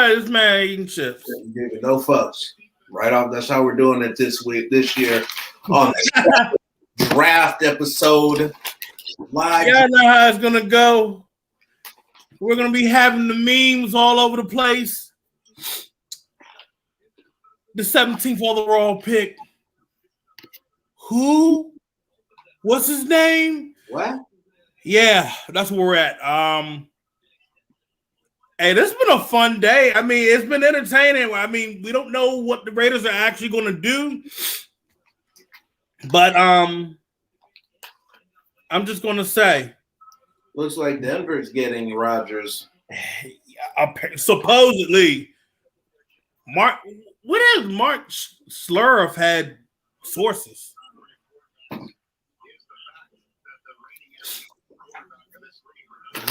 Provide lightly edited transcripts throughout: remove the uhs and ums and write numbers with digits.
This man eating chips. Giving no fucks. Right off. That's how we're doing it this year on the draft episode. Live. Y'all know how it's gonna go. We're gonna be having the memes all over the place. The 17th overall pick. Who? What's his name? What? Yeah, that's where we're at. Hey, this has been a fun day. I mean, it's been entertaining. I mean, we don't know what the Raiders are actually going to do, but I'm just going to say, looks like Denver's getting Rodgers. Supposedly, Mark. What has Mark Slurf had sources?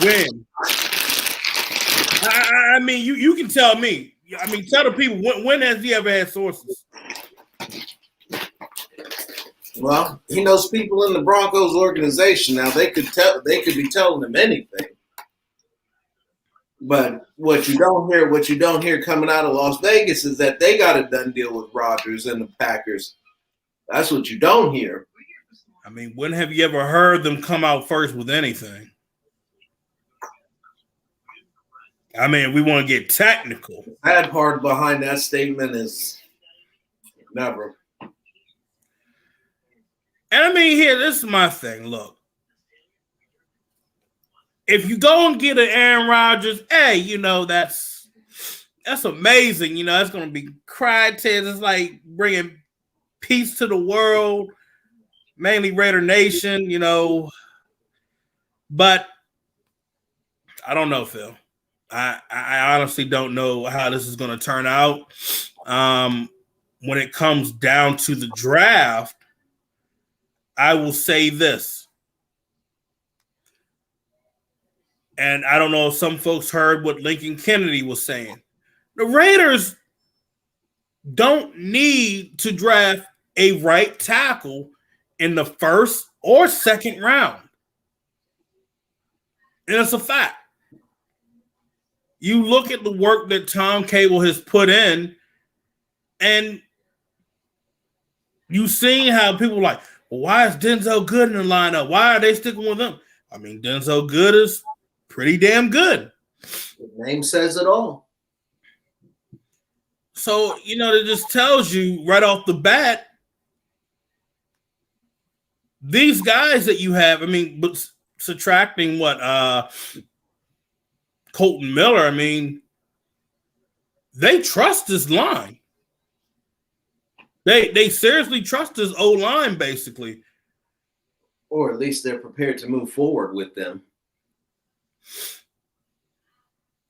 When? I mean, you can tell me. I mean, tell the people when has he ever had sources? Well, he knows people in the Broncos organization. Now they could be telling him anything. But what you don't hear coming out of Las Vegas is that they got a done deal with Rodgers and the Packers. That's what you don't hear. I mean, when have you ever heard them come out first with anything? I mean, we want to get technical. The bad part behind that statement is never. And I mean, here, this is my thing. Look, if you go and get an Aaron Rodgers, hey, you know, that's amazing. You know, that's going to be cry tears. It's like bringing peace to the world, mainly Raider Nation, you know. But I don't know, Phil. I honestly don't know how this is going to turn out. When it comes down to the draft, I will say this. And I don't know if some folks heard what Lincoln Kennedy was saying. The Raiders don't need to draft a right tackle in the first or second round. And it's a fact. You look at the work that Tom Cable has put in, and you've seen how people are like, well, why is Denzel Good in the lineup? Why are they sticking with him? I mean, Denzel Good is pretty damn good. The name says it all. So, you know, it just tells you right off the bat, these guys that you have, I mean, but subtracting what Colton Miller, I mean, they trust this line. They seriously trust his O-line, basically. Or at least they're prepared to move forward with them.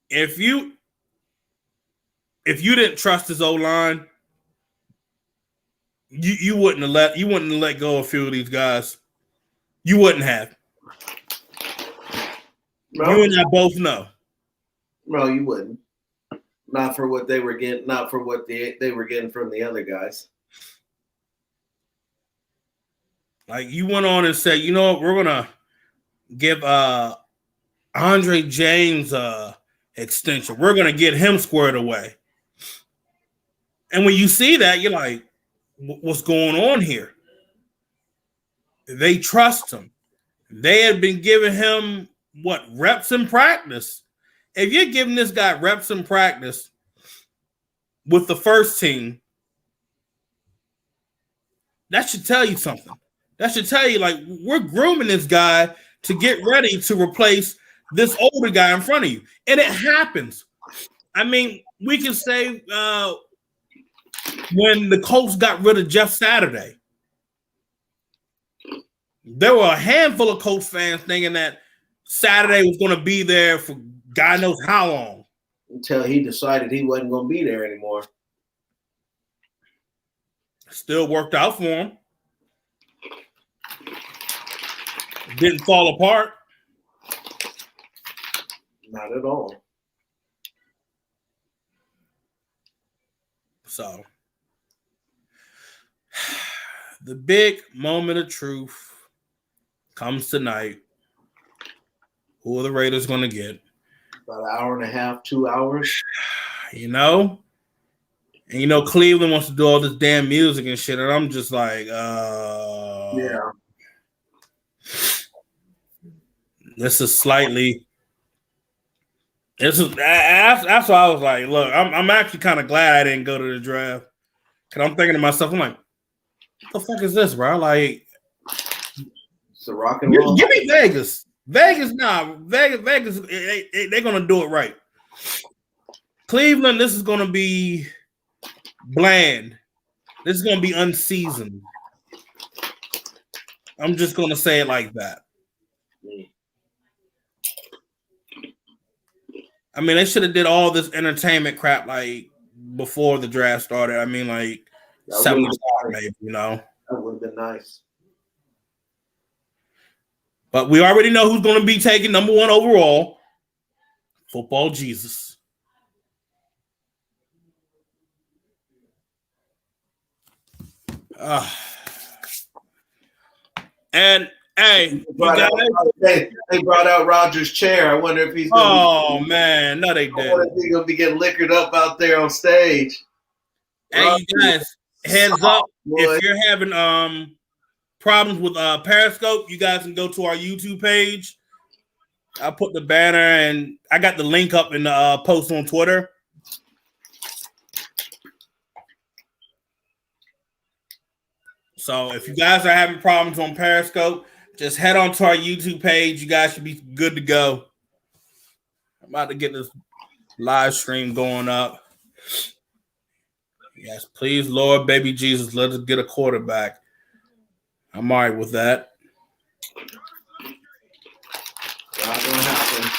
If you didn't trust his O-line, you wouldn't have let go of a few of these guys. You wouldn't have. No. You and I both know. No, you wouldn't. Not for what they were getting. Not for what they were getting from the other guys. Like you went on and said, you know what, we're gonna give Andre James extension. We're gonna get him squared away. And when you see that, you're like, what's going on here? They trust him. They had been giving him reps in practice. If you're giving this guy reps in practice with the first team, that should tell you something. That should tell you, like, we're grooming this guy to get ready to replace this older guy in front of you. And it happens. I mean, we can say when the Colts got rid of Jeff Saturday, there were a handful of Colts fans thinking that Saturday was going to be there for God knows how long. Until he decided he wasn't going to be there anymore. Still worked out for him. Didn't fall apart. Not at all. So, the big moment of truth comes tonight. Who are the Raiders going to get? About an hour and a half, 2 hours. you know. And you know, Cleveland wants to do all this damn music and shit, and I'm just like, Yeah. This is slightly. This is that's why I was like, look, I'm actually kind of glad I didn't go to the draft. Cause I'm thinking to myself, I'm like, what the fuck is this, bro? Like, it's a rock and roll. Give me Vegas. Vegas, nah. Vegas, they're gonna do it right. Cleveland, this is gonna be bland. This is gonna be unseasoned. I'm just gonna say it like that. I mean, they should have did all this entertainment crap like before the draft started. I mean, like 7 o'clock, maybe, you know. That would have been nice. But we already know who's going to be taking number 1 overall. Football Jesus. And hey, they brought out Roger's chair. I wonder if he's gonna man, no, they did. I wonder if he's gonna be getting liquored up out there on stage. Hey, Roger, you guys, heads up, if you're having problems with Periscope, you guys can go to our YouTube page. I put the banner and I got the link up in the post on Twitter. So if you guys are having problems on Periscope, just head on to our YouTube page. You guys should be good to go. I'm about to get this live stream going up. Yes, please, Lord, baby Jesus, let us get a quarterback. I'm all right with that. Not gonna happen.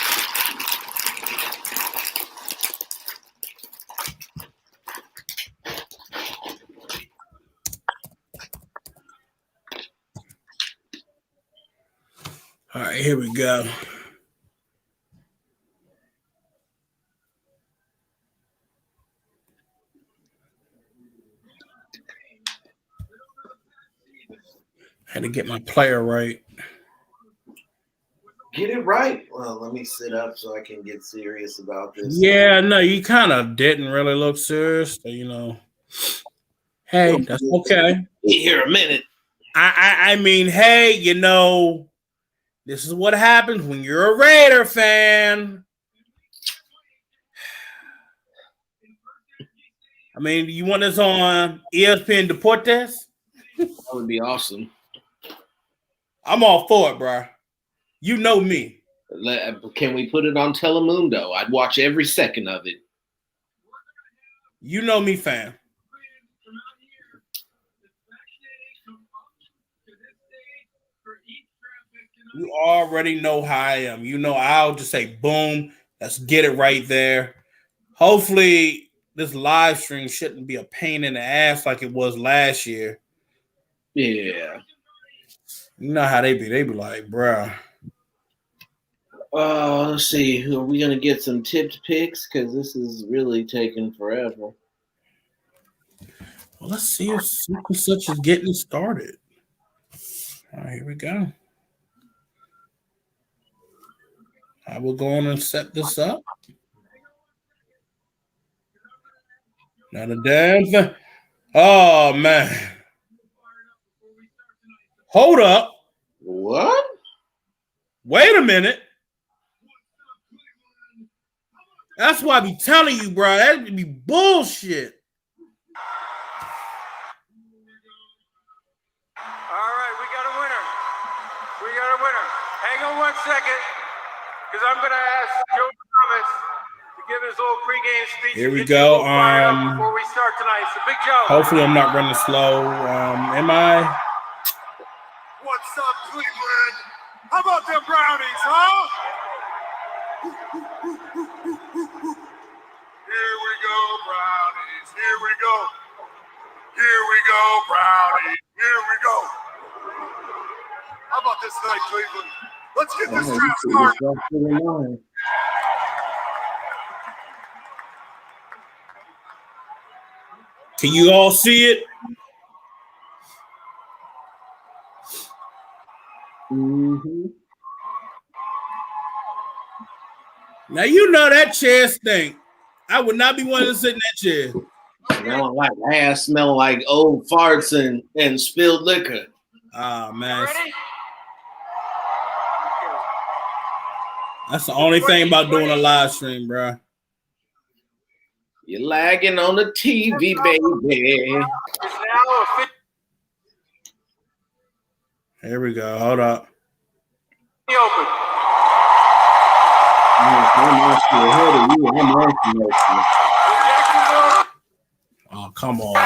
All right, here we go. Had to get my player right. Get it right. Well, let me sit up so I can get serious about this. Yeah, no, you kind of didn't really look serious, you know. Hey, that's okay. Be here a minute. I mean, hey, you know, this is what happens when you're a Raider fan. I mean, you want this on ESPN Deportes? That would be awesome. I'm all for it, bro. You know me. Can we put it on Telemundo? I'd watch every second of it. You know me, fam. You already know how I am. You know I'll just say, boom, let's get it right there. Hopefully, this live stream shouldn't be a pain in the ass like it was last year. Yeah. You know how they be. They be like, bruh. Let's see. Are we going to get some tipped picks? Because this is really taking forever. Well, let's see if Super Such is getting started. All right, here we go. I will go on and set this up. Not a damn thing. Oh, man. Hold up. What? Wait a minute. That's why I be telling you, bro. That'd be bullshit. All right, we got a winner. We got a winner. Hang on 1 second, because I'm going to ask Joe Thomas to give his little pregame speech. Here we go. Before we start tonight. So, Big Joe. Hopefully I'm not running slow. Am I? What's up, Cleveland? How about them Brownies, huh? Here we go, Brownies. Here we go. Here we go, Brownies. Here we go. How about this night, Cleveland? Let's get this draft started. Can you all see it? Mm-hmm. Now you know that chair stink. I would not be one to sit in that chair. Smelling like ass, smelling like old farts and spilled liquor. Ah, man. Ready? That's the only thing about doing a live stream, bro. You're lagging on the TV, baby. Is now Here we go. Hold up. officially open. Oh, come on.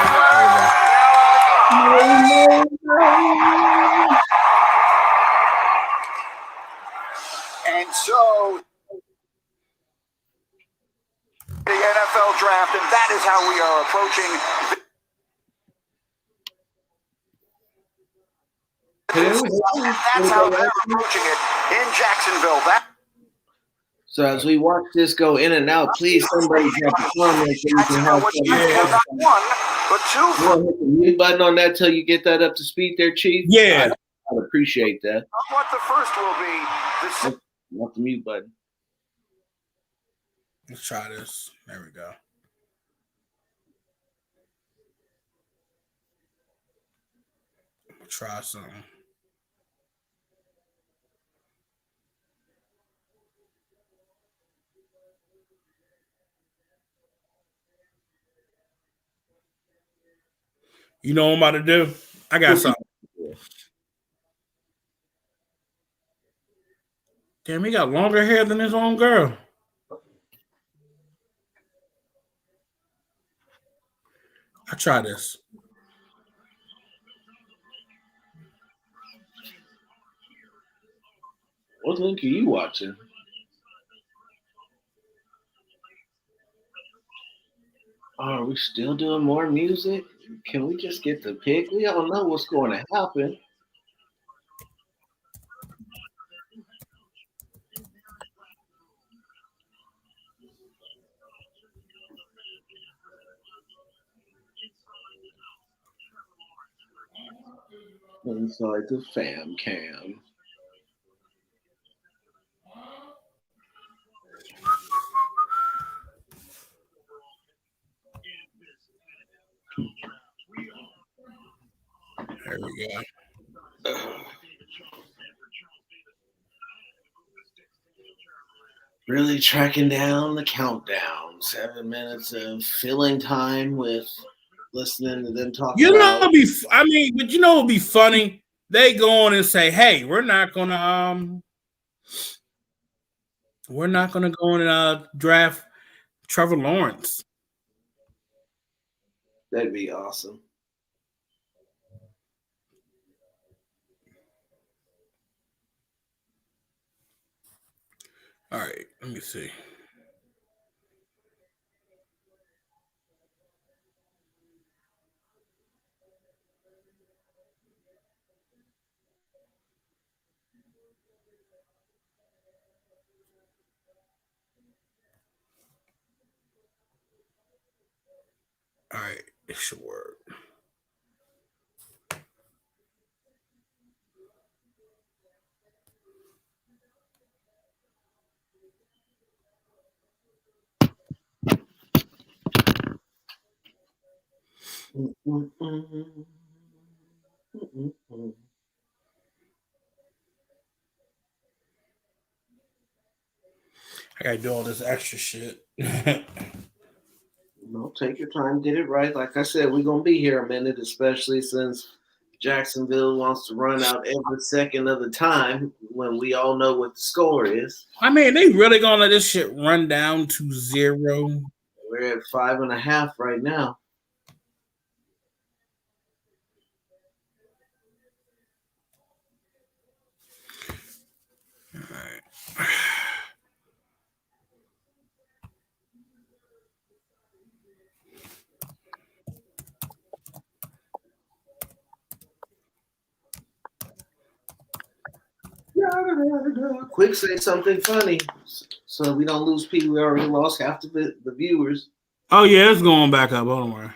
And so the NFL draft, and that is how we are approaching. That's how they're approaching it in Jacksonville. So as we watch this go in and out, please somebody drop a comment so you can have not one, but two. You want to hit the mute button on that till you get that up to speed there, Chief? Yeah. I'd appreciate that. What the first will be. Want the mute button. Let's try this. There we go. We'll try something. You know what I'm about to do? I got something. Damn, he got longer hair than his own girl. I try this. What link are you watching? Oh, are we still doing more music? Can we just get the pick? We all know what's going to happen. Inside the fam cam. There we go. Really tracking down the countdown. 7 minutes of filling time with listening to them talk You know, about. but you know, it'd be funny. They go on and say, "Hey, we're not gonna go and draft Trevor Lawrence." That'd be awesome. All right, let me see. All right, it should work. I gotta do all this extra shit. No, take your time, get it right. Like I said, we're gonna be here a minute, especially since Jacksonville wants to run out every second of the time when we all know what the score is. I mean, they really gonna let this shit run down to 0? We're at 5.5 right now. All right. Quick, say something funny so we don't lose people. We already lost half the viewers. Oh yeah, it's going back up. Hold on, worry.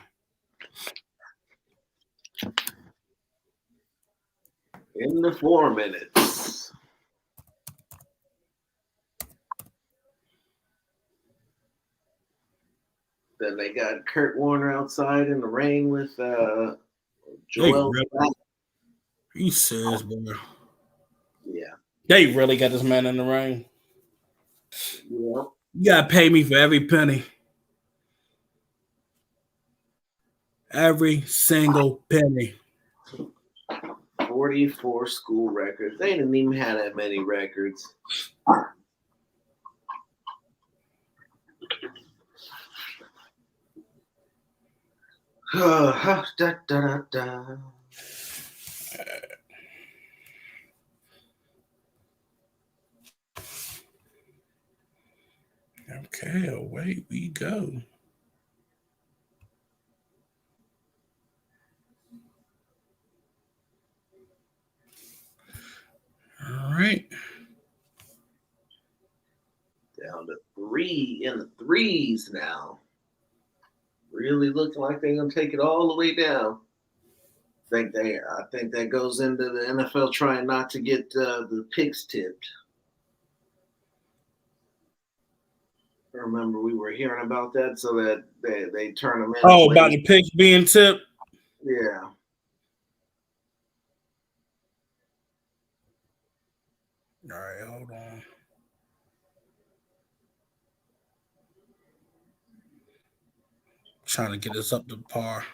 In the 4 minutes. Then they got Kurt Warner outside in the rain with Hey, Joel. really? You serious, bro? Yeah. They really got this man in the ring. Yeah. You gotta pay me for every penny. Every single penny. 44 school records. They didn't even have that many records. Da, da, da, da. Okay, away we go. All right. Down to 3 in the threes now. Really looking like they're gonna take it all the way down. I think that goes into the NFL trying not to get the picks tipped. I remember we were hearing about that, so that they turn them in. Oh, about the picks being tipped? Yeah. All right, hold on. Trying to get us up to par.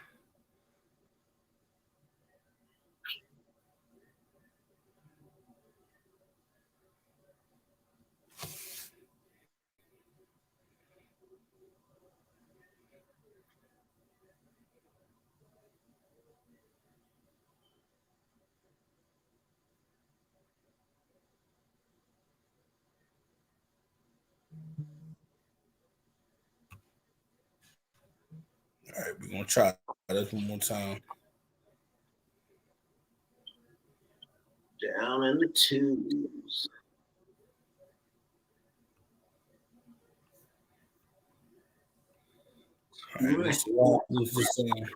All right, we're gonna try this one more time. Down in the twos. All right, let's walk this in.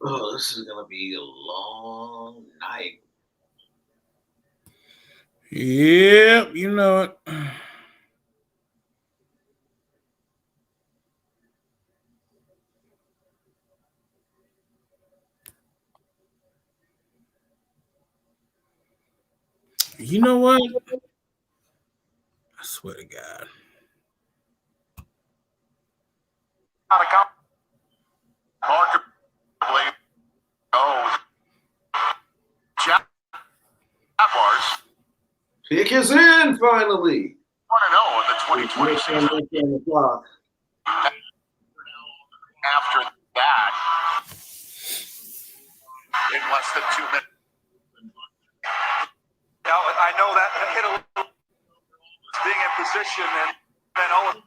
Oh, this is gonna be a long night. Yep, you know it. You know what? I swear to God. Markedly goes Jaguars. Pick is in finally. 1-0 in the 2020 season. After that, in less than 2 minutes. Now, I know that hit a little being in position and Owen.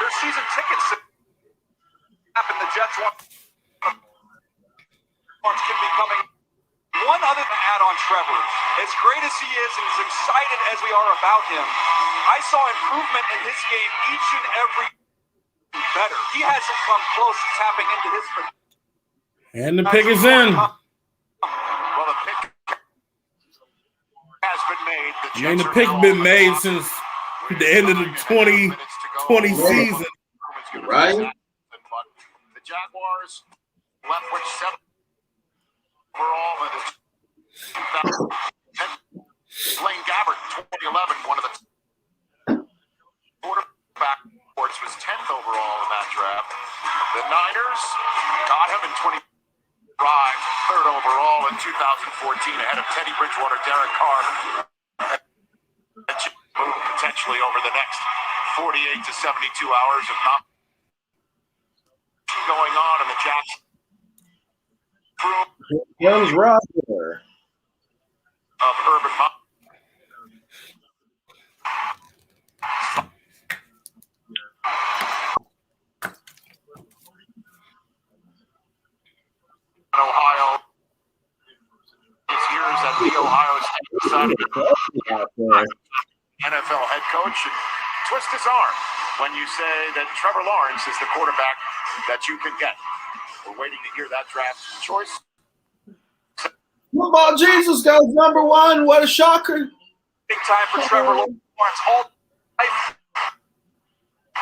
Their season tickets happen. The Jets ones can be coming. One other to add on Trevor. As great as he is and as excited as we are about him, I saw improvement in his game each and every better. He hasn't come close to tapping into his. And the pick is in. Well, the pick has been made. The pick's been made since the end of the 2020 season. Right? The Jaguars left with 7 overall in the 2010. Blaine Gabbert, 2011, one of the quarterback boards, was 10th overall in that draft. The Niners got him in 20. Arrived 3rd overall in 2014 ahead of Teddy Bridgewater, Derek Carr. Move potentially over the next 48 to 72 hours of not going on in the Jackson. Comes Roger. Of Urban Meyer. Ohio. His years at the Ohio State Sun. NFL head coach and twist his arm when you say that Trevor Lawrence is the quarterback that you can get. We're waiting to hear that draft choice. Football Jesus goes number one. What a shocker. Big time for Trevor Lawrence. All life.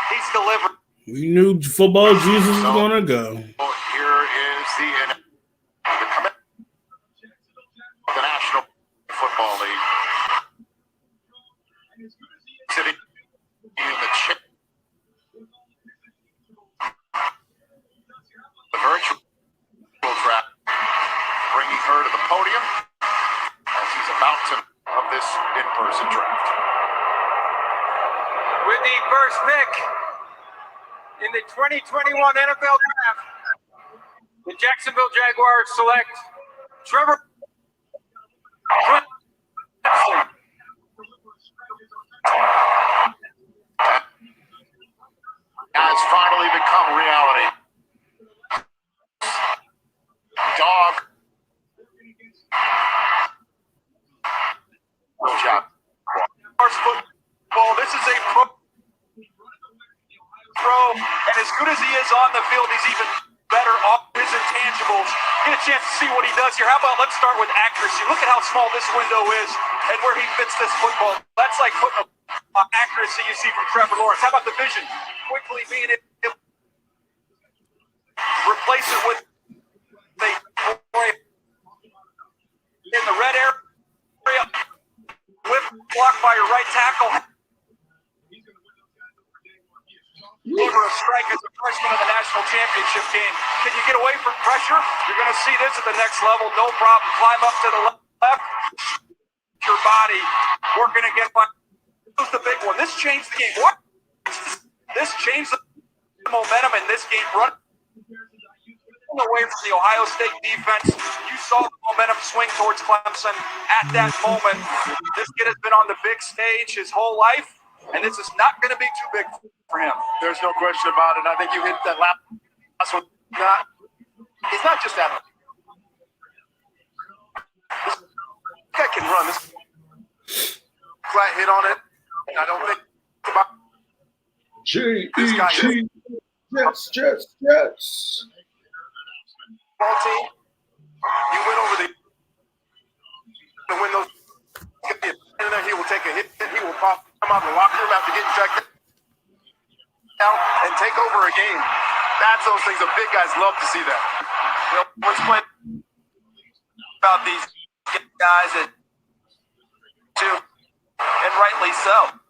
He's delivered. We knew football Jesus was gonna go. Here is the National Football League. Sitting in the chair. The virtual draft, bringing her to the podium as he's about to of this in-person draft. With the first pick in the 2021 NFL Draft, the Jacksonville Jaguars select Trevor has finally become reality. Dog. Good job. Football. This is a pro, and as good as he is on the field, he's even better off his intangibles. Get a chance to see what he does here. How about let's start with accuracy. Look at how small this window is and where he fits this football. That's like putting accuracy you see from Trevor Lawrence. How about the vision? Quickly being able to replace it with in the red area. Whip block by your right tackle. Over a strike as a freshman in the national championship game. Can you get away from pressure? You're going to see this at the next level. No problem. Climb up to the left. Your body working against. This was the big one. This changed the game. What? This changed the momentum in this game. Run away from the Ohio State defense. You saw the momentum swing towards Clemson at that moment. This kid has been on the big stage his whole life, and this is not going to be too big for him. There's no question about it. I think you hit that last one. It's not just that. This guy can run. This flat hit on it, and I don't think about this guy. Jets. Ball team. You went over the win those. And then he will take a hit. He will come out of the locker room after getting jacked out and take over a game. That's those things. The big guys love to see that. You know, let's play about these guys that too, and rightly so.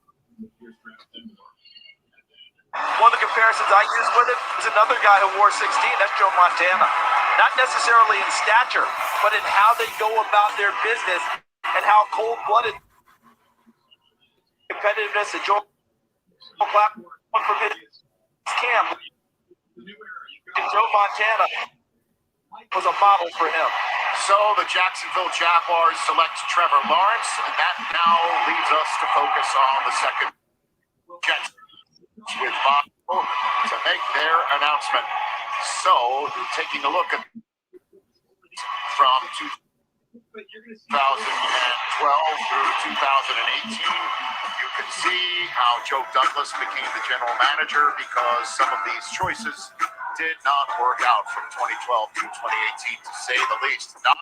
One of the comparisons I use with it is another guy who wore 16. That's Joe Montana. Not necessarily in stature, but in how they go about their business and how cold-blooded competitiveness that Joe Clark from his camp. And Joe Montana was a model for him. So the Jacksonville Jaguars select Trevor Lawrence, and that now leads us to focus on the second Jets with Bob to make their announcement. So, taking a look at from 2012 through 2018, you can see how Joe Douglas became the general manager because some of these choices did not work out from 2012 to 2018, to say the least. Adams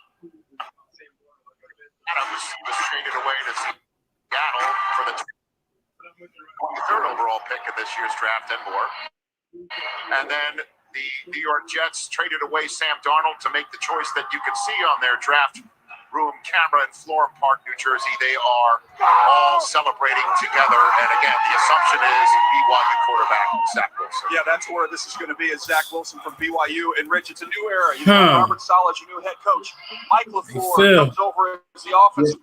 was traded away to Seattle for the 23rd overall pick of this year's draft and more. And then the New York Jets traded away Sam Darnold to make the choice that you can see on their draft room camera in Florham Park, New Jersey. They are all celebrating together. And again, the assumption is BYU quarterback Zach Wilson. Yeah, that's where this is going to be, is Zach Wilson from BYU. And Rich, it's a new era. You know, Robert Saleh, your new head coach. Mike LaFleur comes over as the offensive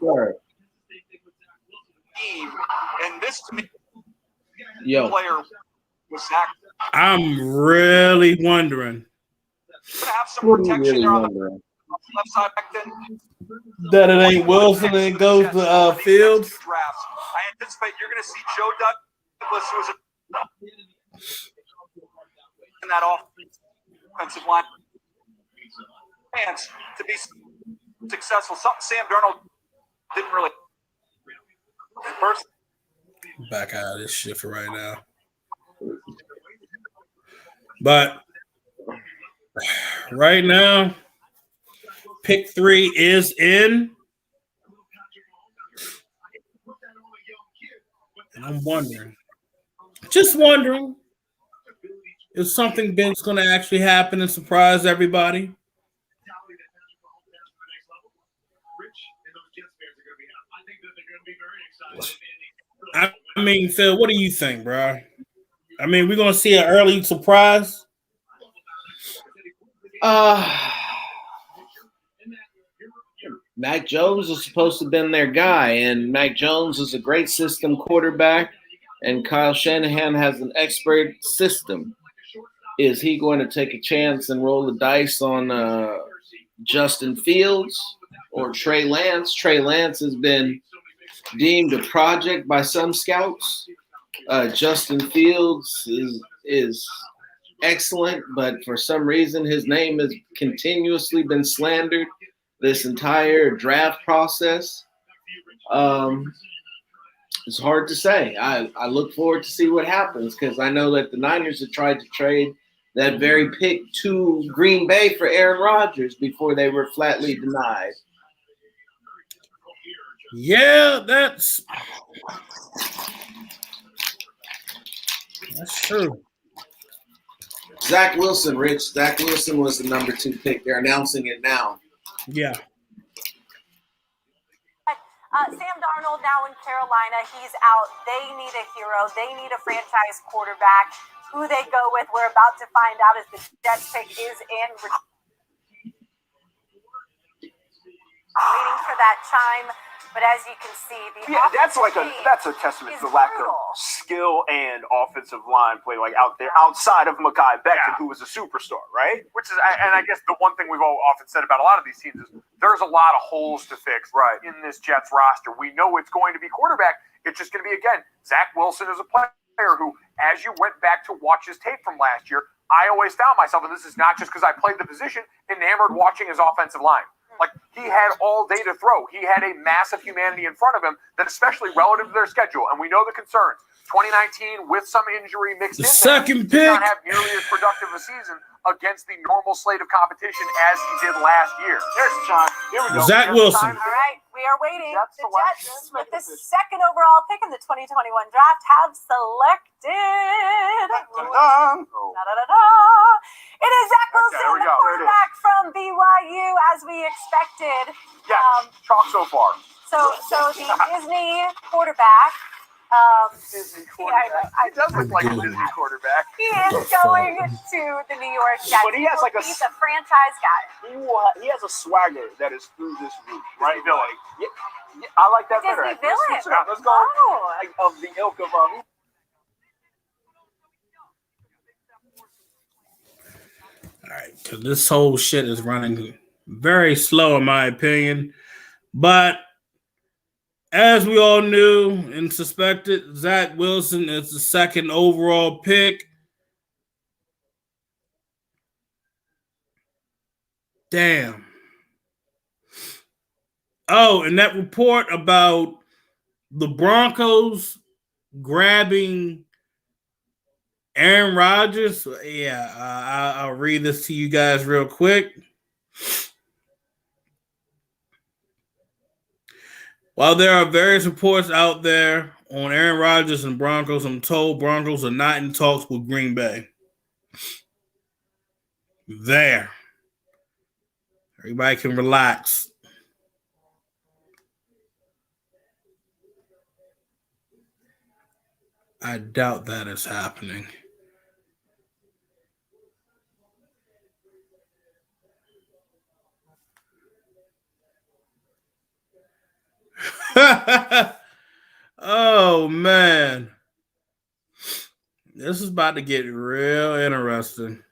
team. And this, to me, player was Zach. I'm really wondering. Have some protection there on the left side back then. That it ain't Wilson and it goes to Fields. I anticipate you're going to see Joe Douglas, who was in that offensive line, chance to be successful. Something Sam Darnold didn't really. First, Back out of this shit for right now. But right now, pick 3 is in. And I'm just wondering, if something big's going to actually happen and surprise everybody. I mean, Phil, what do you think, bro? I mean, we're going to see an early surprise. Mac Jones is supposed to have been their guy, and Mac Jones is a great system quarterback, and Kyle Shanahan has an expert system. Is he going to take a chance and roll the dice on Justin Fields or Trey Lance? Trey Lance has been deemed a project by some scouts. Justin Fields is excellent, but for some reason his name has continuously been slandered this entire draft process. It's hard to say. I look forward to see what happens because I know that the Niners have tried to trade that very pick to Green Bay for Aaron Rodgers before they were flatly denied. Yeah, that's true. Zach Wilson, Rich. Zach Wilson was the number 2 pick. They're announcing it now. Yeah. Sam Darnold now in Carolina. He's out. They need a hero. They need a franchise quarterback. Who they go with, we're about to find out as the Jets pick is in. Waiting for that chime. But as you can see, that's a testament to the lack of skill and offensive line play, like out there outside of Mekhi Becton, who was a superstar, right? Which is, and I guess the one thing we've all often said about a lot of these teams is there's a lot of holes to fix, right, in this Jets roster. We know it's going to be quarterback. It's just going to be, again, Zach Wilson is a player who, as you went back to watch his tape from last year, I always found myself, and this is not just because I played the position, enamored watching his offensive line. Like, he had all day to throw. He had a massive humanity in front of him that, especially relative to their schedule, and we know the concerns. 2019 with some injury mixed in there, second pick did not have nearly as productive a season against the normal slate of competition as he did last year. There's the time. Here we go. Zach Wilson. All right, we are waiting. The Jets, with the second overall pick in the 2021 draft, have selected. It is Zach Wilson, the quarterback from BYU, as we expected. Yeah, chalk so far. So the Disney quarterback. Disney quarterback. He does look like a Disney quarterback. He is going to the New York Jets. But he has like he's a franchise guy. He has a swagger that is through this roof, right? Villain. Yeah, I like that better. Disney villain. Let's go. Like, of the ilk of All right, because this whole shit is running very slow, in my opinion. But as we all knew and suspected, Zach Wilson is the second overall pick. Damn. Oh, and that report about the Broncos grabbing Aaron Rodgers. Yeah, I'll read this to you guys real quick. While there are various reports out there on Aaron Rodgers and Broncos, I'm told Broncos are not in talks with Green Bay. There. Everybody can relax. I doubt that is happening. Oh, man. This is about to get real interesting.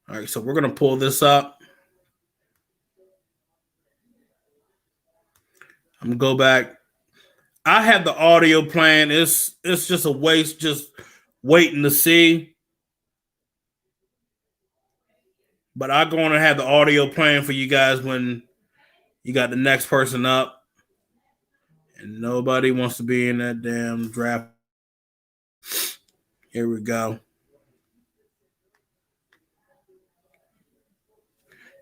All right, so we're going to pull this up. I'm going to go back. I had the audio playing. It's just a waste just waiting to see. But I'm going to have the audio playing for you guys when you got the next person up. And nobody wants to be in that damn draft. Here we go.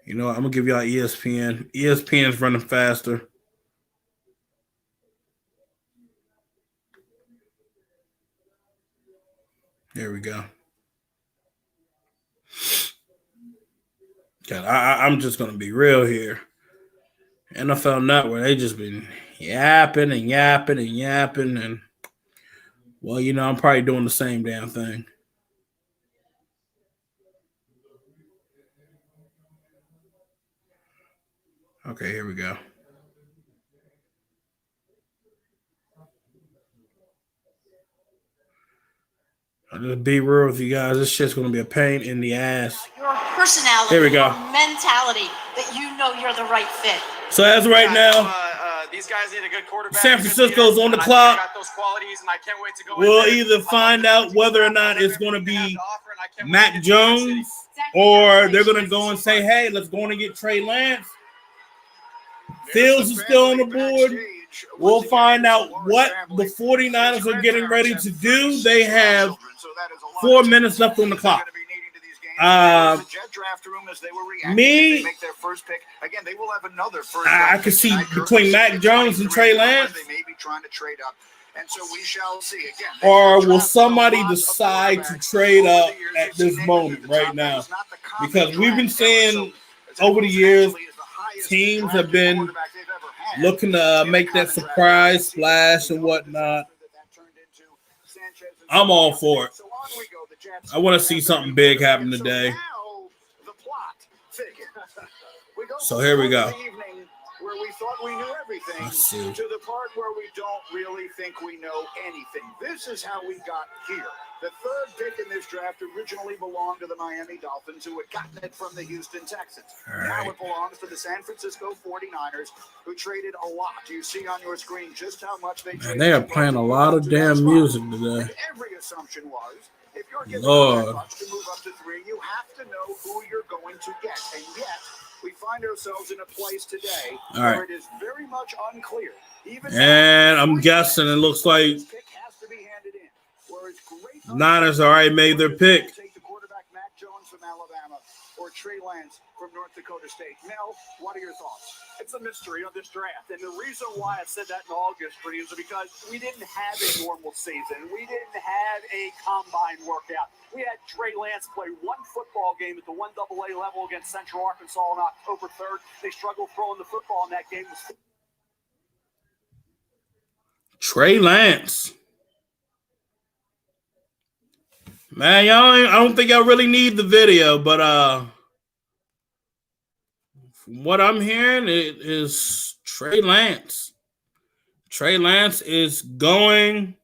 You know what? I'm going to give y'all ESPN. ESPN's running faster. There we go. God, I'm just going to be real here. NFL Network, they just been yapping and yapping and yapping. And, well, you know, I'm probably doing the same damn thing. Okay, here we go. I'll just be real with you guys. This shit's going to be a pain in the ass. Your personality, here we go. Your mentality, that you know you're the right fit. So as of right now, these guys need a good quarterback. San Francisco's on the clock. Got those qualities, and I can't wait to go we'll either find out whether or not it's going to be Mac Jones or they're going to go and say, hey, let's go and get Trey Lance. Fields is still on the board. We'll find out what the 49ers are getting ready to do. They have 4 minutes left on the clock. Me, I can see between Mac Jones and Trey Lance. And so we shall see again. Or will somebody decide to trade up at this moment right now? Because we've been saying over the years, teams have been looking to make that surprise splash and whatnot. I'm all for it. I want to see something big happen today. So here we go. Where we thought we knew everything to the part where we don't really think we know anything. This is how we got here. The third pick in this draft originally belonged to the Miami Dolphins, who had gotten it from the Houston Texans. Now it belongs to the San Francisco 49ers, who traded a lot. You see on your screen just how much they traded. Man, they are playing a lot of damn music today. And every assumption was, if you're getting Lord. that much to move up to 3, you have to know who you're going to get. And yet, we find ourselves in a place today where it is very much unclear. And I'm guessing it looks like Niners already made their pick. Take the quarterback Mac Jones from Alabama or Trey Lance from North Dakota State. Mel, what are your thoughts? It's a mystery of this draft. And the reason why I said that in August for you is because we didn't have a normal season. We didn't have a combine workout. We had Trey Lance play one football game at the 1AA level against Central Arkansas on October 3rd. They struggled throwing the football in that game. Trey Lance. Man, I don't think I really need the video, but from what I'm hearing, it is Trey Lance. Trey Lance is going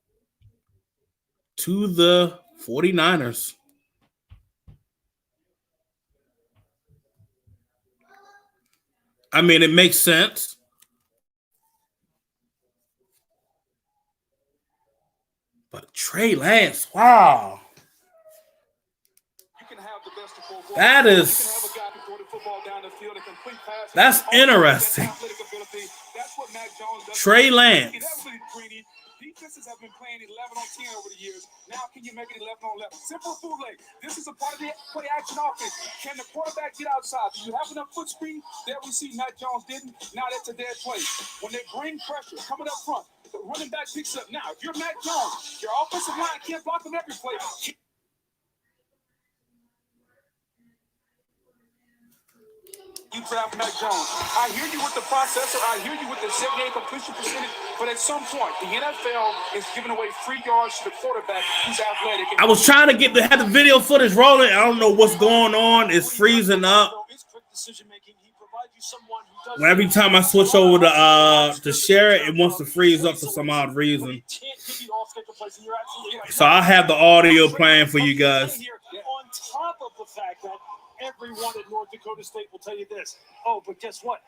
to the 49ers. I mean, it makes sense. But Trey Lance, wow. That is, that's interesting. Trey Lance. Defenses have been playing 11 on 10 over the years. Now can you make it 11 on 11? Simple bootleg. This is a part of the play action offense. Can the quarterback get outside? Do you have enough foot speed? There we see Matt Jones didn't. Now that's a dead play. When they bring pressure coming up front, the running back picks up. Now, if you're Matt Jones, your offensive line can't block him every play. You draft Mac Jones. I hear you with the processor. I hear you with the 78 completion percentage. But at some point, the NFL is giving away free yards to the quarterback who's athletic. I was trying to have the video footage rolling. I don't know what's going on. It's freezing up. When every time I switch over to share it, it wants to freeze up for some odd reason. So I'll have the audio playing for you guys. On top of the fact that everyone at North Dakota State will tell you this. Oh, but guess what?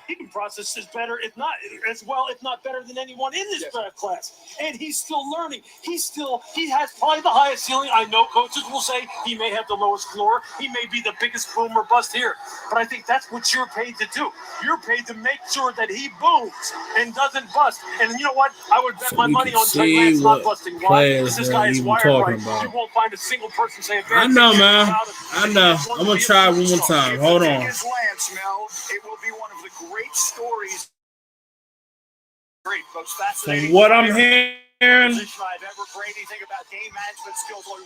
He can process this better, if not as well, if not better than anyone in this draft class. And he's still learning. He has probably the highest ceiling. I know coaches will say he may have the lowest floor. He may be the biggest boom or bust here. But I think that's what you're paid to do. You're paid to make sure that he booms and doesn't bust. And you know what? I would bet my money on Trey Lance not busting. Why? Because this guy is wired right. You won't find a single person saying I know, man. I know. I'm going to try one more time. Hold on. Lance, Mel, it will be one of the great stories. Great, folks. From what I'm hearing, the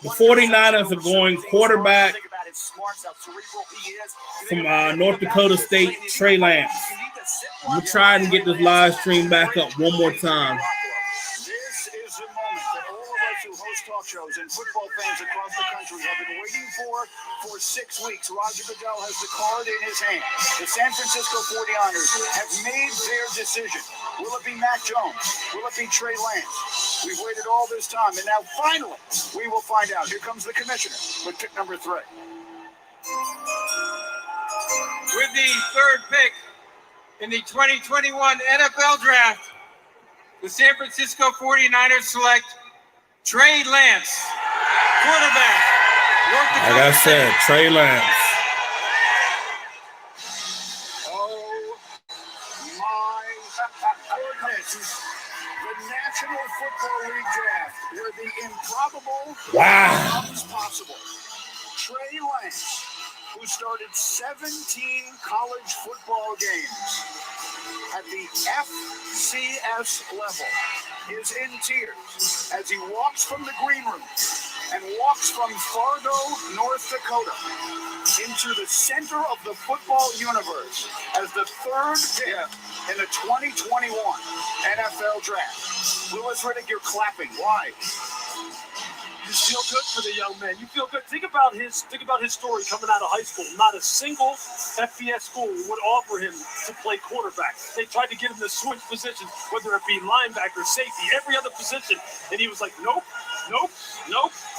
49ers are going quarterback from North Dakota State, Trey Lance. I'm trying to get this live stream back up one more time. This is the moment that all of us who host talk shows and football fans across the country have been waiting for 6 weeks. Roger Goodell has the card in his hand. The San Francisco 49ers have made their decision. Will it be Mac Jones? Will it be Trey Lance? We've waited all this time, and now finally we will find out. Here comes the commissioner with pick number 3. With the third pick in the 2021 NFL Draft, the San Francisco 49ers select Trey Lance, quarterback. Like I said, Trey Lance. Oh, my goodness. The National Football League Draft, where the improbable becomes possible. Trey Lance, who started 17 college football games at the FCS level, is in tears as he walks from the green room and walks from Fargo, North Dakota, into the center of the football universe as the third pick in the 2021 NFL Draft. Louis Riddick, you're clapping. Why? You feel good for the young man. You feel good. Think about his story coming out of high school. Not a single FBS school would offer him to play quarterback. They tried to get him to switch positions, whether it be linebacker, safety, every other position. And he was like, nope.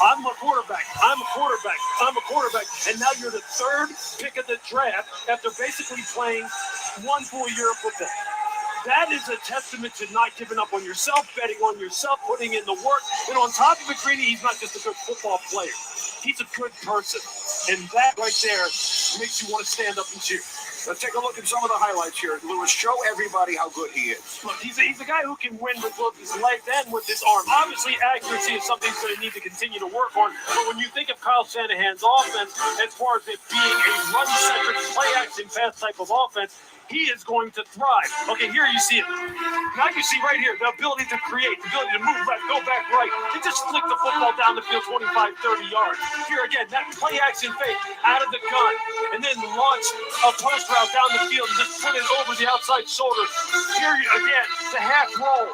I'm a quarterback. And now you're the third pick of the draft after basically playing one full year of football. That is a testament to not giving up on yourself, betting on yourself, putting in the work. And on top of it, Greeny, he's not just a good football player. He's a good person. And that right there makes you want to stand up and cheer. Let's take a look at some of the highlights here. Louis, show everybody how good he is. Look, he's a guy who can win with both his legs and with his arm. Obviously, accuracy is something he's going to need to continue to work on. But when you think of Kyle Shanahan's offense, as far as it being a run-centric, play-action, pass type of offense, he is going to thrive. Okay, here you see it. Now you see right here the ability to create, the ability to move left, go back right. He just flick the football down the field 25, 30 yards. Here again, that play action fake out of the gun, and then launch a post route down the field and just put it over the outside shoulder. Here again, the half roll,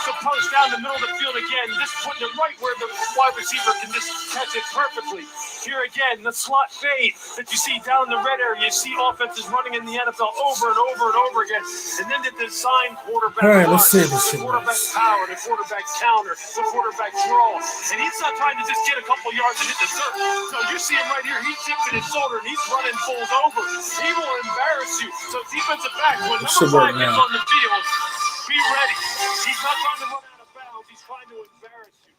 the post down the middle of the field again, just putting it right where the wide receiver can just catch it perfectly. Here again, the slot fade that you see down in the red area. You see offenses running in the NFL over and over and over again. And then the design quarterback. All right, let's see this shit. The quarterback power, the quarterback counter, the quarterback draw. And he's not trying to just get a couple yards and hit the dirt. No, you see him right here. He's tipping his shoulder and he's running bulls over. He will embarrass you. So defensive back, when number 5 gets on the field, be ready. He's not trying to run out of bounds. He's trying to embarrass you.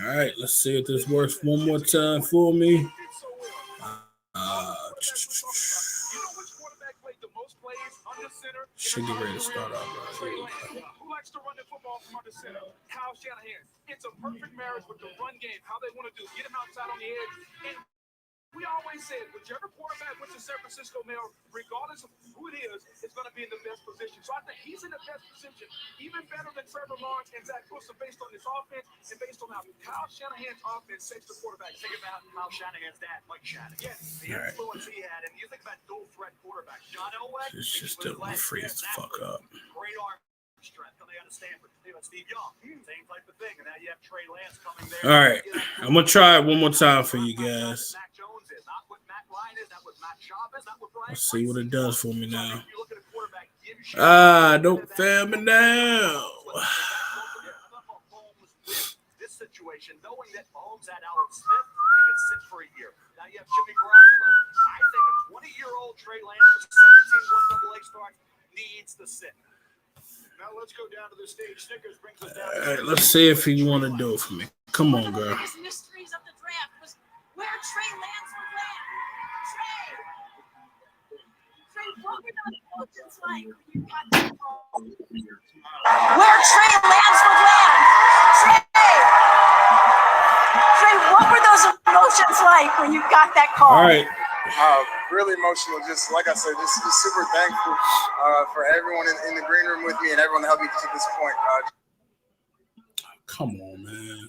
All right, let's see if this works one more time for me. Should get ready to start off right. Who likes to run the football from under center? Kyle Shanahan. It's a perfect marriage with the run game. How they want to do, get him outside on the edge. And we always said, whichever quarterback went to San Francisco, Mel, regardless of who it is, it's going to be in the best position. So I think he's in the best position, even better than Trevor Lawrence and Zach Wilson, based on his offense and based on how Kyle Shanahan's offense sets the quarterback. Think about Kyle Shanahan's dad, Mike Shanahan. The influence he had, and you think about dual threat quarterback. John Elway. It's just still gonna freeze the fuck up. Great arm strength coming out of Stanford. Steve Young, same type of thing. And now you have Trey Lance coming there. All right, I'm gonna try it one more time for you guys. Let's see what it does for me now. Don't fail me now. This situation, knowing that Mahomes had Alex Smith, he could sit for a year. Now you have Jimmy Garoppolo. I think a 20-year-old Trey Lance with 17 1AA starts needs to sit. Now let's go down to the stage. Snickers brings us down. All right, let's see if you want to do it for me. Come on, girl. One of the biggest mysteries of the draft was where Trey Lance would land. Trey, what were those emotions like when you got that call? Where Trey Lance would land. Trey, what were those emotions like when you got that call? All right. Really emotional. Just like I said, just super thankful for everyone in the green room with me and everyone that helped me to this point. Come on, man.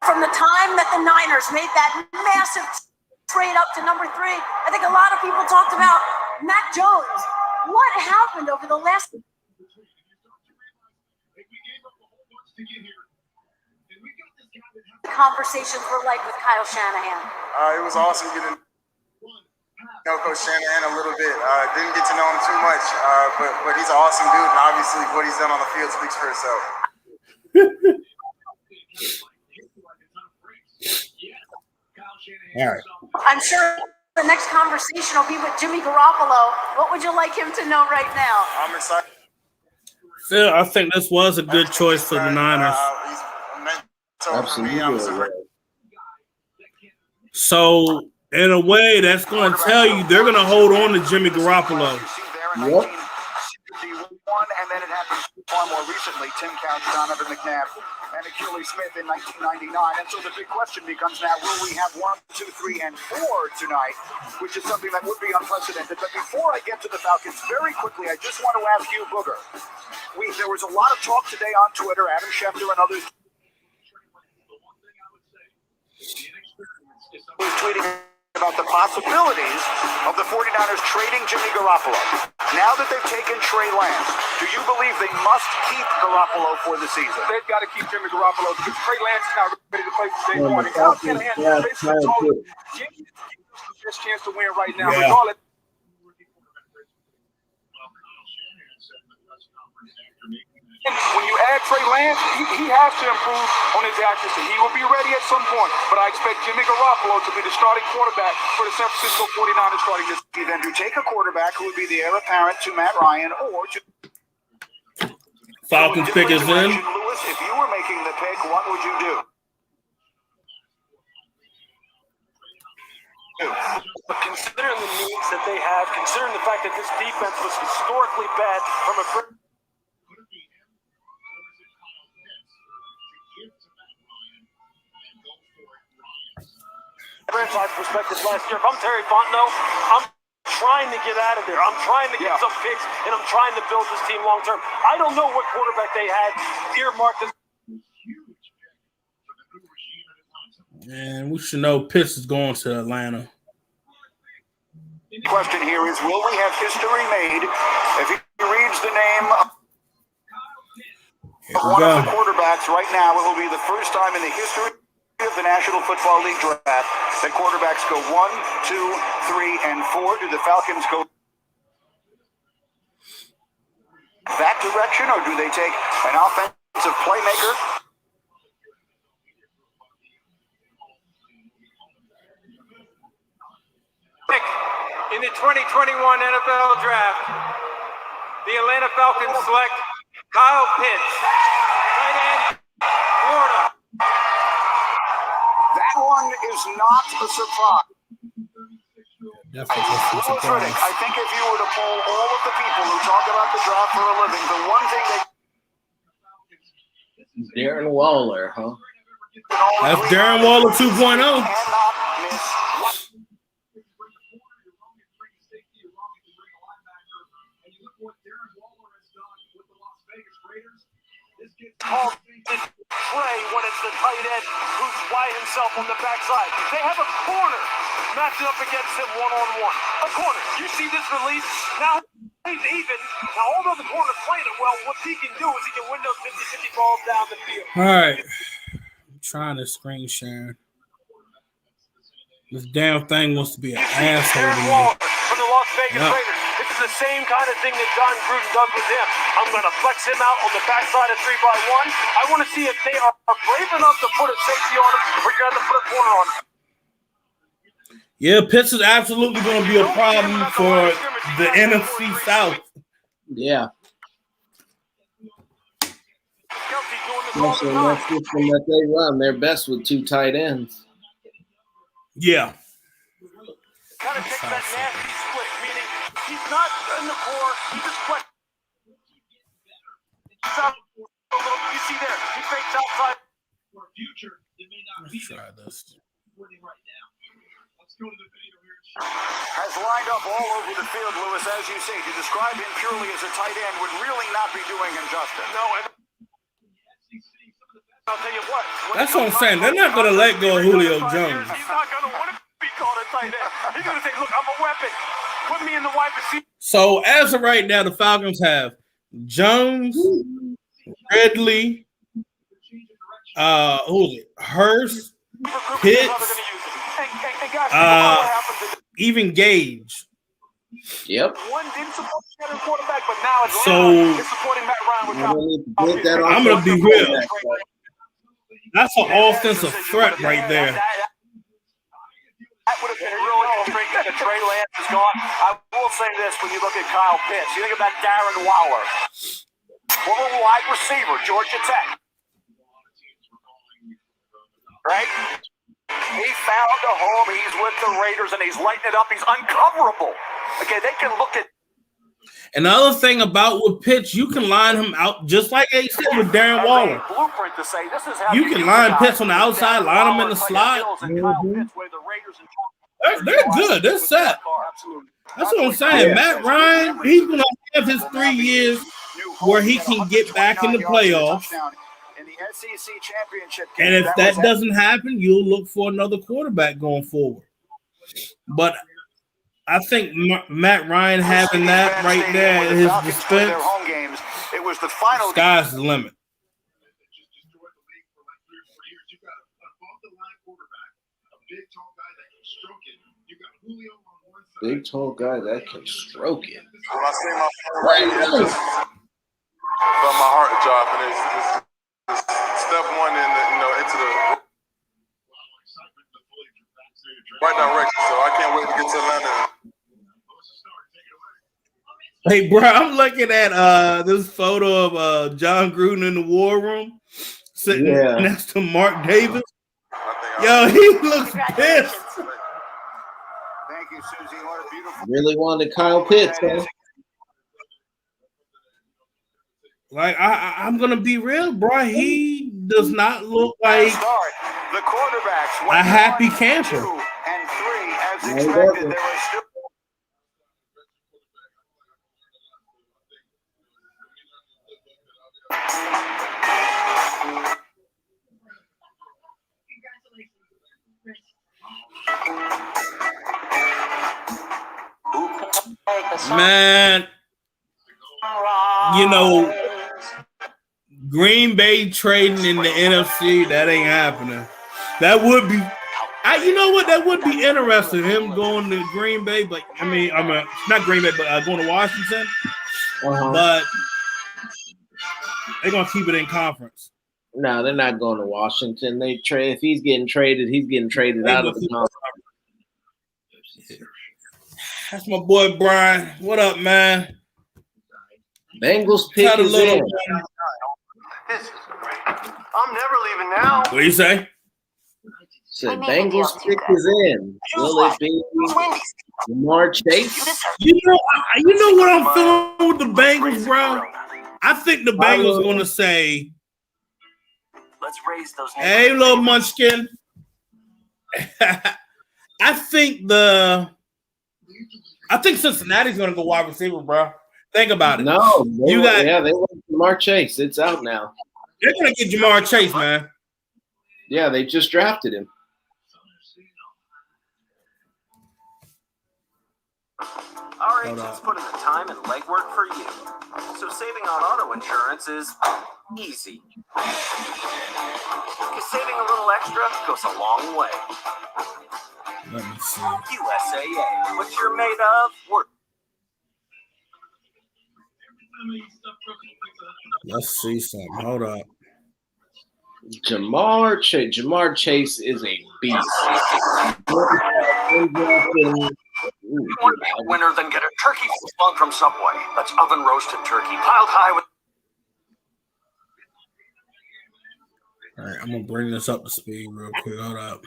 From the time that the Niners made that massive trade up to number 3, I think a lot of people talked about Mac Jones. What happened over the last conversations were like with Kyle Shanahan? It was awesome getting to know Coach Shanahan a little bit. Didn't get to know him too much, but he's an awesome dude, and obviously what he's done on the field speaks for itself. All right. I'm sure the next conversation will be with Jimmy Garoppolo. What would you like him to know right now? I'm excited. Phil, I think this was a good choice for the Niners. Absolutely. So, in a way, that's going to tell you they're going to hold on to Jimmy Garoppolo. Yep. And then it happened far more recently. Tim Couch, Donovan McNabb, and Achilles Smith in 1999. And so the big question becomes now, will we have 1, 2, 3, and 4 tonight, which is something that would be unprecedented. But before I get to the Falcons, very quickly, I just want to ask you, Booger. There was a lot of talk today on Twitter, Adam Schefter and others was tweeting about the possibilities of the 49ers trading Jimmy Garoppolo. Now that they've taken Trey Lance, do you believe they must keep Garoppolo for the season? They've got to keep Jimmy Garoppolo because Trey Lance is not ready to play from day one. And Kyle Shanahan basically told him, Jimmy has the best chance to win right now, regardless. When you add Trey Lance, he has to improve on his accuracy. He will be ready at some point, but I expect Jimmy Garoppolo to be the starting quarterback for the San Francisco 49ers starting this season. To take a quarterback who would be the heir apparent to Matt Ryan or to Falcons pick is in. Lewis, if you were making the pick, what would you do? But considering the needs that they have, considering the fact that this defense was historically bad from a franchise perspective last year, if I'm Terry Fontenot, I'm trying to get out of there. I'm trying to get some picks, and I'm trying to build this team long term. I don't know what quarterback they had earmarked. And we should know Pitts is going to Atlanta. The question here is, will we have history made if he reads the name of one of the quarterbacks right now? It will be the first time in the history of the National Football League draft that quarterbacks go 1, 2, 3, and 4. Do the Falcons go that direction, or do they take an offensive playmaker? In the 2021 NFL Draft, the Atlanta Falcons select Kyle Pitts, tight end, Florida. That one is not a surprise. Definitely a surprise. I think if you were to poll all of the people who talk about the draft for a living, the one thing they Darren Waller, huh? That's Darren Waller 2.0. cannot miss. Called play when it's the tight end who's by himself on the backside. They have a corner matching up against him one-on-one. A corner. You see this release? Now he's even. Now, although the corner's playing it well, what he can do is he can win those 50-50 balls down the field. All right. I'm trying to screen share. This damn thing wants to be an asshole to me. From the Las Vegas Raiders. This is the same kind of thing that John Gruden does with him. I'm going to flex him out on the backside of 3-by-1. I want to see if they are brave enough to put a safety on him or you're going to put a corner on him. Yeah, Pitts is absolutely going to be a problem for the NFC South. Yeah. Especially in that system that they run, they're best with two tight ends. Yeah. Kind of takes that nasty split, meaning he's not in the core, he just flex. You see there, he fakes outside. For future, it may not be. Let's try this. Let's go to the video here. Has lined up all over the field, Lewis, as you say. To describe him purely as a tight end would really not be doing him justice. No, and I'll tell you what. That's what I'm saying. They're not going to let go of Julio Jones. He's not going to want to be called a tight end. He's going to say, look, I'm a weapon. Put me in the wide receiver. So as of right now, the Falcons have Jones, Ridley, who is it? Hurst, Pitts, even Gage. Yep. One didn't support the quarterback, but now it's So supporting Matt Ryan. I'm going to be real. That's an offensive threat right there. That would have been really intriguing if Trey Lance is gone. I will say this when you look at Kyle Pitts. You think about Darren Waller, former wide receiver, Georgia Tech. Right? He found a home. He's with the Raiders, and he's lighting it up. He's uncoverable. Okay, they can look at. Another thing about with Pitts, you can line him out just like they said with Darren Waller. Blueprint to say this is how you can line Pitts on the outside, line him in the slot. They're good. They're set. That's what I'm saying. Yeah. Matt Ryan, he's going to have his 3 years where he can get back in the playoffs. And if that doesn't happen, you'll look for another quarterback going forward. But I think Matt Ryan having that right there at his defense, it was the final. Sky's the limit. Big tall guy that can stroke it. When I see my phone right here, just felt my heart drop, and it's step one in the, into the right direction. So I can't wait to get to Atlanta. Hey, bro, I'm looking at this photo of John Gruden in the war room sitting next to Mark Davis. Yo, he looks pissed. Thank you, Susie. What a beautiful. Really wanted Kyle Pitts, man. Like I'm gonna be real, bro. He does not look like the quarterbacks a happy camper. 2 and 3, as expected. There was still. Man, Green Bay trading in the NFC, that ain't happening. That would be, you know what? That would be interesting. Him going to Green Bay, but not Green Bay, but going to Washington. But they're gonna keep it in conference. No, they're not going to Washington. They trade. If he's getting traded, he's getting traded out of the conference. That's my boy Brian. What up, man? Bengals pick is in. This is great. I'm never leaving now. What do you say? So Bengals pick is in. Will it be Lamar Chase? You know what I'm feeling with the Bengals, bro? I think the Bengals are gonna say, let's raise those. Hey, little munchkin. I think Cincinnati's gonna go wide receiver, bro. Think about it. No, they want Lamar Chase. It's out now. They're gonna get Jamar Chase, man. Yeah, they just drafted him. Our agents put in the time and legwork for you. So saving on auto insurance is easy. Because saving a little extra goes a long way. Let me see. USAA. What you're made of, we're. Let's see something. Hold up. Jamar Chase is a beast. Winner than get a turkey slug from Subway. That's oven roasted turkey piled high with. All right, I'm gonna bring this up to speed real quick. Hold up.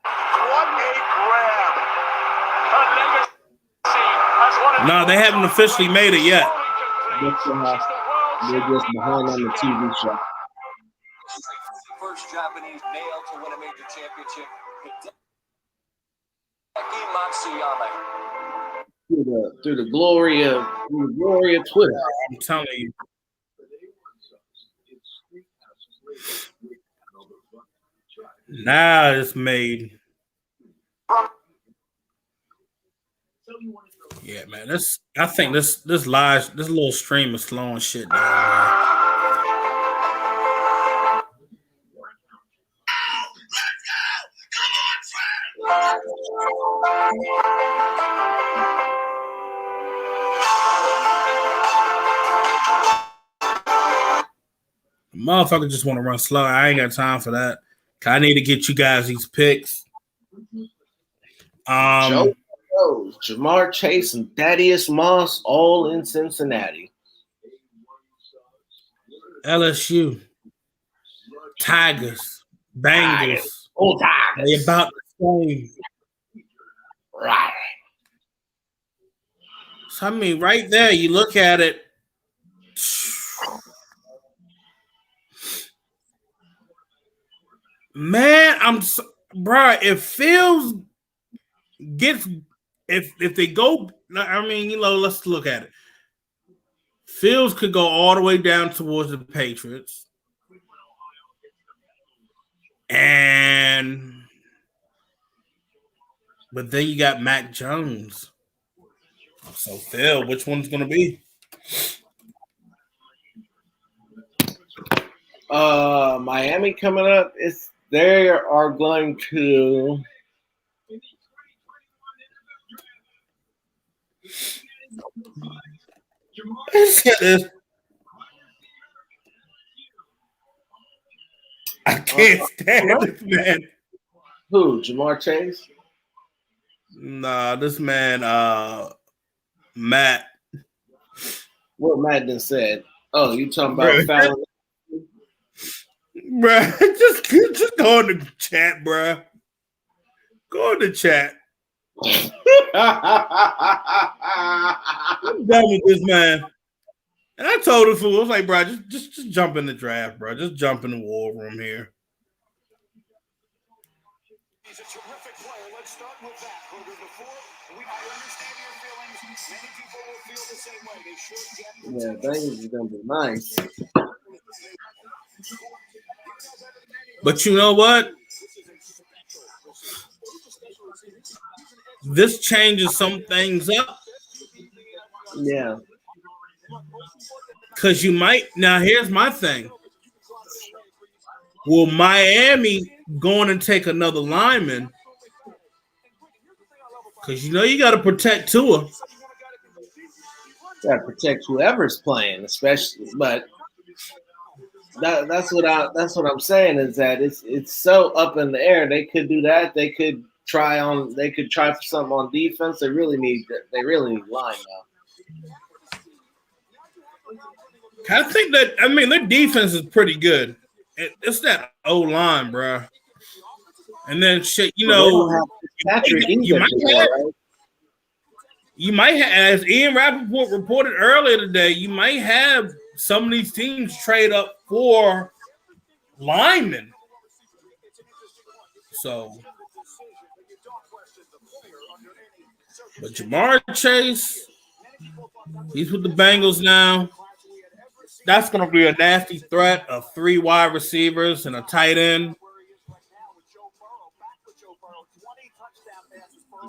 What a grab! A legacy as one of No, they haven't officially made it yet. They're just behind on the TV show. First Japanese male to win a major championship. Through the glory of Twitter. I'm telling you. Now it's made. Yeah, man. I think this little stream is slowing shit down, man. Motherfucker just want to run slow. I ain't got time for that. I need to get you guys these picks. Jamar Chase and Thaddeus Moss all in Cincinnati. LSU, Tigers, Bengals. Oh, Tigers. They about the same. Right. So, I mean, right there, you look at it. Man, bro. If Fields gets, if they go, I mean, let's look at it. Fields could go all the way down towards the Patriots, but then you got Mac Jones. So, Phil, which one's gonna be? Miami coming up. They are going to. I can't stand this man. Who? Jamar Chase? Nah, this man, Matt. What Matt done said? Oh, you talking about Fallon? Bruh, just go in the chat, bruh. Go in the chat. I'm done with this man. And I told the fool, I was like, bro, just jump in the draft, bro. Just jump in the war room here. He's a terrific player. Let's start with that. I understand your feelings. Many people will feel the same way. They should get. Yeah, Bengals is gonna be nice. But you know what? This changes some things up. Yeah. Because you might, now here's my thing. Will Miami going and take another lineman? Because you got to protect Tua. Got to protect whoever's playing, especially. But that's what I'm saying is that it's so up in the air. They could do that. They could try for something on defense. They really need line now. I think that, their defense is pretty good. It's that O-line, bro. And then shit, you might have, as Ian Rappaport reported earlier today, you might have some of these teams trade up for linemen. So, but Jamar Chase, he's with the Bengals now. That's going to be a nasty threat of 3 wide receivers and a tight end.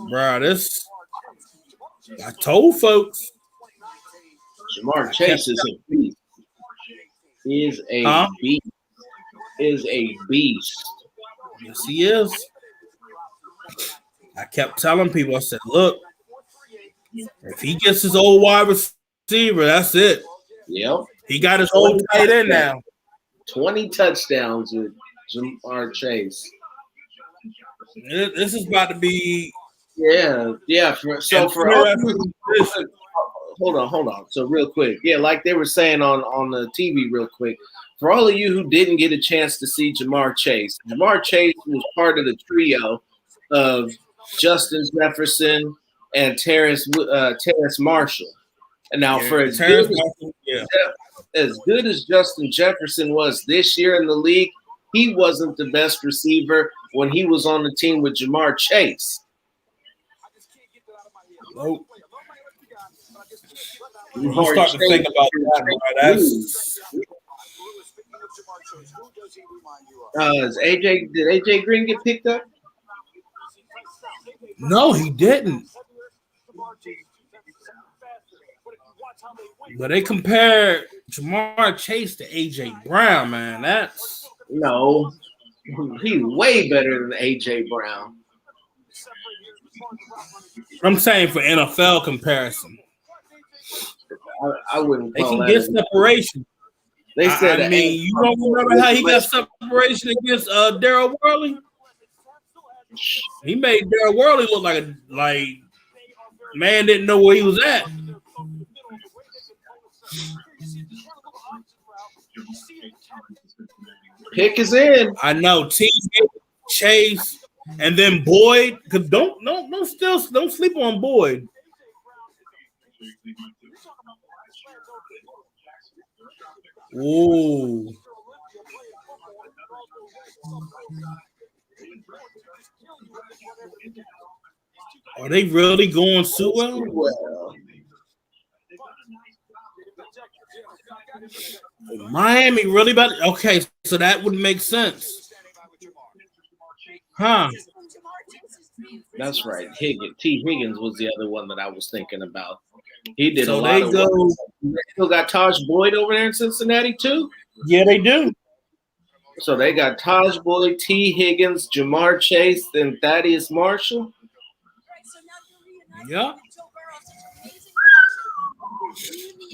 Bro, I told folks. Jamar Chase is a beast. Is a beast. Yes, he is. I kept telling people, I said, look, if he gets his old wide receiver, that's it. Yep. He got his whole tight end now. 20 touchdowns with Jamar Chase. This is about to be Yeah. Hold on. So real quick, like they were saying on the TV, real quick, for all of you who didn't get a chance to see Jamar Chase was part of the trio of Justin Jefferson and Terrace Marshall. And now, for as good as Justin Jefferson was this year in the league, he wasn't the best receiver when he was on the team with Jamar Chase. Nope. You start to think about that. Did AJ Green get picked up? No, he didn't. But they compare Jamar Chase to AJ Brown, man. No, he's way better than AJ Brown. I'm saying for NFL comparison. I wouldn't. They can get separation. They said. You don't remember how he got separation against Darryl Worley? He made Darryl Worley look like man didn't know where he was at. Pick is in. I know. T. Chase and then Boyd. Cause don't sleep on Boyd. Ooh. Are they really going Sewell? Miami really about it? Okay, so that would make sense. Huh. That's right. T. Higgins was the other one that I was thinking about. He did a lot of work. They still got Taj Boyd over there in Cincinnati too? Yeah, they do. So they got Taj Boyd, T. Higgins, Jamar Chase, and Thaddeus Marshall. Yeah.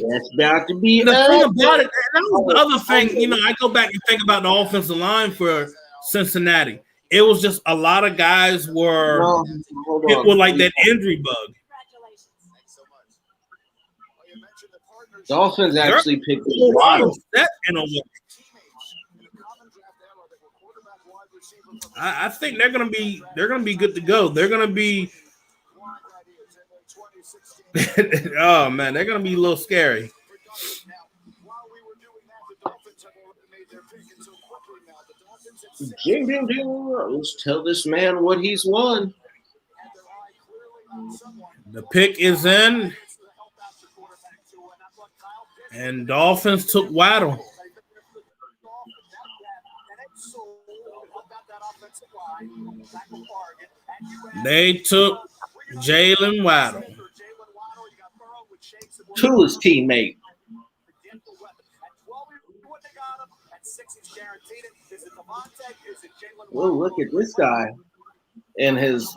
That's about to be the thing about it. That was the other thing. I go back and think about the offensive line for Cincinnati. It was just a lot of guys were like that injury bug. Dolphins actually picked a lot of that I think they're gonna be good to go. They're gonna be oh man, they're gonna be a little scary. Let's tell this man what he's won. The pick is in. And Dolphins took Waddle. They took Jalen Waddle. To his teammate. Oh, look at this guy in his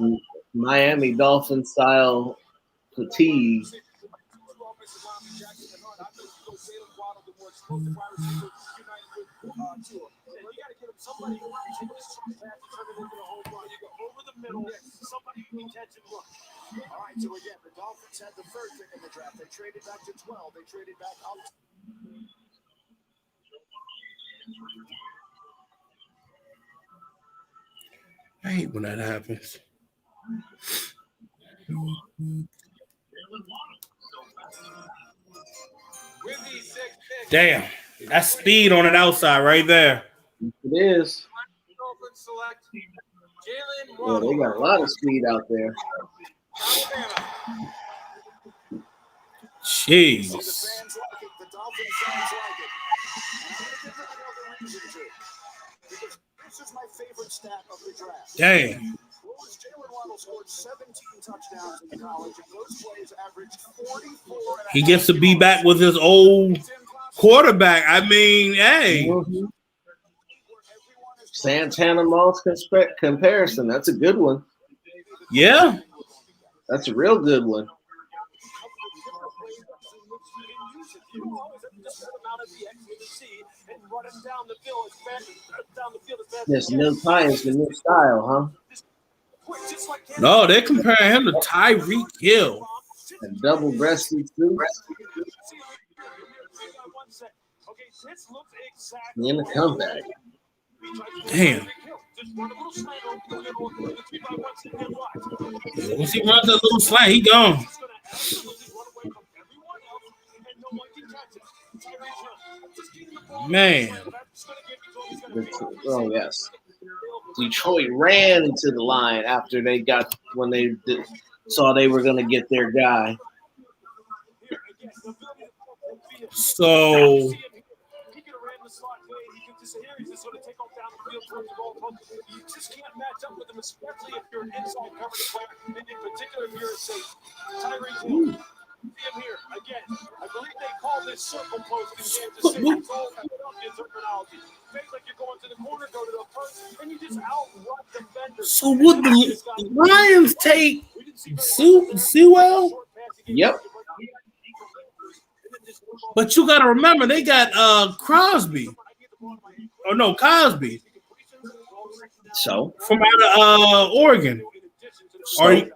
Miami Dolphin style fatigue. All right, so again, the Dolphins had the third pick in the draft. They traded back to 12. They traded back up. I hate when that happens. Damn, that's speed on an outside right there. It is. Yeah, they got a lot of speed out there. Jeez. Dang. He gets to be back with his old quarterback. I mean, hey. Mm-hmm. Santana Moss comparison. That's a good one. Yeah. That's a real good one. running down the field as fast as This new tie is the new style, huh? No, they're comparing him to Tyreek Hill. A double-breasted suit. In the comeback. Damn. Once he runs that little slant, he gone. Man. Oh, yes. Detroit ran into the line after they got when they saw they were going to get their guy. So you just can't match up with him, especially if you're an inside coverage player, and in particular if you're a safety. Tyreek Hill, see him here again. I believe they call this circle post in Kansas City. It's all Philadelphia terminology. Fake like you're going to the corner, go to the first, and you just outrun defenders. So would the Lions take Sewell? Yep. But you got to remember, they got Crosby. Oh, no, Cosby. So? From out of Oregon. So,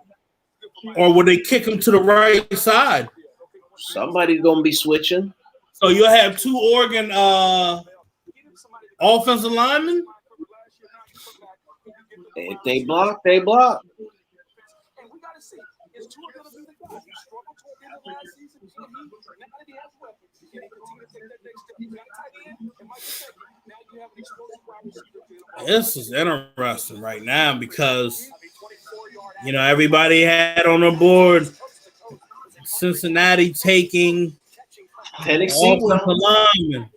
or would they kick him to the right side? Somebody's going to be switching. So you'll have two Oregon offensive linemen? If they block, they block. This is interesting right now because, you know, everybody had on the board Cincinnati taking Tennessee linemen.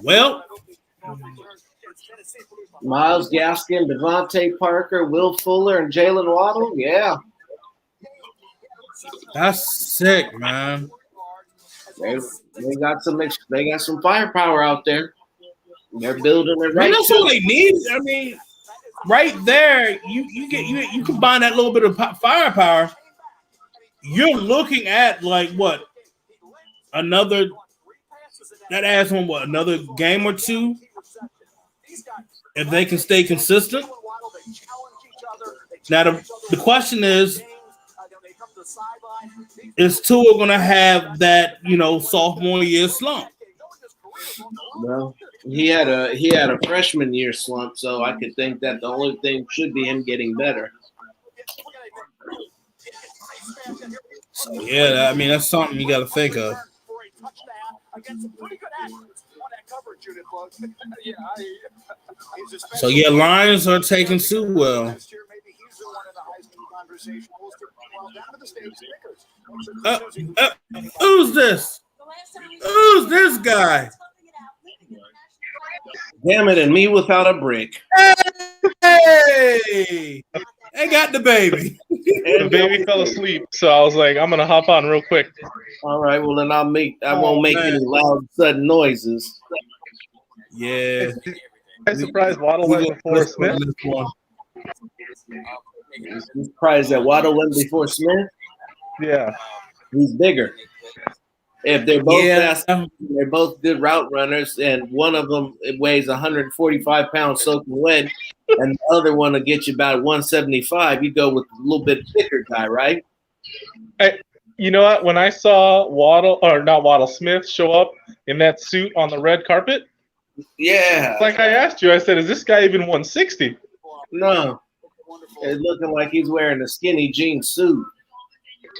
Well, Myles Gaskin, Devontae Parker, Will Fuller, and Jalen Waddle. Yeah. That's sick, man. They got some firepower out there. They're building it right. That's all they need. I mean, right there, you combine that little bit of firepower. You're looking at like what another game or two if they can stay consistent. Now the question is Tua going to have that, you know, sophomore year slump? Well, he had a freshman year slump, so I could think that the only thing should be him getting better. So, yeah, I mean, that's something you got to think of. So, yeah, Lions are taking Sewell. Who's this? Who's this guy? Damn it, and me without a brick. Hey! I got the baby. The baby fell asleep, so I was like, I'm gonna hop on real quick. All right, well then I won't make any loud sudden noises. Yeah. I'm surprised Waddle went before Smith. He's surprised that Waddle went before Smith. Yeah. He's bigger. If they're both fast, they're both good route runners, and one of them weighs 145 pounds soaking wet, and the other one will get you about 175. You go with a little bit thicker guy, right? You know what? When I saw Smith show up in that suit on the red carpet, yeah, like I asked you, I said, "Is this guy even 160?" No, it's looking like he's wearing a skinny jean suit.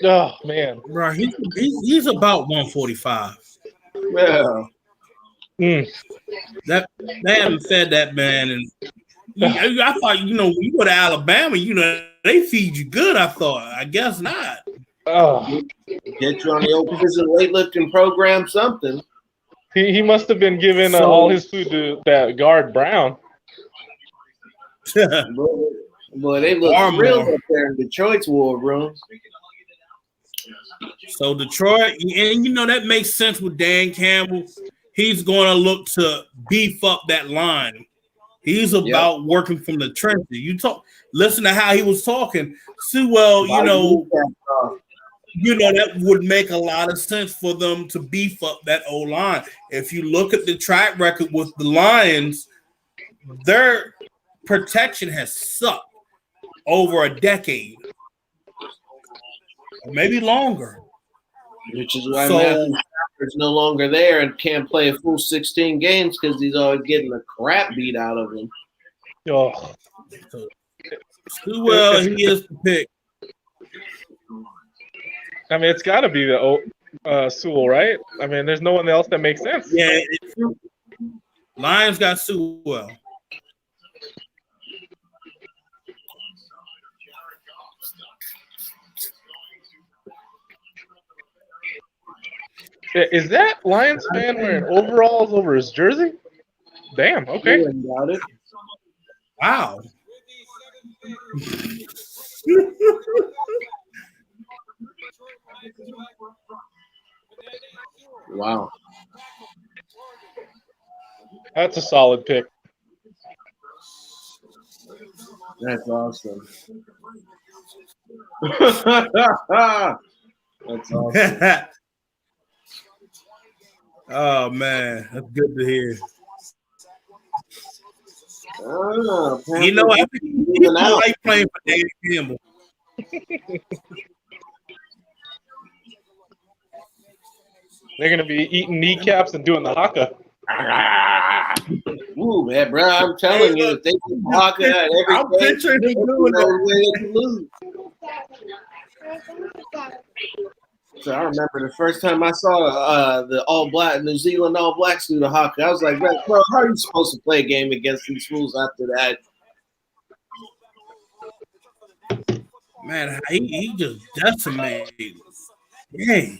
Oh man, bro, he's about 145. Yeah, that they haven't fed that man, and I thought, you know, when you go to Alabama, you know, they feed you good. I guess not. Oh, get you on the old prison weightlifting program, something. He must have been giving all his food to that guard Brown. Boy, they look real up there in Detroit's war room. So Detroit, and you know that makes sense with Dan Campbell. He's going to look to beef up that line. He's about working from the trenches. Listen to how he was talking. Sewell, you know, that would make a lot of sense for them to beef up that O line. If you look at the track record with the Lions, their protection has sucked over a decade, or maybe longer. Which is why So Matthew Stafford's no longer there and can't play a full 16 games because he's always getting the crap beat out of him. Oh, Sewell, he is the pick. I mean, it's got to be the Sewell, right? I mean, there's no one else that makes sense. Yeah, Lions got Sewell. Is that Lions fan wearing overalls over his jersey? Damn. Okay. About it. Wow. Wow. That's a solid pick. That's awesome. That's awesome. Oh man, that's good to hear. You know, I think people like playing for David Campbell. They're going to be eating kneecaps and doing the haka. Ooh, man, bro, I'm telling you, if they do haka at every I'm picturing him doing that. So I remember the first time I saw the All Black New Zealand All Blacks do the haka, I was like, bro, how are you supposed to play a game against these fools after that? Man, he just decimated. Yeah.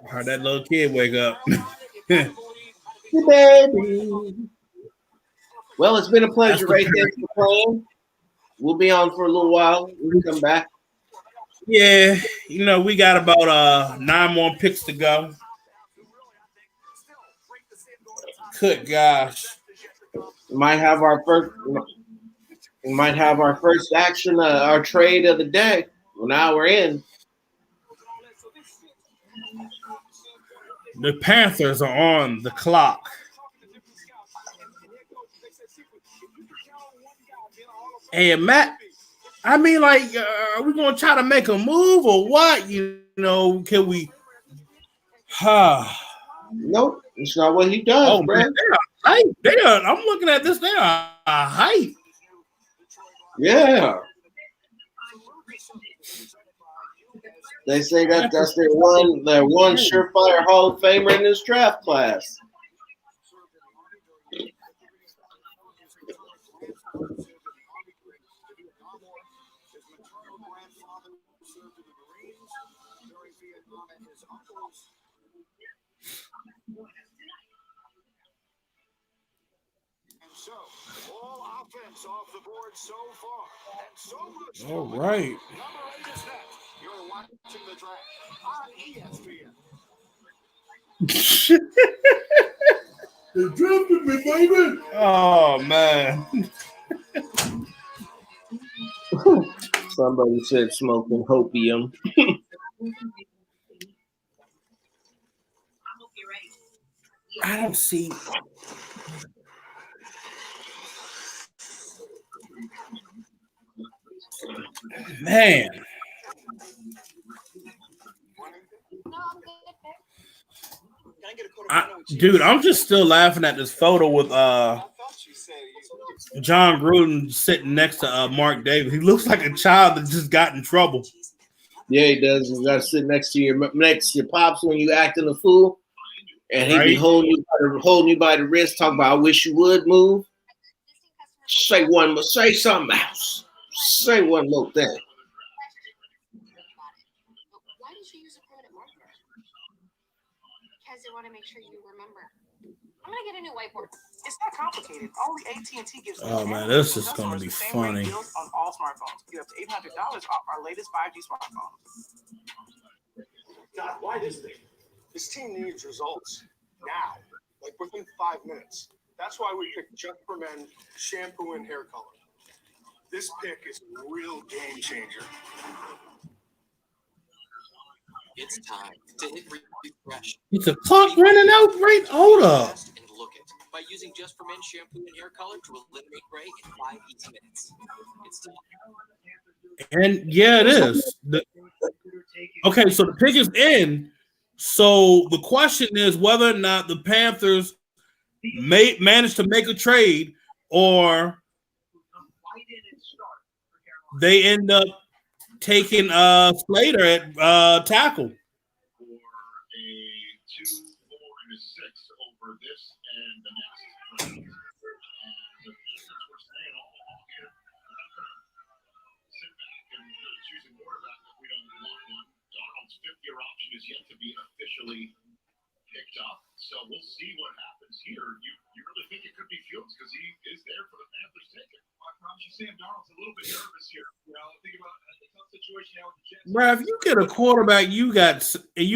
Heard that little kid wake up. Baby. Well, it's been a pleasure, Ray. Thanks for playing. We'll be on for a little while. We'll come back. Yeah, you know, we got about 9 more picks to go. Good gosh. We might have our first action, our trade of the day. Well, now we're in. The Panthers are on the clock. Hey, Matt, I mean, like, are we going to try to make a move or what? You know, can we? Nope, it's not what he does, bro. Man, they are, I'm looking at this. They are hype. Yeah. They say that's their one surefire Hall of Famer in this draft class. So, all offense off the board so far. And so much. All right. Number 8 is next. You're watching the draft on ESPN. They drafted me, baby. Oh, man. Somebody said smoking hopium. I don't see. Man. Dude, I'm just still laughing at this photo with John Gruden sitting next to Mark Davis. He looks like a child that just got in trouble. Yeah, he does. You got to sit next to your pops when you acting a fool, and he be holding you by the wrist, talking about, "I wish you would move." Say something else. Say one more thing. Why did you use a permanent marker? Because I want to make sure you remember. I'm gonna get a new whiteboard. It's not complicated. Only AT&T gives. Oh man, this is gonna be funny. On all smartphones, you have to $800 off our latest 5G smartphone. God, why this thing? This team needs results now, like within 5 minutes. That's why we picked Just for Men shampoo and hair color. This pick is a real game changer. It's time to hit refresh. It's a clock running out. Right, hold up. And look it by using Just for Men shampoo and hair color to eliminate gray in 5 easy minutes. It's time. And yeah, it is. Okay, so the pick is in. So the question is whether or not the Panthers may manage to make a trade or they end up taking Slater at tackle. Fifth-year option is yet to be officially picked up. So we'll see what happens here. You really think it could be Fields because he is there for the Panthers ticket. I promise you, Sam Darnold's a little bit nervous here. You know, think about the tough situation now with the Jets. Bro, if you get a quarterback, you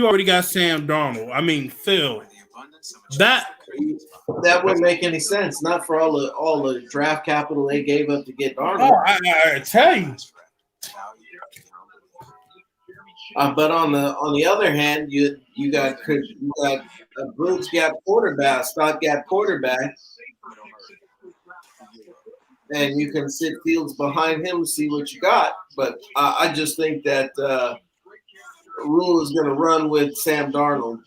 already got Sam Darnold. I mean, Phil, that wouldn't make any sense. Not for all the draft capital they gave up to get Darnold. Oh, I tell you. But on the other hand, you got a Brooks gap quarterback, stopgap quarterback, and you can sit Fields behind him to see what you got. But I just think that Rule is going to run with Sam Darnold.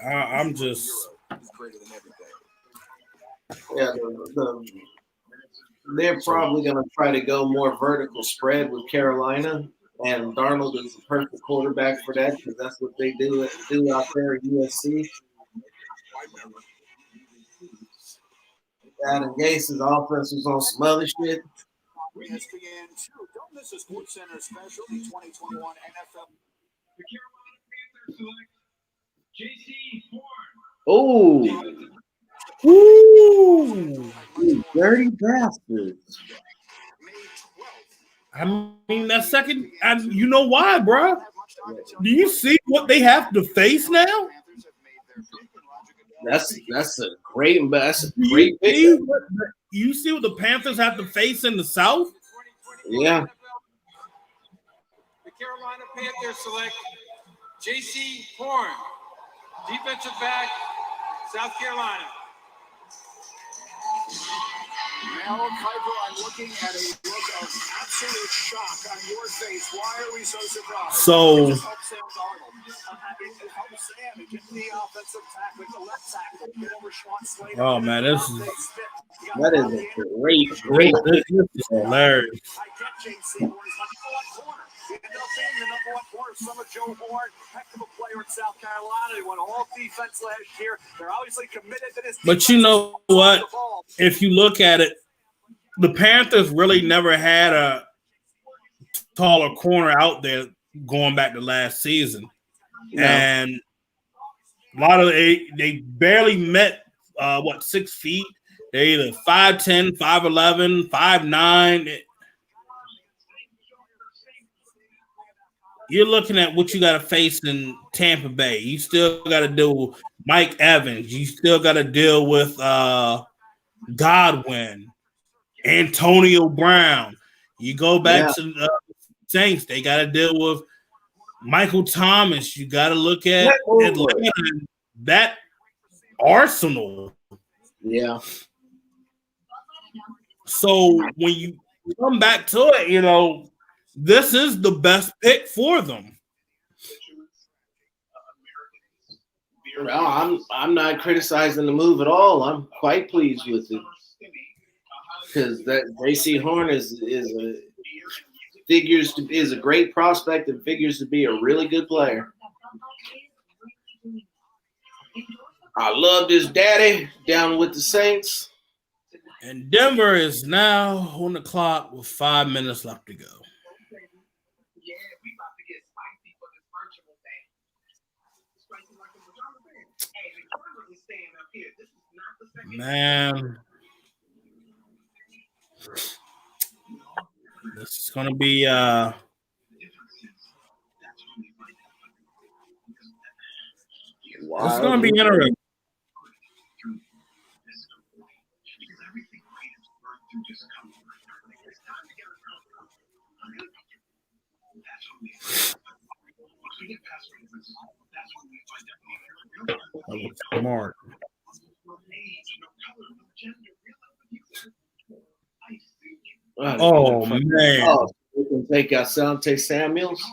Yeah, I'm just. Yeah, they're probably going to try to go more vertical spread with Carolina, and Darnold is the perfect quarterback for that because that's what they do out there at USC. Adam Gase's offense was on some other shit. ESPN 2. Don't miss a Sports Center special, the 2021 NFL. The Carolina Panthers select J.C. Horn. Oh. Ooh, dirty bastards. I mean, that second, you know why, bro? Do you see what they have to face now? That's a great pick. You see what the Panthers have to face in the South? Yeah. The Carolina Panthers select J.C. Horn, defensive back, South Carolina. Mel Kiper, I'm looking at a look of absolute shock on your face. Why are we so surprised? So, it helps Sam Darnold. It helps Sam to get the offensive tackle, the left tackle, get over Sean Slater. Oh man, that is a great. This is hilarious. I get JC Horn. He's number one corner. He ended up being the number one corner. Some of Joe Horn, heck of a player in South Carolina. He won all defense last year. They're obviously committed to this. But you know what? If you look at it, the Panthers really never had a taller corner out there going back to last season. No. And a lot of they barely met 6 feet. They're either 5'10", 5'11", 5'9". You're looking at what you got to face in Tampa Bay. You still got to deal with Mike Evans. You still got to deal with Godwin, Antonio Brown. You go back to the Saints. They got to deal with Michael Thomas. You got to look at Atlanta, that arsenal. Yeah. So when you come back to it, this is the best pick for them. Well, I'm not criticizing the move at all. I'm quite pleased with it because that J.C. Horn is a great prospect and figures to be a really good player. I loved his daddy down with the Saints. And Denver is now on the clock with 5 minutes left to go. Man, this is going to be it's going to be interesting. That was smart. Oh man. Oh, we can take Asante Samuels.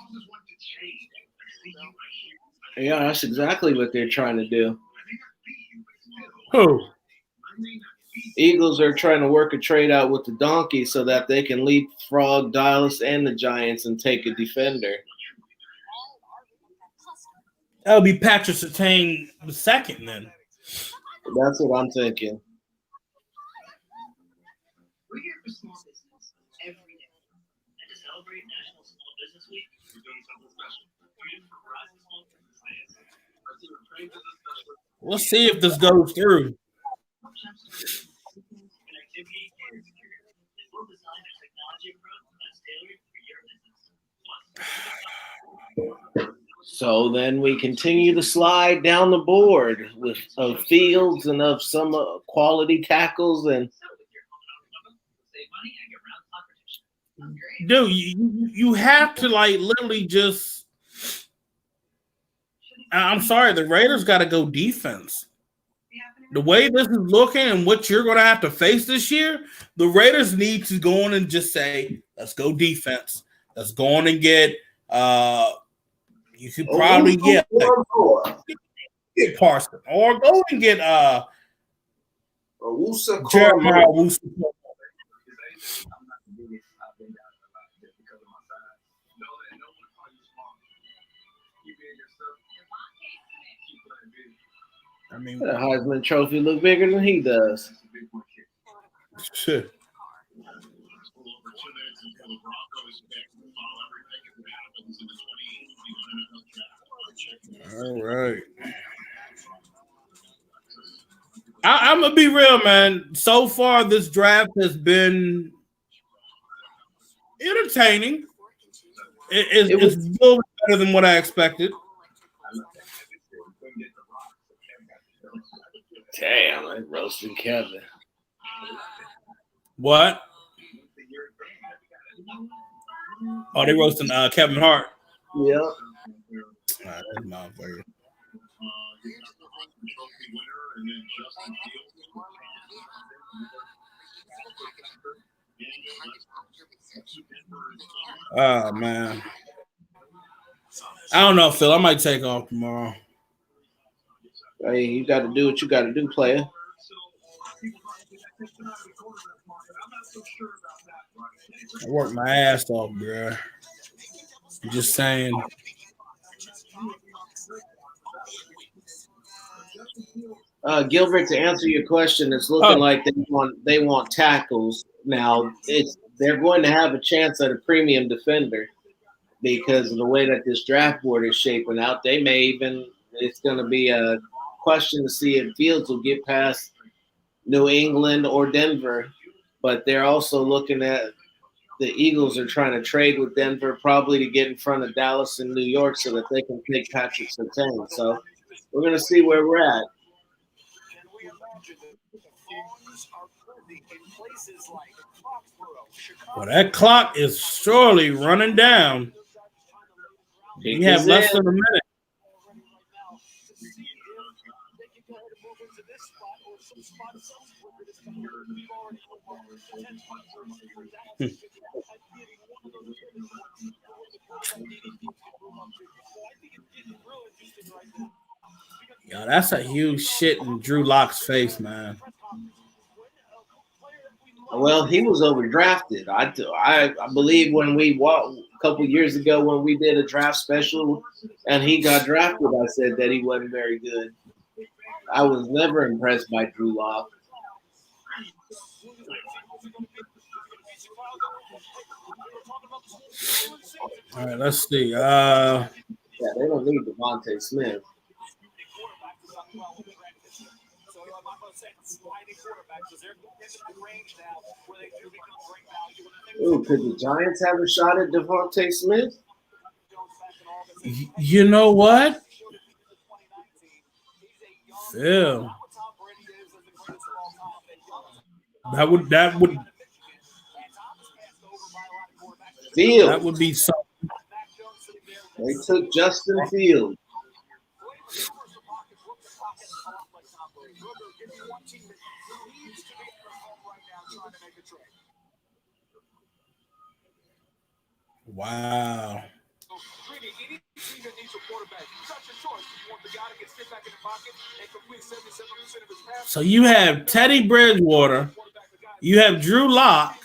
Yeah, that's exactly what they're trying to do. Who? Eagles are trying to work a trade out with the Donkey so that they can leapfrog Dallas and the Giants and take a defender. That would be Patrick Surtain the second then. That's what I'm thinking. We're here for small business every day. And to celebrate National Small Business Week, we're doing something special. Tune in for Verizon Small Business Plans. Let's see if this goes through. Connectivity and security. We'll design a technology approach that's tailored for your business. So then we continue to slide down the board with of fields and of some quality tackles and. Dude, you have to like literally just. I'm sorry, the Raiders got to go defense. The way this is looking and what you're going to have to face this year, the Raiders need to go on and just say, "Let's go defense. Let's go on and get." You could probably get Parson or go and get Jeremiah Wusa. I mean, the Heisman Trophy look bigger than he does. Shit. All right. I'm gonna be real, man. So far, this draft has been entertaining. It's a little better than what I expected. Damn, I roasted Kevin. What? Oh, they roasting Kevin Hart. Yeah. That's motherfucker. Oh man. I don't know, Phil. I might take off tomorrow. Hey, you got to do what you got to do, player. I worked my ass off, bro. I'm just saying. Gilbert, to answer your question, it's looking like they want tackles now. They're going to have a chance at a premium defender because of the way that this draft board is shaping out. They may even it's going to be a question to see if Fields will get past New England or Denver, but they're also looking at the Eagles are trying to trade with Denver probably to get in front of Dallas and New York so that they can take Patrick Surtain. So we're going to see where we're at. Well, that clock is surely running down. We have less than a minute. Yo, that's a huge shit in Drew Lock's face, man. Well, he was overdrafted. I believe when we walked a couple years ago when we did a draft special and he got drafted, I said that he wasn't very good. I was never impressed by Drew Lock. All right, let's see. Yeah, they don't need Devontae Smith. Ooh, could the Giants have a shot at Devontae Smith? You know what? Phil. That would Fields. That would be something. They took Justin Fields. Wow. So you have Teddy Bridgewater, you have Drew Lock.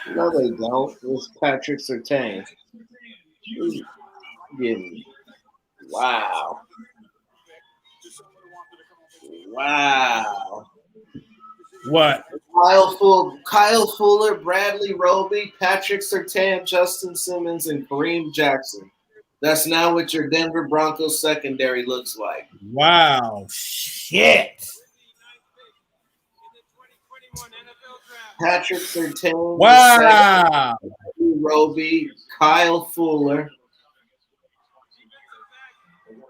No, they don't. It's Patrick Surtain. Wow. Wow. What? Kyle Fuller, Bradley Roby, Patrick Surtain, Justin Simmons, and Kareem Jackson. That's now what your Denver Broncos secondary looks like. Wow. Shit. Patrick Surtain, Wow. Roby, Kyle Fuller,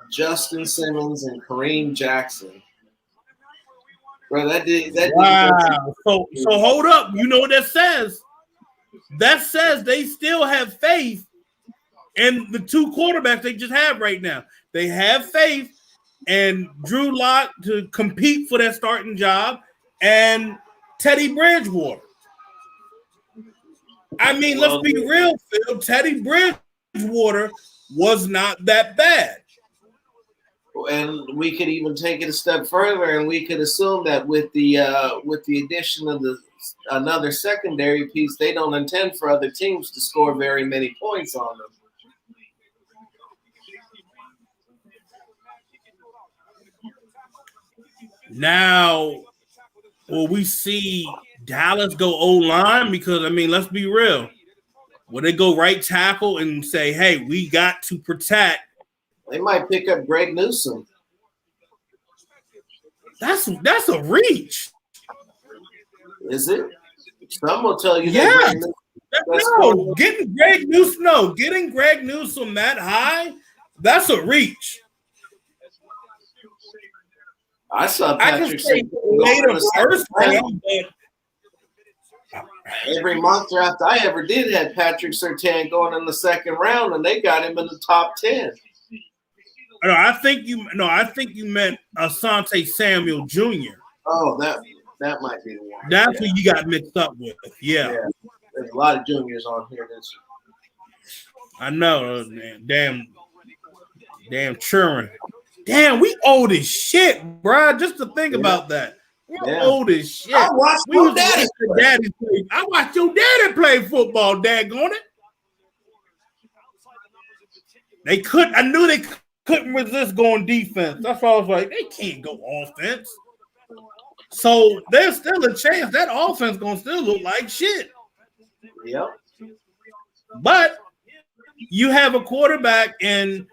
Justin Simmons, and Kareem Jackson. Bro, Wow. So hold up. You know what that says? That says they still have faith in the two quarterbacks they just have right now. They have faith in Drew Lock to compete for that starting job and Teddy Bridgewater. I mean, let's be real, Phil. Teddy Bridgewater was not that bad. And we could even take it a step further, and we could assume that with the addition of another secondary piece, they don't intend for other teams to score very many points on them. Now, will we see Dallas go O-line? Because, I mean, let's be real. Will they go right tackle and say, hey, we got to protect? They might pick up Greg Newsome. That's a reach. Is it? Some will tell you yeah. that Getting Greg Newsome that high, that's a reach. I saw Patrick first round, every mock draft I ever did had Patrick Surtain going in the second round, and they got him in the top 10. No, I think you meant Asante Samuel Jr. Oh, that might be the one. That's what you got mixed up with. Yeah. There's a lot of juniors on here this year. I know, man. Damn churning. Damn, we old as shit, bro. Just to think about that. We're old as shit. I watched your daddy play. I watched your daddy play football, daggone it. I knew they couldn't resist going defense. That's why I was like, they can't go offense. So there's still a chance that offense gonna still look like shit. Yep. But you have a quarterback in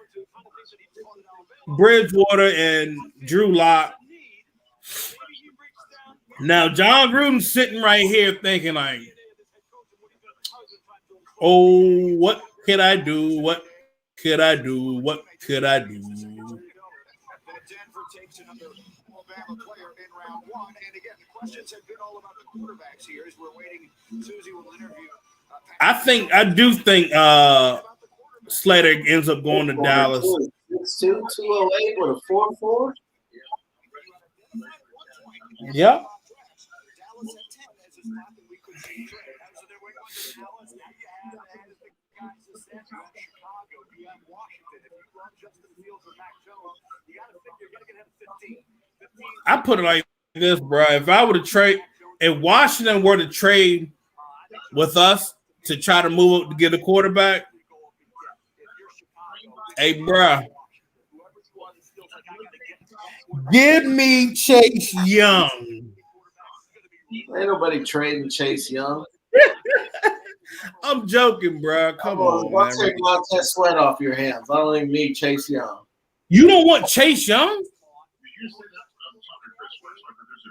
Bridgewater and Drew Lock. Now John Gruden's sitting right here thinking like, oh, what could I do? What could I do? What could I do? Denver takes another Alabama player in round one. And again, the questions have been all about the quarterbacks here as we're waiting. Susie will interview. I do think Slater ends up going to Dallas. 6'2", 208 with a 4.4. Yep. I put it like this, bro. If I were to trade, if Washington were to trade with us to try to move up to get a quarterback, hey, bro, give me Chase Young. Ain't nobody trading Chase Young. I'm joking, bro. Come on, I'll man. take Montez Sweat off your hands. I don't even need Chase Young. You don't want Chase Young?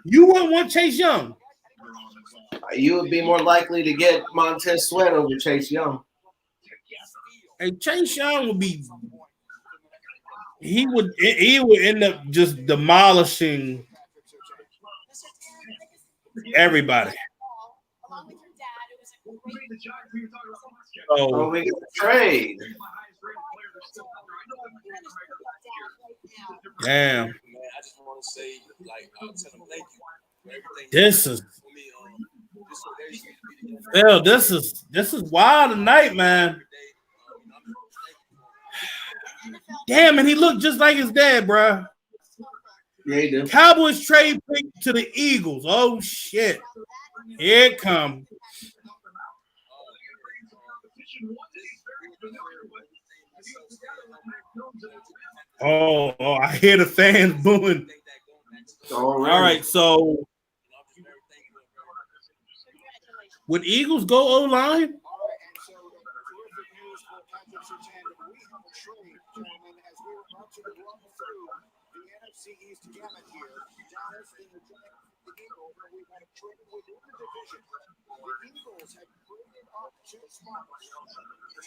You wouldn't want Chase Young? You would be more likely to get Montez Sweat over Chase Young. And Chase Young would be – he would end up just demolishing Everybody. Along with your dad, it was a great. Oh, we get the trade. Damn. Man, I just want to say, like, I'll tell them thank you for everything. This is For me, this is wild tonight, man. Damn, and he looked just like his dad, bro. Yeah, he did. Cowboys trade pick to the Eagles. Oh shit. Here it comes. Oh, I hear the fans booing. All right, so would Eagles go O-line?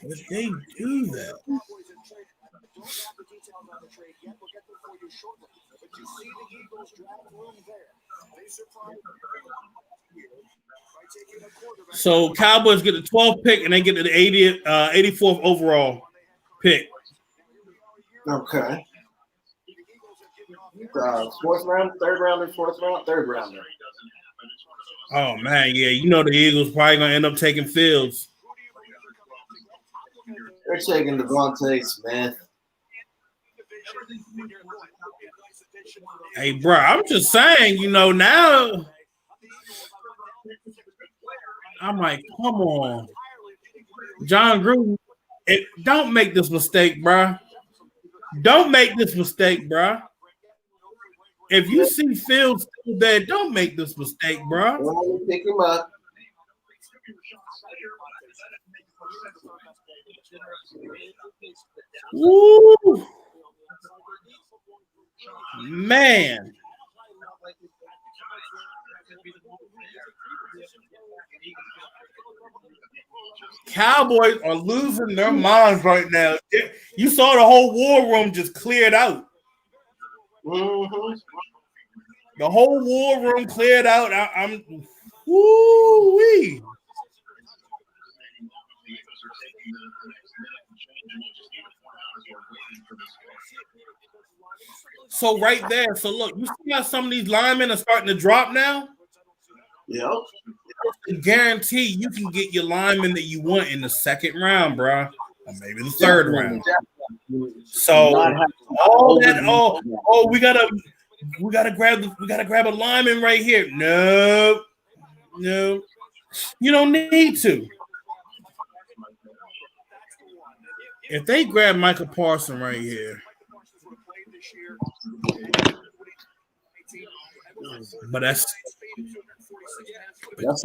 Would they do that? So Cowboys get the 12th pick and they get the 84th overall pick. Okay. Fourth round, third rounder, fourth round, third rounder. Oh man, yeah, you know the Eagles probably gonna end up taking Fields. They're taking Devontae Smith. Hey, bro, I'm just saying, you know, now I'm like, come on, John Gruden, don't make this mistake, bro. Don't make this mistake, bro. If you see Fields still there, don't make this mistake, bro. Pick him up. Woo! Man. Cowboys are losing their minds right now. You saw the whole war room just cleared out. Mm-hmm. The whole war room cleared out. I'm woo-wee. So right there, so look, you see how some of these linemen are starting to drop now? Yep. I guarantee you can get your lineman that you want in the second round, bro, or maybe the third round. So all that, we gotta grab a lineman right here. No, you don't need to. If they grab Michael Parsons right here, but that's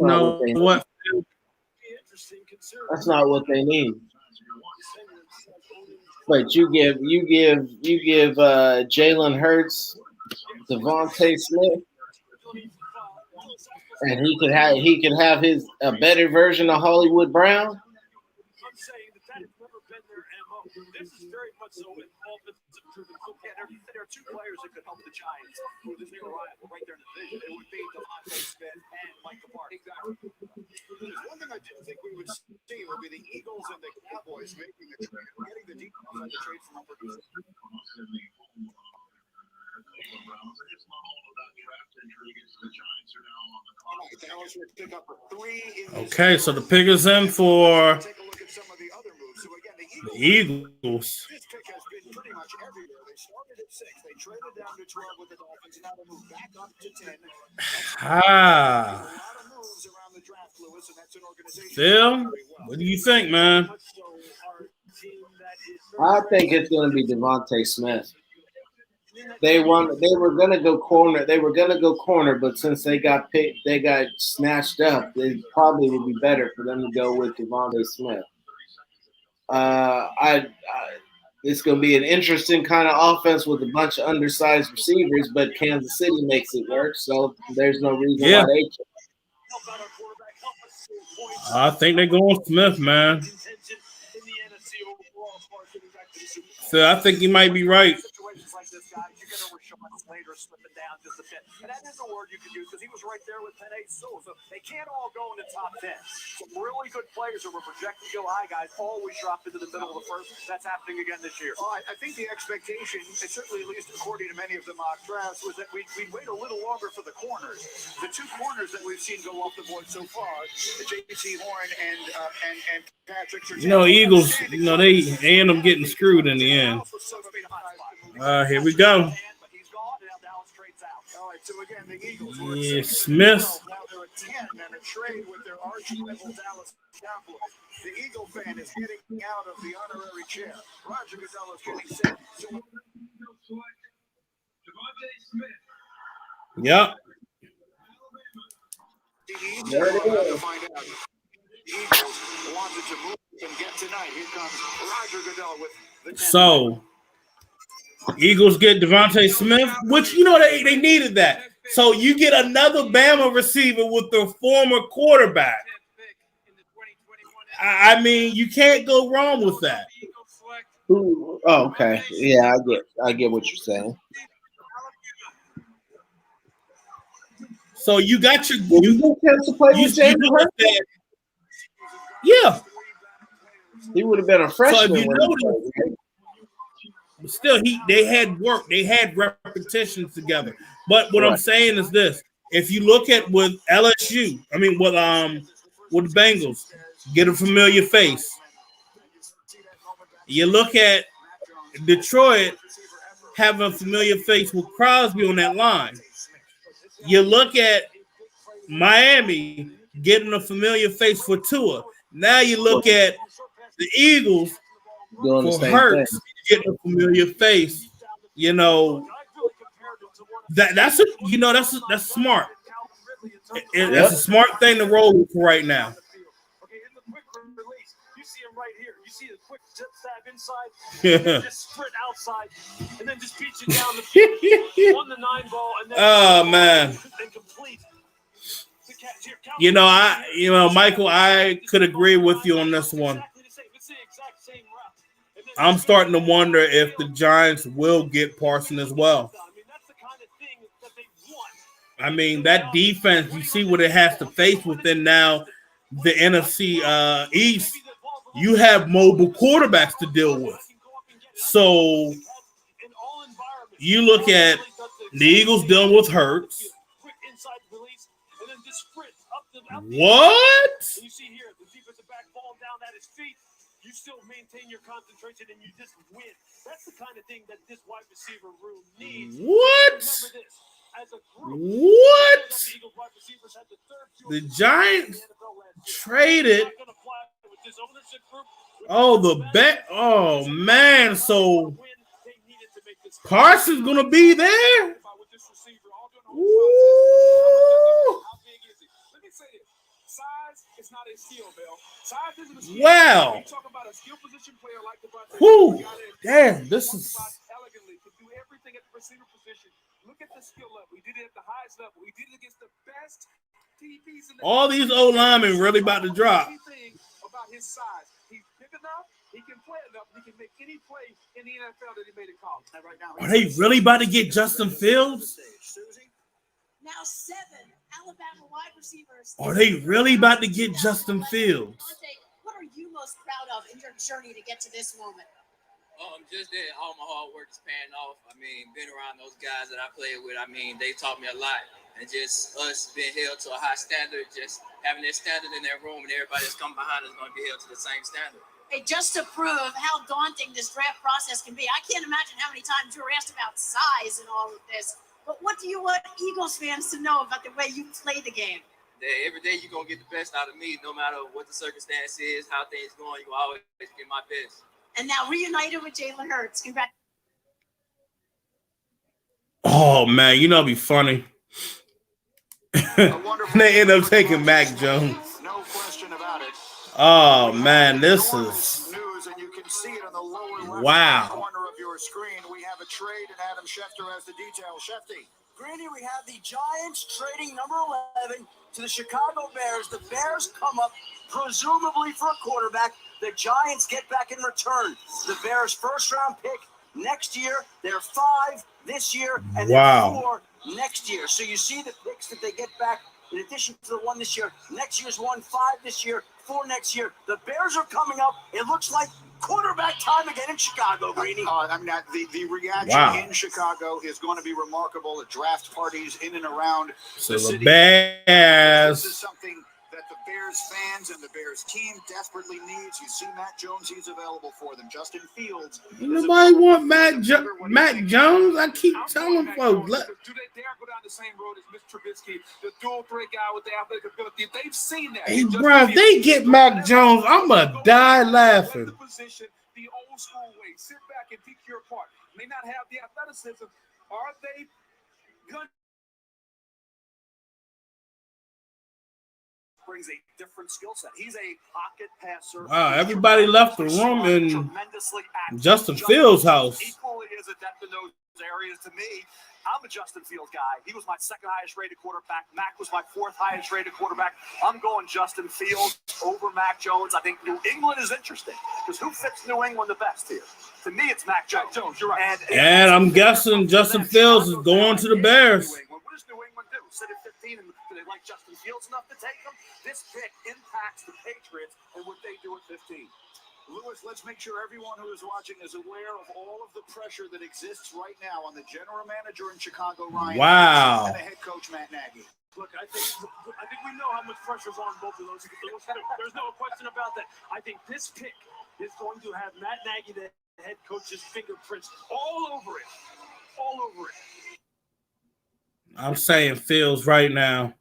not what they need. That's not what they need. But you give Jalen Hurts, Devontae Smith, and he could have a better version of Hollywood Brown. This is very much so an offensive driven football. There are two players that could help the Giants with this new rival right there in the division. It would be Devontae Smith and Micah Parsons. Exactly. There's one thing I didn't think we would see would be the Eagles and the Cowboys making the trade, getting the details on the trade from number 2. Okay, so the pick is in for the Eagles. This pick has been pretty much everywhere. They started at 6. They traded down to 12 with the Dolphins. Now they move back up to 10. Phil, what do you think, man? I think it's going to be Devontae Smith. They were going to go corner. They were going to go corner, but since they got picked, they got snatched up. It probably would be better for them to go with Devontae Smith. It's going to be an interesting kind of offense with a bunch of undersized receivers, but Kansas City makes it work, so there's no reason why they can't. I think they're going Smith, man. So I think you might be right. Slater slipping down just a bit. And that is a word you could use because he was right there with Penei Sewell. So they can't all go in the top 10. Some really good players who were projected to go high, guys, always drop into the middle of the first. That's happening again this year. Well, I think the expectation, certainly at least according to many of the mock drafts, was that we'd wait a little longer for the corners. The two corners that we've seen go off the board so far, J.C. Horn and Patrick Surtain. You know, Eagles, you know, they end up getting screwed in the end. Here we go. All right, so again, the Eagles. Yeah, Smith. Now they're at 10 and a trade with their arch rival Dallas Cowboys. The Eagle fan is getting out of the honorary chair. Roger Goodell is getting set. Yep. There it is. Find out. The Eagles wanted to move and get tonight. Here comes Roger Goodell with the 10. So, Eagles get Devontae Smith, which, you know, they needed that. So you get another Bama receiver with the former quarterback. I mean, you can't go wrong with that. Ooh, oh, okay. Yeah, I get what you're saying. So you got your you get a chance to play with James Hurst? Yeah. He would have been a freshman. So if you notice, but still, they had work, they had repetitions together. But what I'm saying is this: if you look at with LSU, I mean with the Bengals, get a familiar face. You look at Detroit, having a familiar face with Crosby on that line. You look at Miami getting a familiar face for Tua. Now you look at the Eagles doing for Hurts getting a familiar face. You know, that's smart. It's a smart thing to roll with right now. Right here. You see the quick zip stab inside, and then just sprint outside, and then just beat you down the field. Won the 9 ball, and then man. And complete. You know, Michael, I could agree with you on this one. I'm starting to wonder if the Giants will get Parson as well. I mean, that defense, you see what it has to face within now the NFC East. You have mobile quarterbacks to deal with. So you look at the Eagles dealing with Hurts. What? You see here, the defensive back falling down at his feet. You still maintain your concentration and you just win. That's the kind of thing that this wide receiver room needs. What? Remember this. As a group, what? The Giants traded. Oh, the bet. Oh, man. So Parsons going to be there? Ooh. Wow. Whew. Damn, this is. Look at the skill level. We did it at the highest level. We did it against the best DBs in the all these old linemen really about to drop. About his size. He's big enough. He can play enough. He can make any play in the NFL that he made in college. Right now, are they really about to get Justin Fields? Now 7 Alabama wide receivers. Are they really about to get Justin Fields? What are you most proud of in your journey to get to this moment? Just that all my hard work is paying off. I mean, being around those guys that I played with, I mean, they taught me a lot. And just us being held to a high standard, just having their standard in their room and everybody that's coming behind us is going to be held to the same standard. Hey, just to prove how daunting this draft process can be, I can't imagine how many times you were asked about size and all of this. But what do you want Eagles fans to know about the way you play the game? That every day you're going to get the best out of me, no matter what the circumstance is, how things going, you're always get my best. And now reunited with Jalen Hurts. Congrats. Oh, man, you know it'd be funny. They end up taking Mac Jones. No question about it. Oh, man, this is. News, and you can see it on the lower wow. Corner of your screen. We have a trade, and Adam Schefter has the details. Shefty. Granny, we have the Giants trading number 11 to the Chicago Bears. The Bears come up presumably for a quarterback. The Giants get back in return the Bears' first-round pick, Next year, they're 5 this year, and Wow. they're 4 next year. So you see the picks that they get back in addition to the 1 this year. Next year's 1, 5 this year, 4 next year. The Bears are coming up. It looks like quarterback time again in Chicago, Greeny. I mean, the reaction in Chicago is going to be remarkable at draft parties in and around the city. Bears. This is something that the Bears fans and the Bears team desperately needs. You see Matt Jones, he's available for them. Justin Fields. Nobody want Mac Jones. I keep telling folks. Do they dare go down the same road as Mr. Trubisky, the dual threat guy with the athletic ability? They've seen that. Hey, bro, if they get Mac Jones, I'm going to die laughing. The old school way. Sit back and pick your part. May not have the athleticism. Are they good? Brings a different skill set. He's a pocket passer. Wow, everybody left the room in Justin Fields' house. Equally as adept in those areas to me. I'm a Justin Fields guy. He was my 2nd highest rated quarterback. Mac was my 4th highest rated quarterback. I'm going Justin Fields over Mac Jones. I think New England is interesting because who fits New England the best here? To me, it's Mac Jones. You're right. And I'm guessing Justin Fields is going to the Bears. What does New England do? Sit at 15 and do they like Justin Fields enough to take him? This pick impacts the Patriots and what they do at 15. Lewis, let's make sure everyone who is watching is aware of all of the pressure that exists right now on the general manager in Chicago, Ryan. Wow. And the head coach, Matt Nagy. Look, I think we know how much pressure's on both of those. There's no question about that. I think this pick is going to have Matt Nagy, the head coach's fingerprints all over it. All over it. I'm saying Fields right now.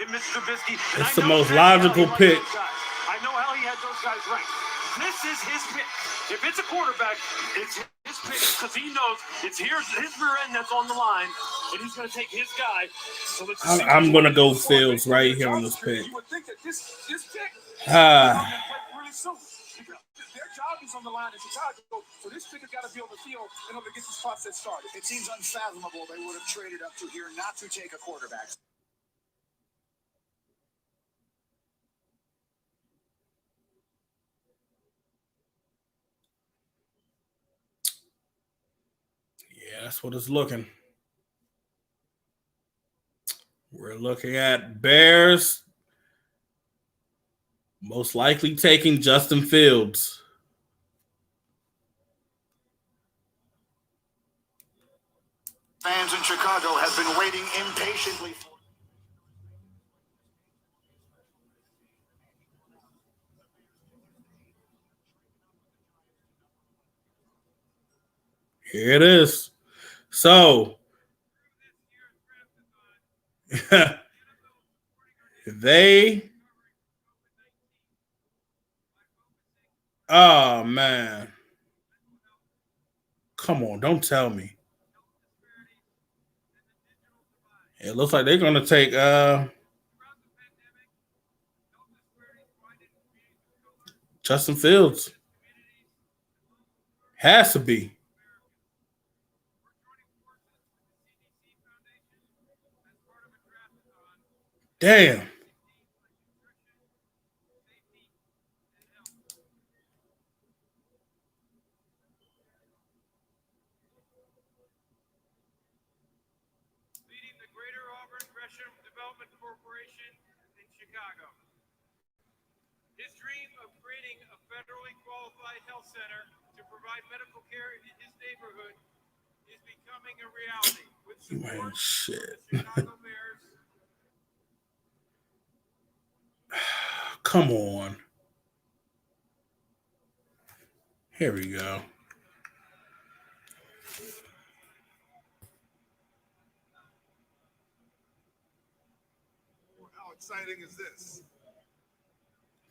It's the most logical pick. I know how he had those guys ranked. This is his pick. If it's a quarterback, it's his pick because he knows it's here's his rear end that's on the line, and he's going to take his guy. So I'm going to go Fields right here on this pick. You would think that this pick really soon. Their job is on the line in Chicago, so this pick has got to be on the field in order to get this process started. It seems unfathomable they would have traded up to here not to take a quarterback. Yeah, that's what it's looking. We're looking at Bears most likely taking Justin Fields. Fans in Chicago have been waiting impatiently for. Here it is. So oh man. Come on, don't tell me. It looks like they're going to take Justin Fields. Has to be. Damn. Leading the Greater Auburn Gresham Development Corporation in Chicago. His dream of creating a federally qualified health center to provide medical care in his neighborhood is becoming a reality. With support Man, shit. from the Chicago Bears. Come on. Here we go. How exciting is this?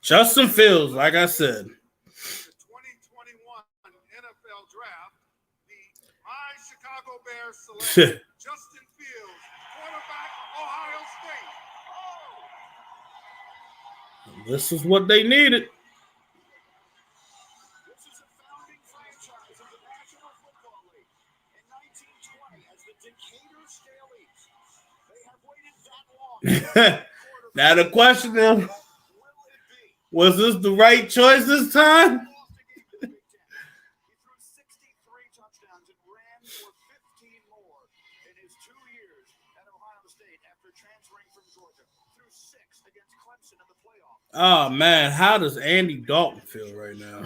Justin Fields, like I said. The 2021 NFL Draft, the My Chicago Bears select Justin Fields, quarterback, Ohio State. This is what they needed. This is a founding franchise of the National Football League. In 1920, as the Decatur Staleys, they have waited that long. Now the question is, Was this the right choice this time? Oh man, how does Andy Dalton feel right now?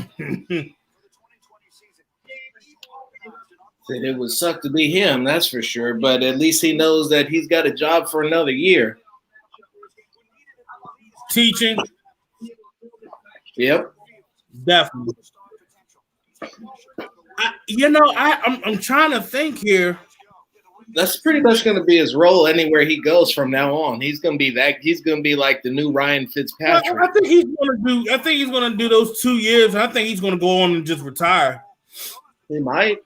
Said it would suck to be him, that's for sure. But at least he knows that he's got a job for another year. Teaching. Yep. Definitely. I'm trying to think here. That's pretty much going to be his role anywhere he goes from now on. He's going to be that. He's going to be like the new Ryan Fitzpatrick. Well, I think he's going to do those 2 years. I think he's going to go on and just retire. He might.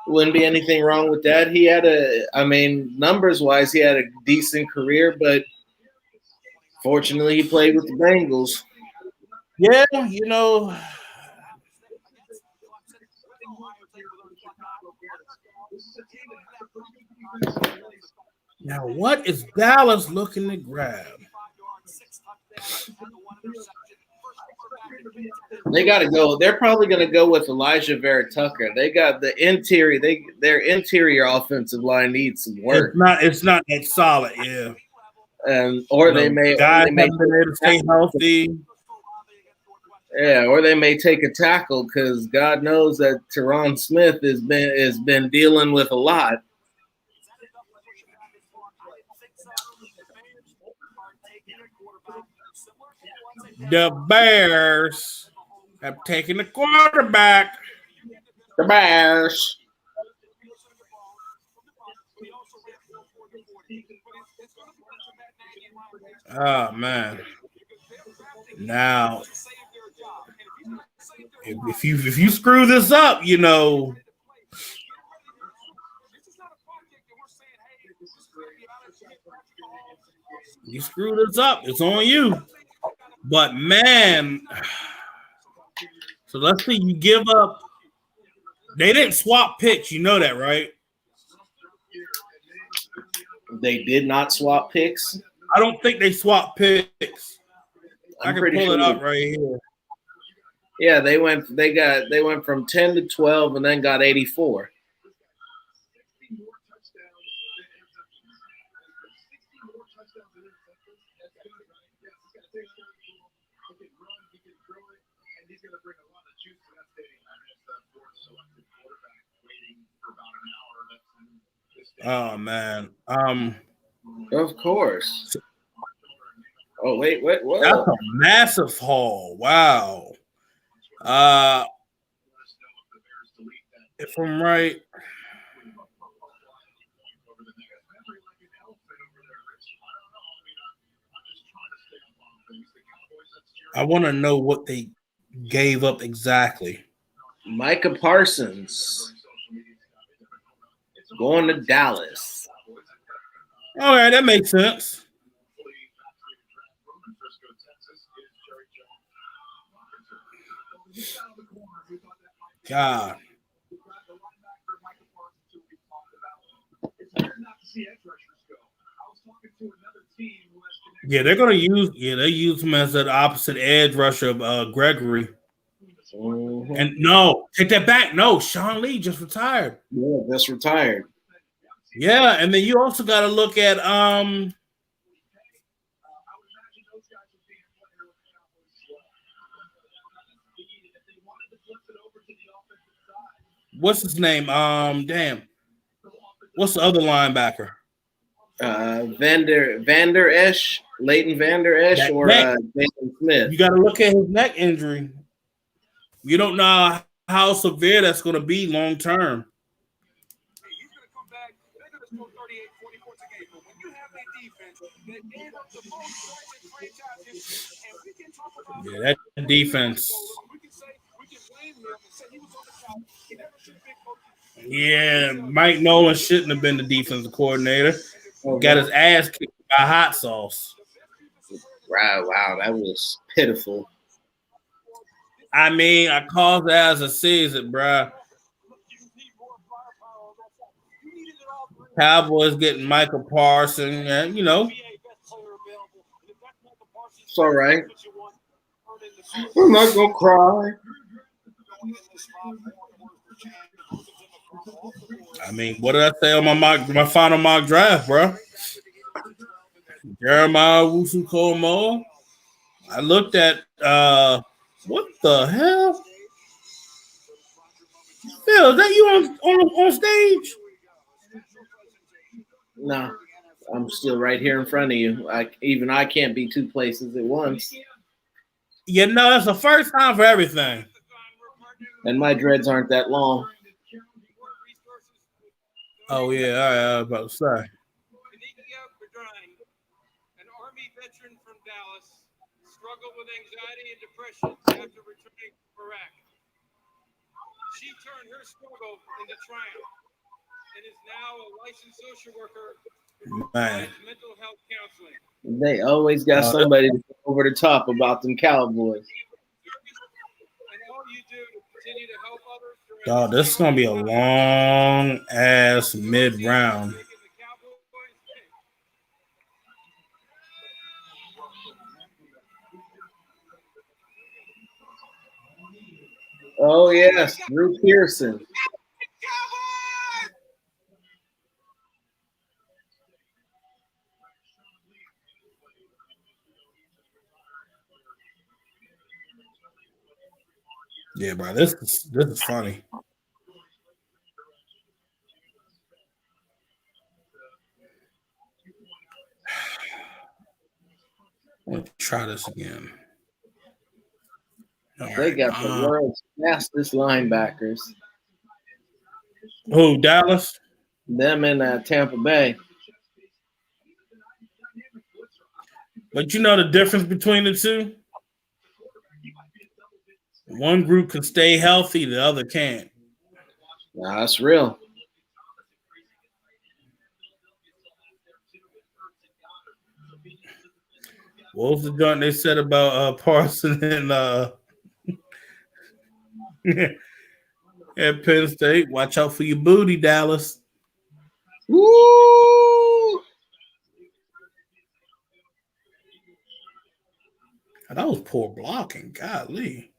Wouldn't be anything wrong with that. He had numbers wise, he had a decent career, but fortunately, he played with the Bengals. Yeah, Now, what is Dallas looking to grab? They got to go. They're probably going to go with Elijah Vera Tucker. They got the interior. Their interior offensive line needs some work. It's not that solid, yeah. They may been able to stay healthy. Yeah, or they may take a tackle because God knows that Tyron Smith has been dealing with a lot. The Bears have taken the quarterback. The Bears. Oh man! Now, if you screw this up, you screw this up, it's on you. But man, so let's see. You give up. They didn't swap picks. You know that, right? They did not swap picks. I don't think they swapped picks. I can pull it up right here. Yeah, they went from 10 to 12 and then got 84. Oh man. Of course. Oh wait, what? That's a massive haul. Wow. If I'm right, I want to know what they gave up exactly. Micah Parsons going to Dallas. All right, that makes sense. God. Yeah, they're gonna use. Yeah, they use him as an opposite edge rusher of Gregory. Mm-hmm. And no, take that back. No, Sean Lee just retired. Yeah, just retired. Yeah, and then you also got to look at what's his name? Damn. What's the other linebacker? Vander Esch, Leighton Vander Esch, or Nathan Smith. You got to look at his neck injury. You don't know how severe that's going to be long term. Yeah, that defense. Yeah, Mike Nolan shouldn't have been the defensive coordinator. Got his ass kicked by hot sauce. Wow, that was pitiful. I mean, I called it as a season, bro. Cowboys getting Michael Parsons, and It's all right. I'm not gonna cry. I mean, what did I say on my final mock draft, bro? Jeremiah Wusu Komo. I looked at what the hell? Phil, is that you on stage? No, I'm still right here in front of you. I can't be two places at once. You know, it's the first time for everything. And my dreads aren't that long. Oh yeah, I was about to say. An Army veteran from Dallas, struggled with anxiety and depression after returning from Iraq. She turned her struggle into triumph and is now a licensed social worker who Man. provides mental health counseling. They always got somebody to go over the top about them Cowboys. And all you do to continue to help others during Dog, this is gonna be a long ass mid round. Oh yes, Drew Pearson. Yeah, bro, this is funny. Let's try this again. They got the world's fastest linebackers. Who, Dallas? Them in Tampa Bay. But you know the difference between the two? One group can stay healthy, the other can't. Nah, that's real. What was the joint they said about Parson and at Penn State? Watch out for your booty, Dallas. Woo! That was poor blocking. Golly.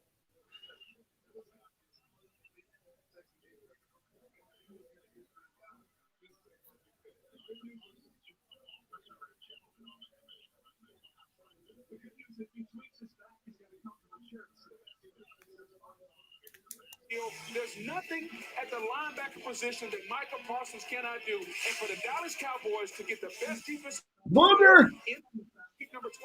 There's nothing at the linebacker position that Michael Parsons cannot do. And for the Dallas Cowboys to get the best defense Booger! in number 12,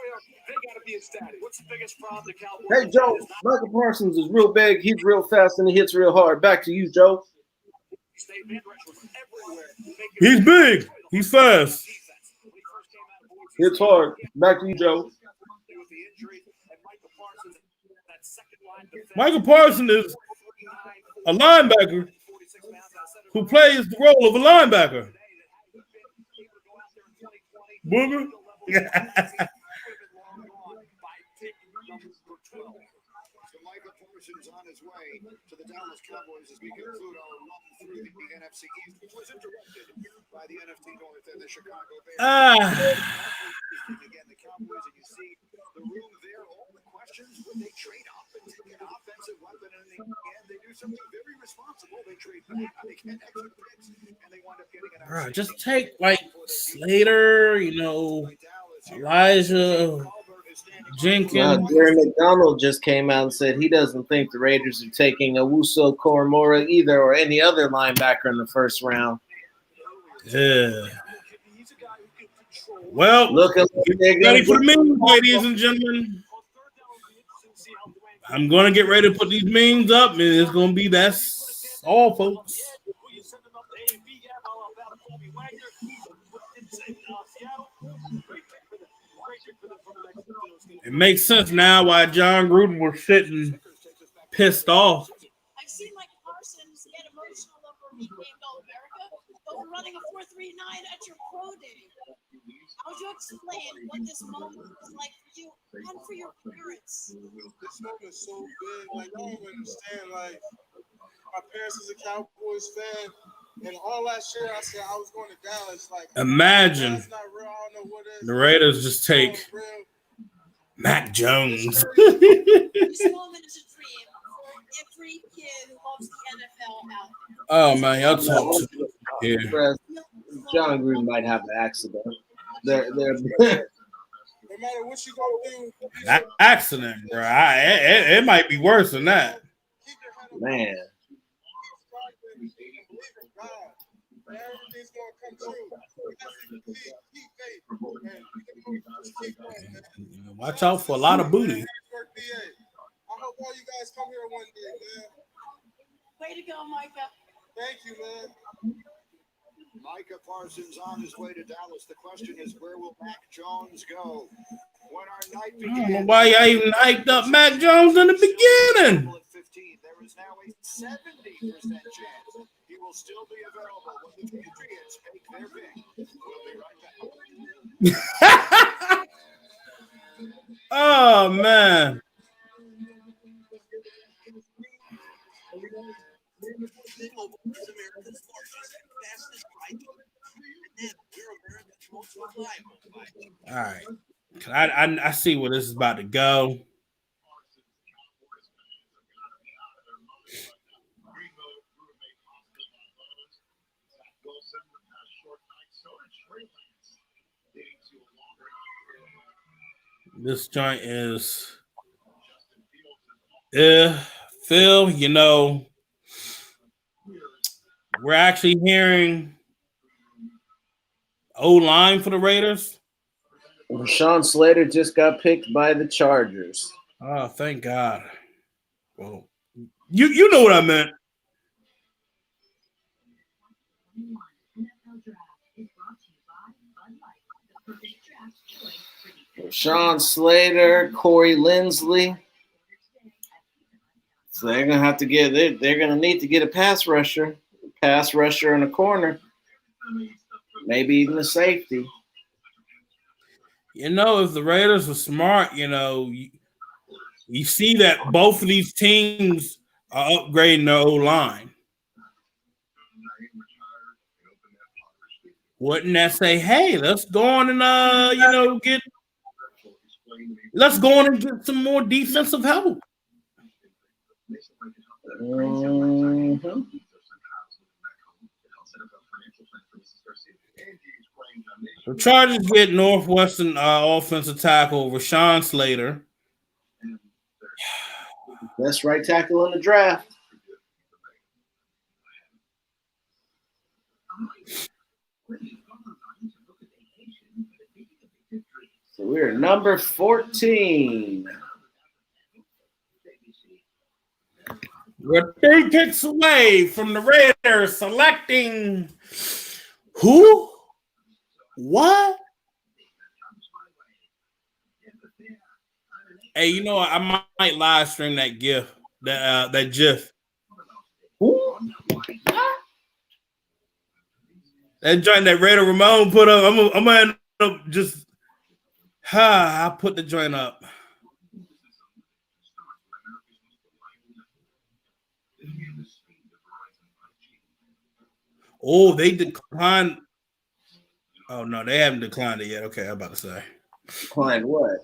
they got to be ecstatic. What's the biggest problem the Cowboys Hey, Joe, Michael Parsons is real big. He's real fast, and he hits real hard. Back to you, Joe. He's big. He's fast. Hits hard. Back to you, Joe. Michael Parsons is a linebacker who plays the role of a linebacker. Booger. Michael Parsons on his way to the Dallas Cowboys as we conclude our run through the NFC East, which was interrupted by the NFC North and the Chicago Bears. Again, the Cowboys, and you see the room there, all the questions, would they trade up and take an offensive weapon? And in the end, they do something very responsible. They trade back, they get extra picks, and they wind up getting an Bro, just take like Slater, Elijah Jenkins. Jerry McDonald just came out and said he doesn't think the Raiders are taking Owusu Koromora either or any other linebacker in the first round. Yeah. Well, get ready for the memes, ladies and gentlemen. I'm going to get ready to put these memes up, and it's going to be that's all, folks. It makes sense now why John Gruden was sitting pissed off. I've seen Mike Parsons get emotional over being named All-America, over running a 4.39 at your pro day. How would you explain what this moment was like for you and for your parents? This moment is so big. Like, I don't understand. Like, my parents is a Cowboys fan. And all last year, I said I was going to Dallas. Like, Imagine that's not real. I don't know what it is. the Raiders just take Mac Jones. This moment is a dream for every kid who loves the NFL out there. Oh man, y'all talk to here. John Green might have an accident. They're No matter what you gonna do, That accident, bro. It might be worse than that. man. everything's gonna come true. Keep faith, and just keep going, man. Watch out for a lot of booty. I hope all you guys come here one day, man. Way to go, Micah. Thank you, man. Micah Parsons on his way to Dallas. The question is, where will Mac Jones go? When our night I don't know why y'all even hyped up Mac Jones in the beginning. there is now a 70% chance he will still be available when the Patriots make their pick. We'll be right back. Oh man. All right. I see where this is about to go. This joint is Phil, you know, we're actually hearing O-line for the Raiders. Rashawn Slater just got picked by the Chargers. Oh, thank God. Well, you know what I meant. Rashawn Slater, Corey Linsley. So they're gonna have to get they're gonna need to get a pass rusher in the corner, maybe even a safety. You know, if the Raiders were smart, you know, you see that both of these teams are upgrading their O-line. Wouldn't that say, hey, let's go on and let's go on and get some more defensive help? Mm-hmm. The Chargers get Northwestern offensive tackle Rashawn Slater. Best right tackle in the draft. So we're number 14. We're 3 picks away from the Raiders selecting who? What? Hey, you know what? I might live stream that GIF, that GIF. Who? That joint that Raider Ramon put up. I'm gonna end up just. I put the joint up. Oh, they declined. Oh no, they haven't declined it yet. Okay, I'm about to say. Declined what?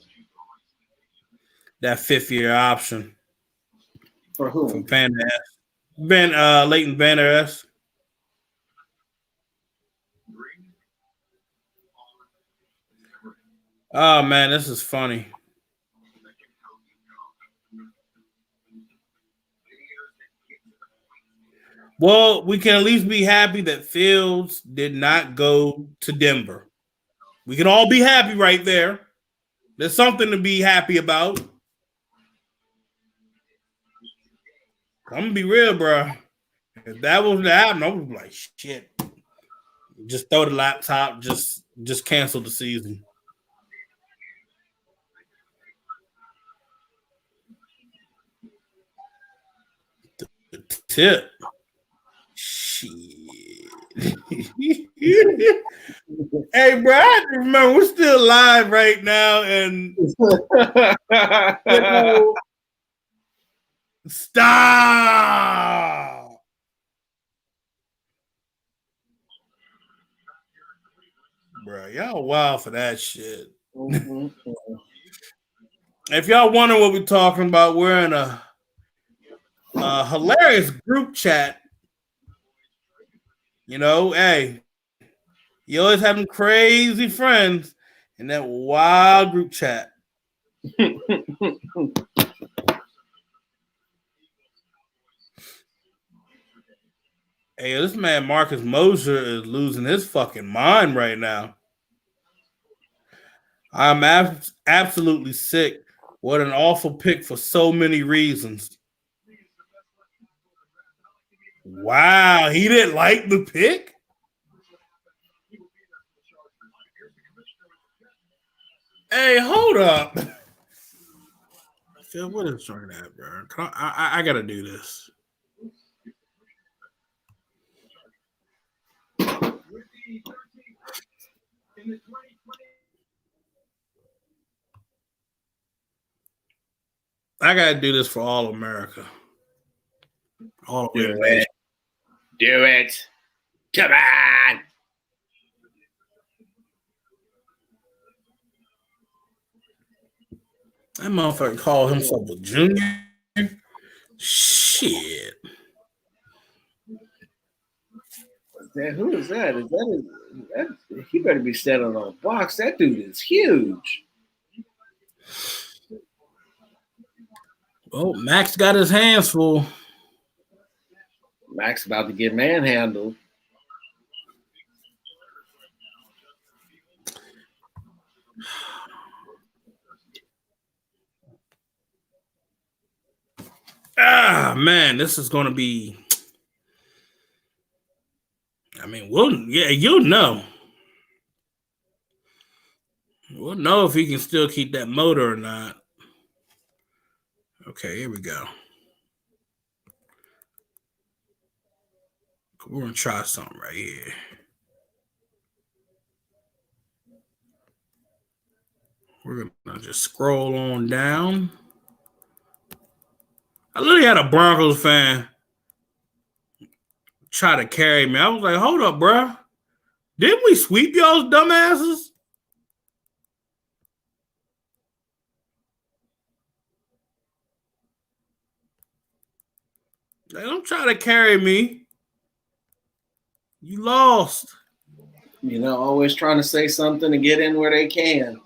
That 5th-year option. For who? For Van Leighton Vander Esch. Oh man, this is funny. Well, we can at least be happy that Fields did not go to Denver. We can all be happy right there. There's something to be happy about. I'm gonna be real, bro. If that was to happen, I was like, shit. Just throw the laptop. Just cancel the season. The tip. Shit. Hey, bro, I remember we're still live right now, and you know, stop. bro. Y'all wild for that shit. Mm-hmm. If y'all wonder what we're talking about, we're in a hilarious group chat. You know, hey, you always have them crazy friends in that wild group chat. Hey, this man Marcus Mosher is losing his fucking mind right now. I'm absolutely sick. What an awful pick for so many reasons. Wow, he didn't like the pick? Hey, hold up. Phil, what is talking that, bro? I gotta do this. I gotta do this for all America. All do it. Do it. Come on. That motherfucker called himself a junior. Shit. Who is that? He better be standing on a box. That dude is huge. Well, Max got his hands full. Max about to get manhandled. Ah, man, this is going to be. I mean, you'll know. We'll know if he can still keep that motor or not. Okay, here we go. We're going to try something right here. We're going to just scroll on down. I literally had a Broncos fan try to carry me. I was like, hold up, bro. Didn't we sweep y'all's dumbasses? They don't try to carry me. You lost. You know, always trying to say something to get in where they can.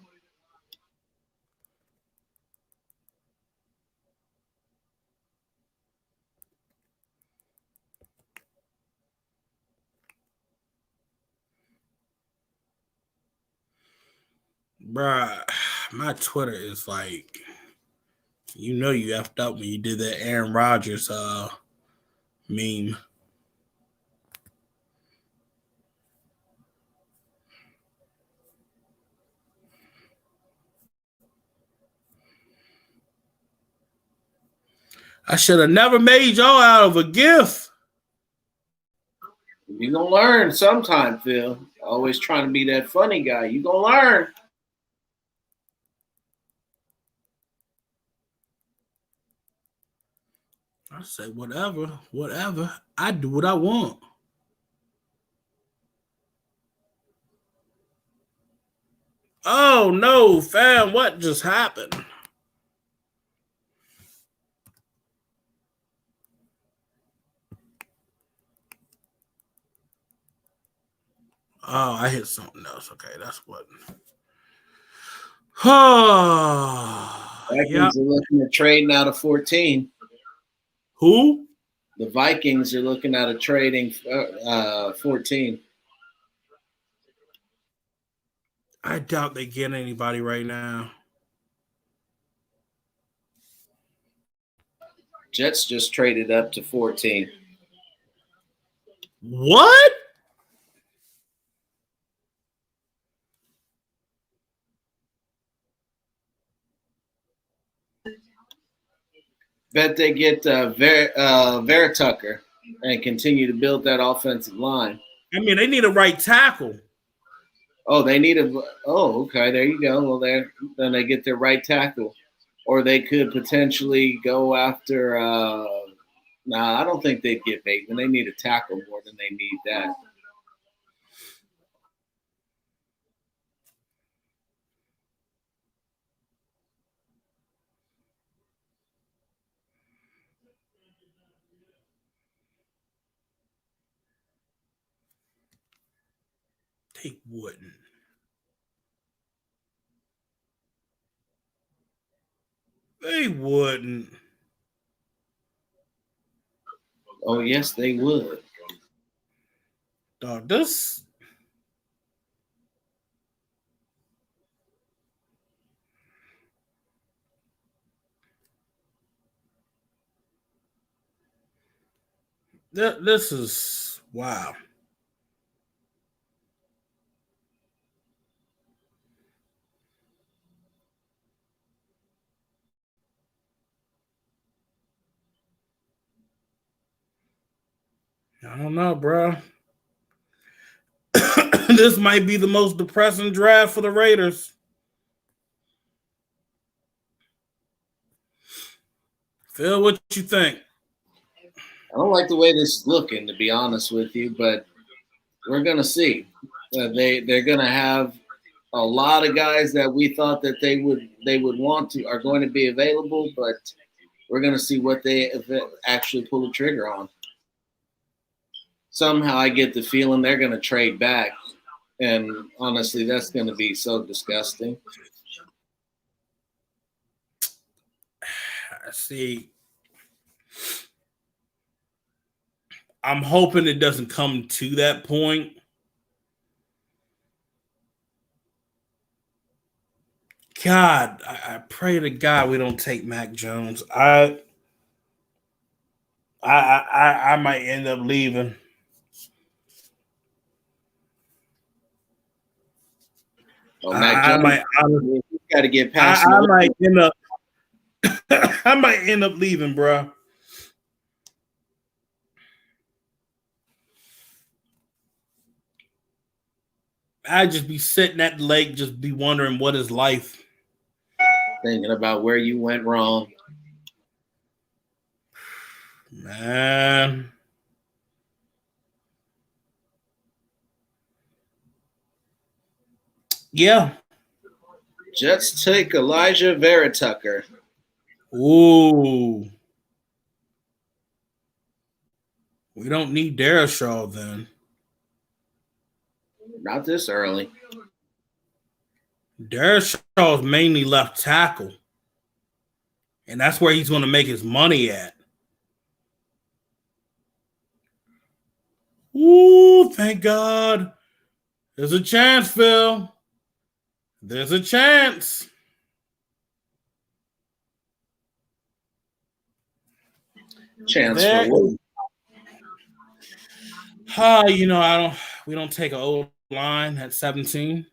Bruh, my Twitter is like, you know you effed up when you did that Aaron Rodgers meme. I should have never made y'all out of a gift. You're going to learn sometime, Phil. Always trying to be that funny guy. You're going to learn. I say, whatever. I do what I want. Oh, no, fam. What just happened? Oh, I hit something else. Okay, that's what. Vikings are looking at trading out of 14. Who? The Vikings are looking at a trading 14. I doubt they get anybody right now. Jets just traded up to 14. What? Bet they get Veritucker and continue to build that offensive line. I mean, they need a right tackle. Oh, they need a. Oh, okay. There you go. Well, then they get their right tackle, or they could potentially go after. I don't think they'd get Bateman. They need a tackle more than they need that. They wouldn't. They wouldn't. Oh, yes, they would. Dog, this. This is wow. I don't know, bro. This might be the most depressing draft for the Raiders. Phil, what you think? I don't like the way this is looking, to be honest with you, but we're gonna see. They're gonna have a lot of guys that we thought that they would want to are going to be available, but we're gonna see what they actually pull the trigger on. Somehow I get the feeling they're gonna trade back, and honestly, that's gonna be so disgusting. See, I'm hoping it doesn't come to that point. God, I pray to God we don't take Mac Jones. I might end up leaving. Oh, Mac Jones, you got to get past. I might end up. I might end up leaving, bro. I'd just be sitting at the lake, just be wondering what is life. Thinking about where you went wrong. Man. Yeah. Jets take Elijah Veritucker. Ooh. We don't need Darashaw then. Not this early. Darashaw is mainly left tackle. And that's where he's going to make his money at. Ooh, thank God. There's a chance, Phil. There's a chance. Chance for what? We don't take an old line at 17.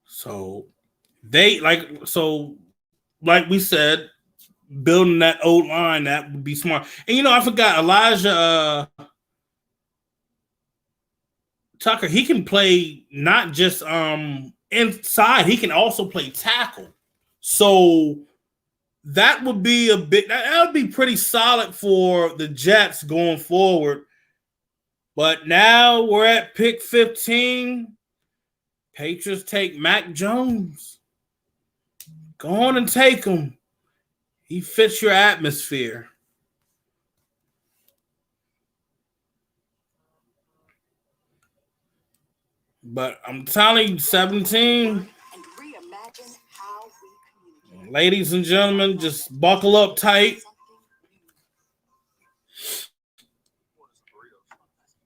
So like we said, building that old line, that would be smart. And I forgot Elijah Tucker, he can play not just inside, he can also play tackle. So that would be that would be pretty solid for the Jets going forward. But now we're at pick 15. Patriots take Mac Jones. Go on and take him. He fits your atmosphere. But I'm telling you, 17. Ladies and gentlemen, just buckle up tight.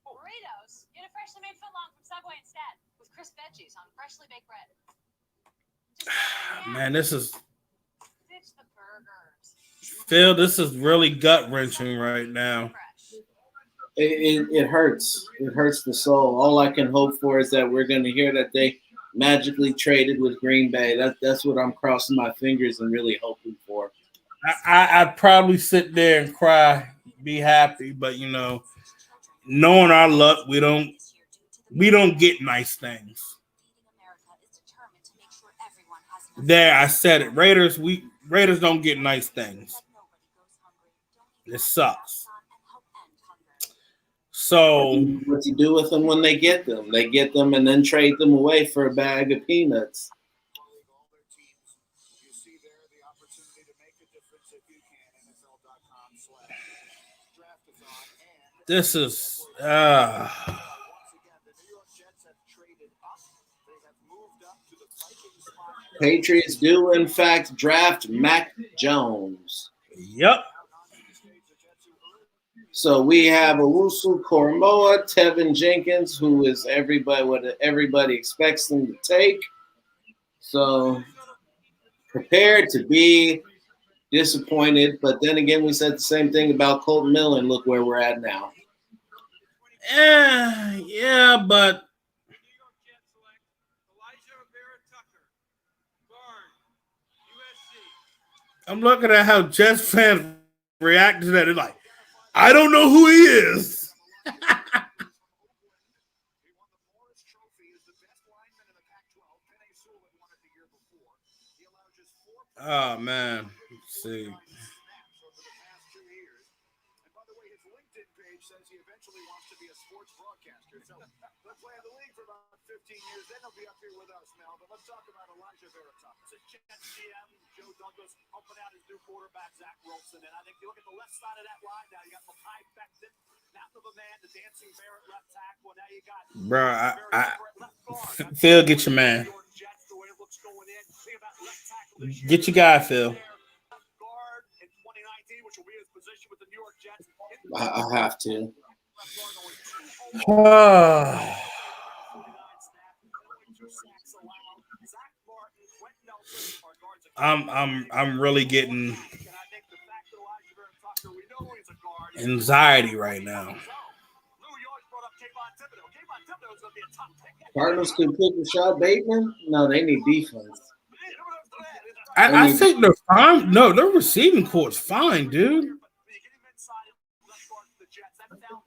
Burritos. Get a freshly made footlong from Subway instead, with crisp veggies on freshly baked bread. Man, this is Phil, this is really gut-wrenching right now. It hurts. It hurts the soul. All I can hope for is that we're going to hear that they magically traded with Green Bay. That's what I'm crossing my fingers and really hoping for. I'd probably sit there and cry, be happy, but knowing our luck, we don't get nice things. There, I said it. Raiders don't get nice things. It sucks. So what you do with them when they get them? They get them and then trade them away for a bag of peanuts. This is Patriots do, in fact, draft Mac Jones. Yep. So we have Owusu Koromoa, Tevin Jenkins, who is what everybody expects them to take. So prepared to be disappointed, but then again, we said the same thing about Colton Miller, and look where we're at now. Yeah, but I'm looking at how Jets fans react to that. They're like, I don't know who he is. Oh man, let's see. Says he eventually wants to be a sports broadcaster. So they'll play in the league for about 15 years. Then they'll be up here with us, Mel. But let's talk about Elijah Veritok. It's a Jets GM, Joe Douglas, pumping out his new quarterback, Zach Wilson. And I think you look at the left side of that line now, you got Mekhi Becton, Mountain of a Man, the dancing Barrett left tackle. Now you got Phil, get your man. Get your guy, Phil. I have to. I'm really getting anxiety right now. Cardinals could pick Rashad Bateman? No, they need defense. I think they're fine. No, their receiving court's fine, dude.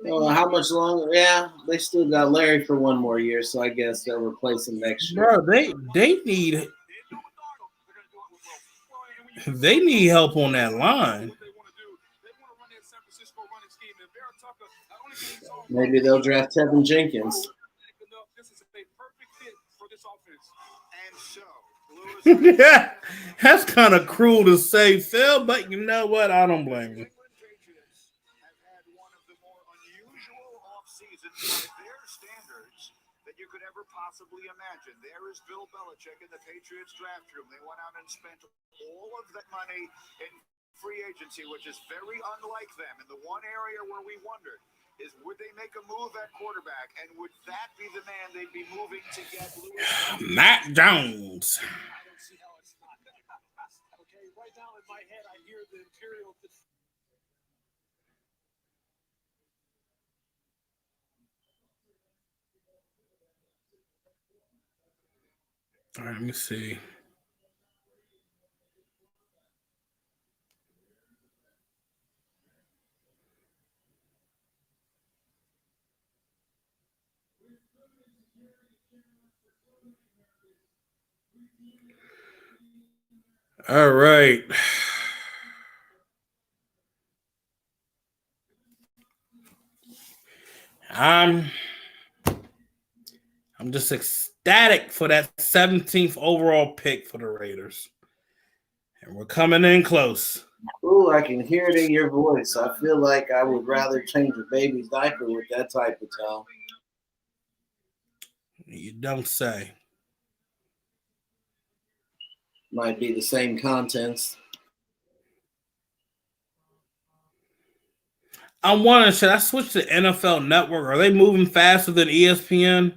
How much longer? Yeah, they still got Larry for one more year, so I guess they'll replace him next year. Bro, they need help on that line. Maybe they'll draft Tevin Jenkins. Yeah, that's kind of cruel to say, Phil, but you know what? I don't blame you. That you could ever possibly imagine. There is Bill Belichick in the Patriots draft room. They went out and spent all of that money in free agency, which is very unlike them. And the one area where we wondered is, would they make a move at quarterback, and would that be the man they'd be moving to get? Mac Jones. I don't see how it's not. Okay, right now in my head, I hear the Imperial. All right, let me see. All right. I'm just ecstatic for that 17th overall pick for the Raiders. And we're coming in close. Ooh, I can hear it in your voice. I feel like I would rather change a baby's diaper with that type of tone. You don't say. Might be the same contents. I'm wondering, should I switch to NFL Network? Are they moving faster than ESPN?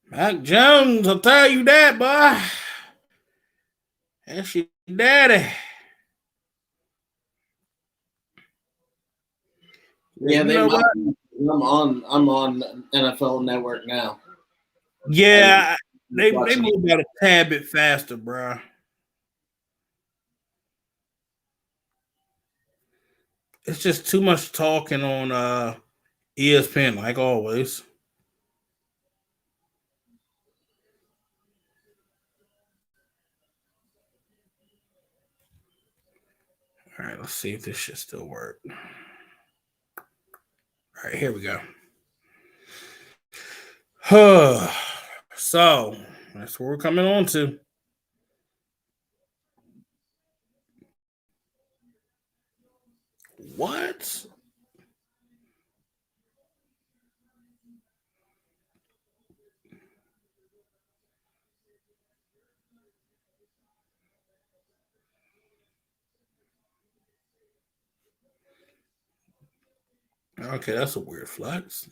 Mac Jones, I'll tell you that, boy. That's your daddy. Yeah, I'm on NFL Network now. Yeah, they move about a tad bit faster, bro. It's just too much talking on ESPN, like always. All right, let's see if this shit still work. All right, here we go. So that's what we're coming on to. What? Okay, that's a weird flex.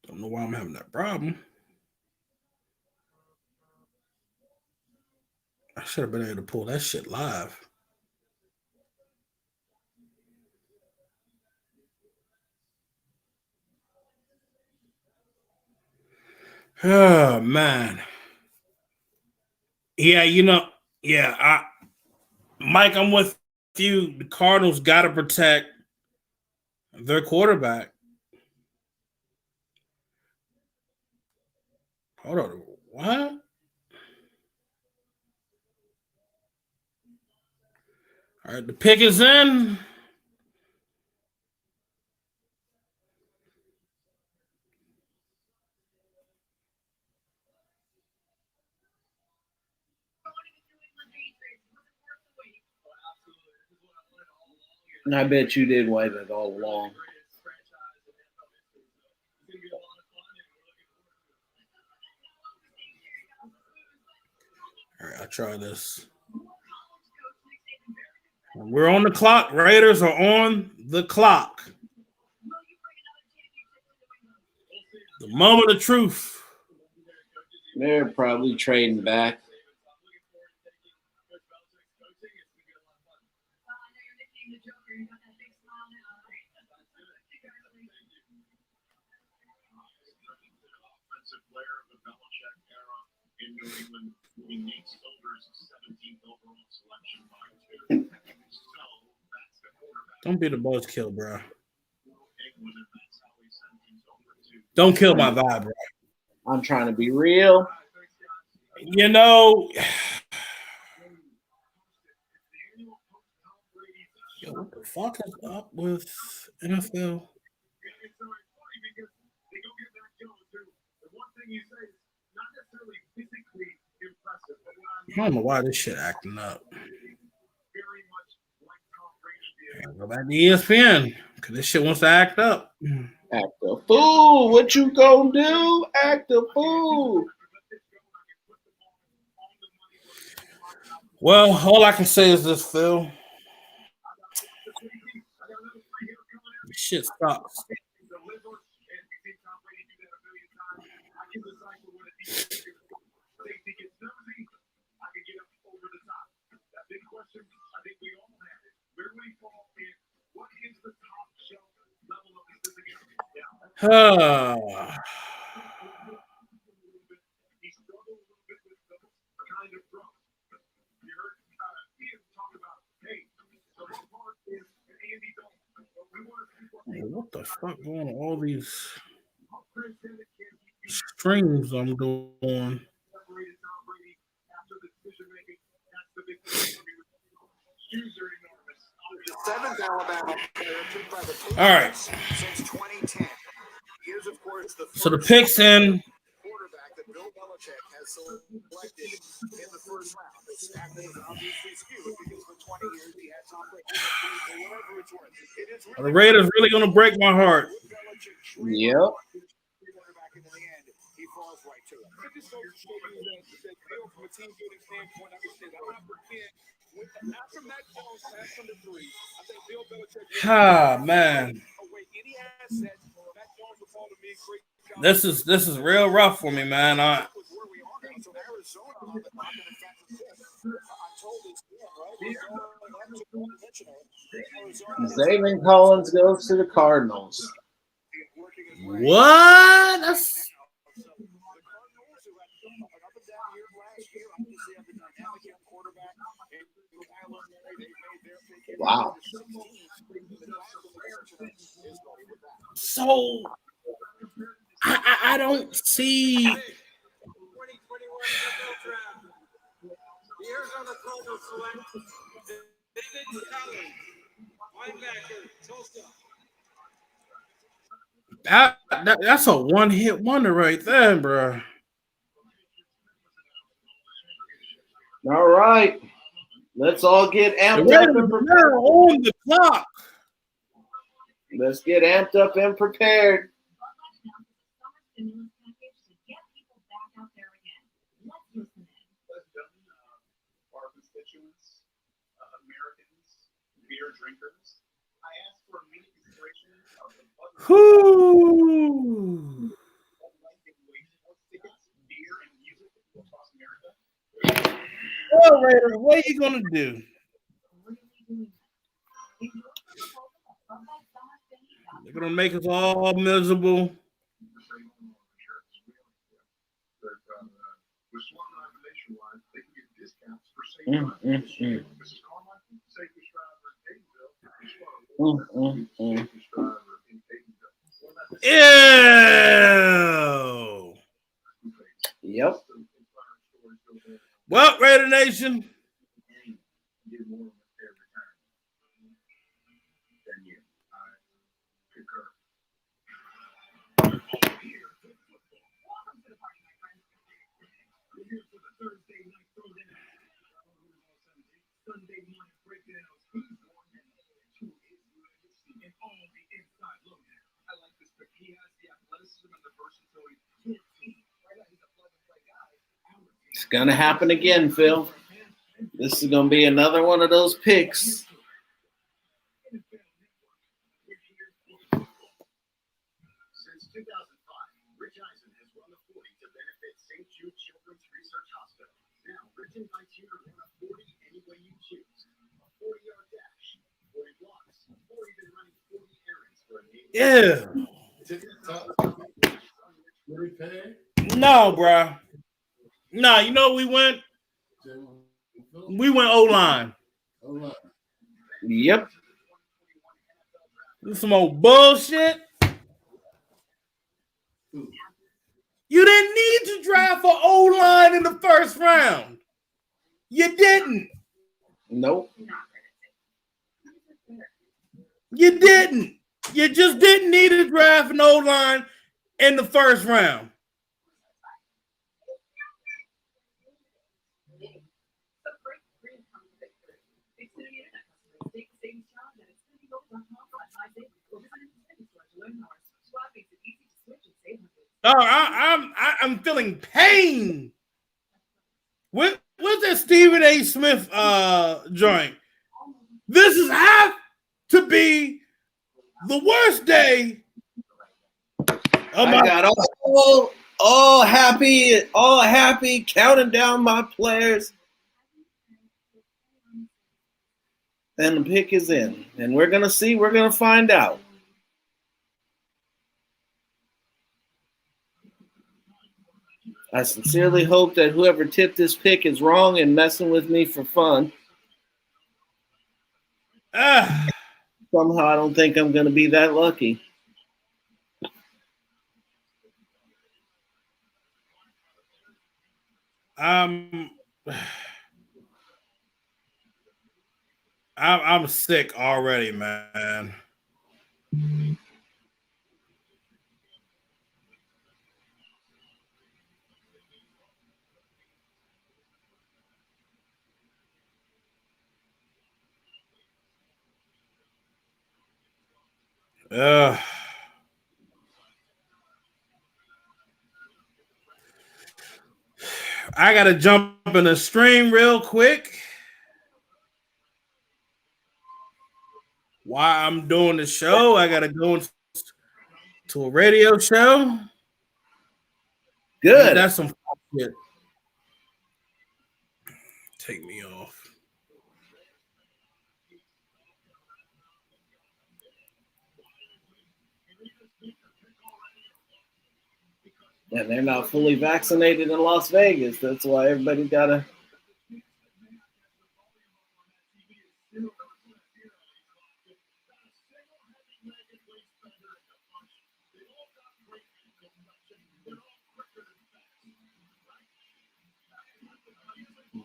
Don't know why I'm having that problem. I should have been able to pull that shit live. Oh man. Yeah, Mike, I'm with you. The Cardinals gotta protect their quarterback. Hold on. What? All right, the pick is in. And I bet you did wait it all along. All right, I'll try this. We're on the clock. Raiders are on the clock. The moment of truth. They're probably trading back. Don't be the buzzkill, bro. Don't kill my vibe, bro. I'm trying to be real. You know, yo, what the fuck is up with NFL? I don't know why this shit acting up. Go back to ESPN because this shit wants to act up. Act a fool. What you gonna do? Act a fool. Well, all I can say is this, Phil. This shit sucks. What the fuck going on? All these streams I'm doing. Seventh Alabama player picked by the All right. Since 2010. He is, of course, the So the picks in. quarterback that Bill Belichick has selected in the first round. The stat is obviously skewed because for 20 years he had Tom Brady. For whatever it's worth, it is Are the Raiders really gonna break my heart? Yep. Quarterback, and in the end, he falls right to it. It just goes to show you that Bill, from a team building standpoint, I would say that I'm not pretend. After Mac Jones passed number 3, I think Bill Belichick Man. away any assets. Mac Jones would fall to me. Great job. This is real rough for me, man. Zayvon Collins goes to the Cardinals. What? That's... Wow. So I don't see. The Arizona Cardinals select David Collins, linebacker, Tulsa. That's a one-hit wonder right there, bro. All right. Let's all get The amped up Raiders and are prepared. now on the clock. Let's get amped up and prepared. Our constituents, Americans, beer drinkers, I ask for immediate consideration of the budget. Whoo. Beer and music across America. Well, Raiders, what are you gonna do? They're gonna make us all miserable. Ew. Yep. Well, Raider Nation. It's gonna happen again, Phil. This is gonna be another one of those picks. Since 2005, Rich Eisen has run the 40 to benefit St. Jude Children's Research Hospital. Now, Rich invites you to run a 40 any way you choose. A 40-yard dash, 40 blocks, or even running 40 errands for a neighbor. Yeah. No, bro. No, you know we went. We went O-line. Yep. This some old bullshit. You didn't need to draft for O-line in the first round. You didn't. Nope. You didn't. You just didn't need to draft an O-line in the first round. Oh, I'm feeling pain. What's that Stephen A. Smith joint? This is have to be the worst day of my I got all happy, counting down my players. And the pick is in. And we're gonna see, we're gonna find out. I sincerely hope that whoever tipped this pick is wrong and messing with me for fun. Somehow I don't think I'm going to be that lucky. I'm sick already, man. I gotta jump in the stream real quick while I'm doing the show. I gotta go to a radio show. Good. That's some shit. Take me off. And they're not fully vaccinated in Las Vegas. That's why everybody got to.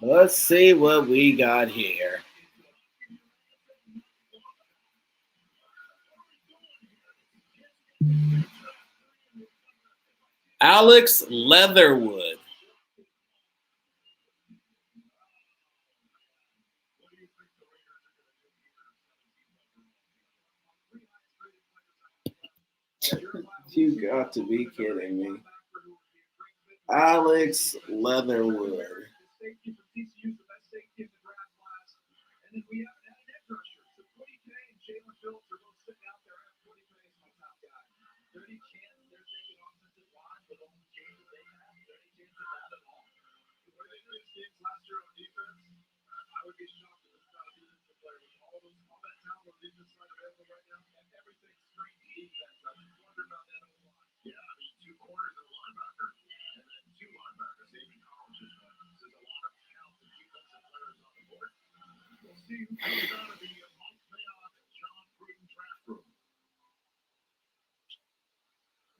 Let's see what we got here. Alex Leatherwood. You got to be kidding me. Alex Leatherwood.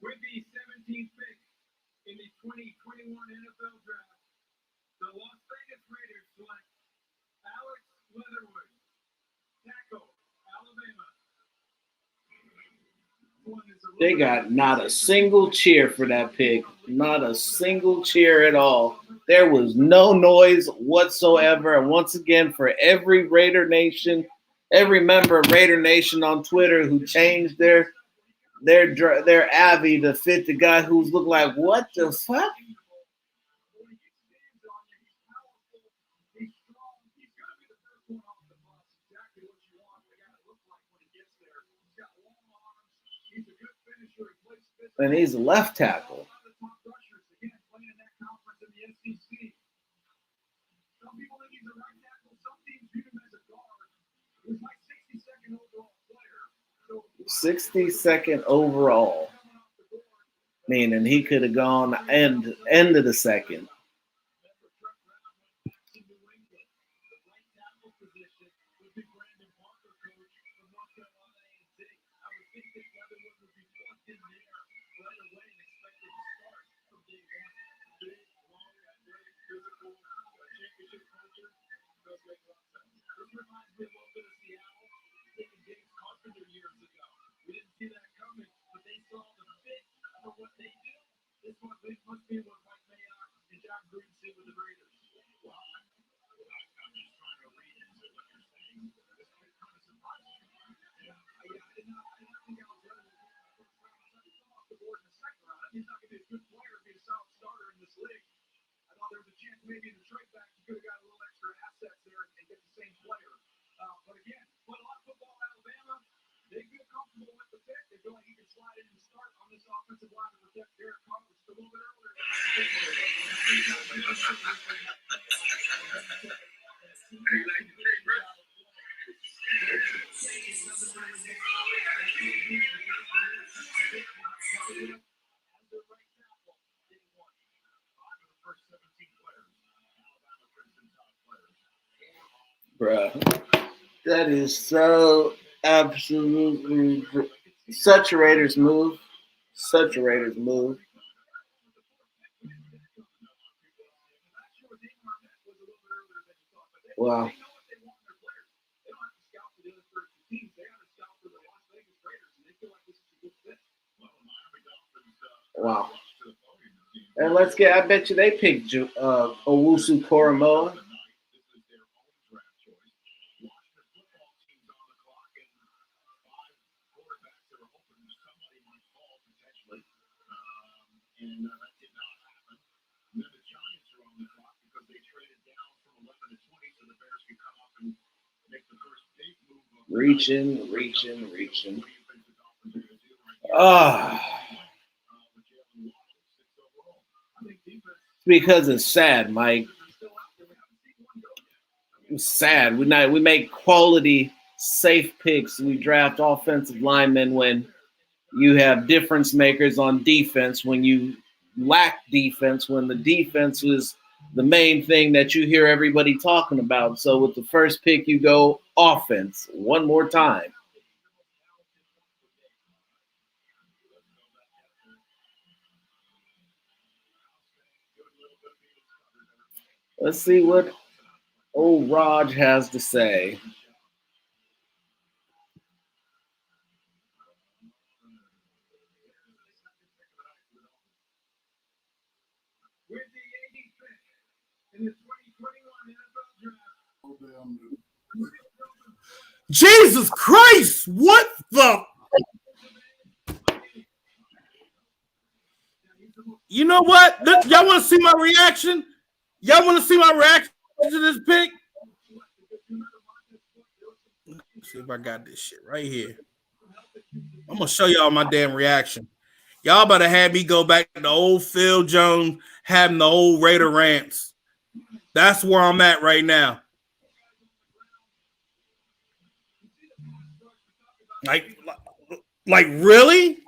With the 17th pick in the 2021 NFL Draft, the Las Vegas Raiders select Alex Leatherwood, tackle, Alabama. They got not a single cheer for that pick. Not a single cheer at all. There was no noise whatsoever. And once again, for every Raider Nation, every member of Raider Nation on Twitter who changed their Avi to fit the guy who's looked like, what the fuck? And he's a left tackle. Some people think he's a right tackle. Some teams view him as a guard. He was my 62nd overall player. 62nd overall. Meaning he could have gone end of the second. Maybe in the trade back, you could have got a little extra assets there and get the same player. But again, put a lot of football in Alabama. They feel comfortable with the pick. They feel like he can slide in and start on this offensive line to protect Derek Carr, which is a little bit earlier. Bruh, that is so absolutely such a Raiders move. Such a Raiders move. Wow. Wow. And I bet you they picked Owusu Koromoa. Reaching. Because it's sad, Mike. It's sad. We make quality, safe picks. We draft offensive linemen when you have difference makers on defense, when you lack defense, when the defense was the main thing that you hear everybody talking about. So with the first pick, you go offense one more time. Let's see what old Raj has to say. Jesus Christ! What the? You know what? Y'all want to see my reaction? Y'all want to see my reaction to this pick? Let's see if I got this shit right here. I'm gonna show y'all my damn reaction. Y'all better have me go back to the old Phil Jones having the old Raider rants. That's where I'm at right now. Like really?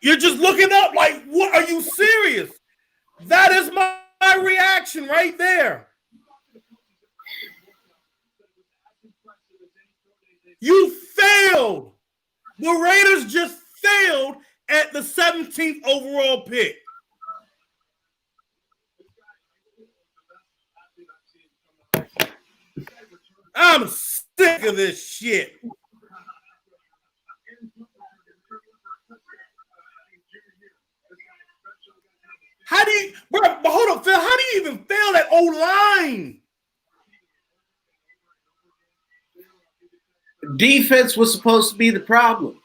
You're just looking up like, what? Are you serious? That is my reaction right there. You failed. The Raiders just failed at the 17th overall pick. I'm sick of this shit. How do you, bro? But hold on, Phil. How do you even fail that O-line? Defense was supposed to be the problem.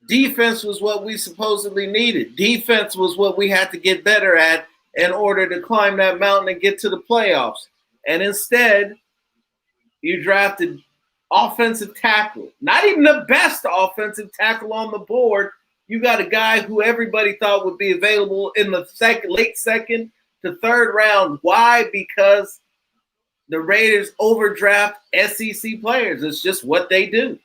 Defense was what we supposedly needed. Defense was what we had to get better at in order to climb that mountain and get to the playoffs. And instead, you drafted offensive tackle. Not even the best offensive tackle on the board. You got a guy who everybody thought would be available in the late second to third round. Why? Because the Raiders overdraft SEC players. It's just what they do.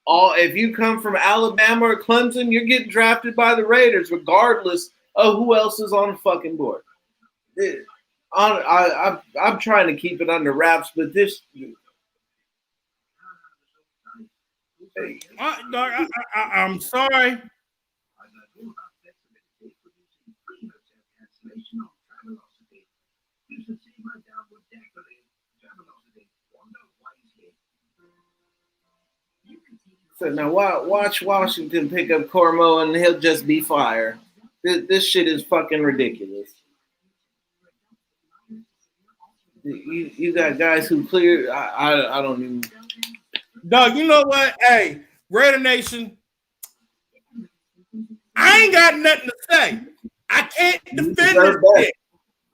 If you come from Alabama or Clemson, you're getting drafted by the Raiders, regardless of who else is on the fucking board. I'm trying to keep it under wraps, but this. I'm sorry. So now watch Washington pick up Cormo and he'll just be fire. This shit is fucking ridiculous. You got guys who clear. I don't even. Dog, you know what? Hey, Raider Nation, I ain't got nothing to say. I can't defend this pick.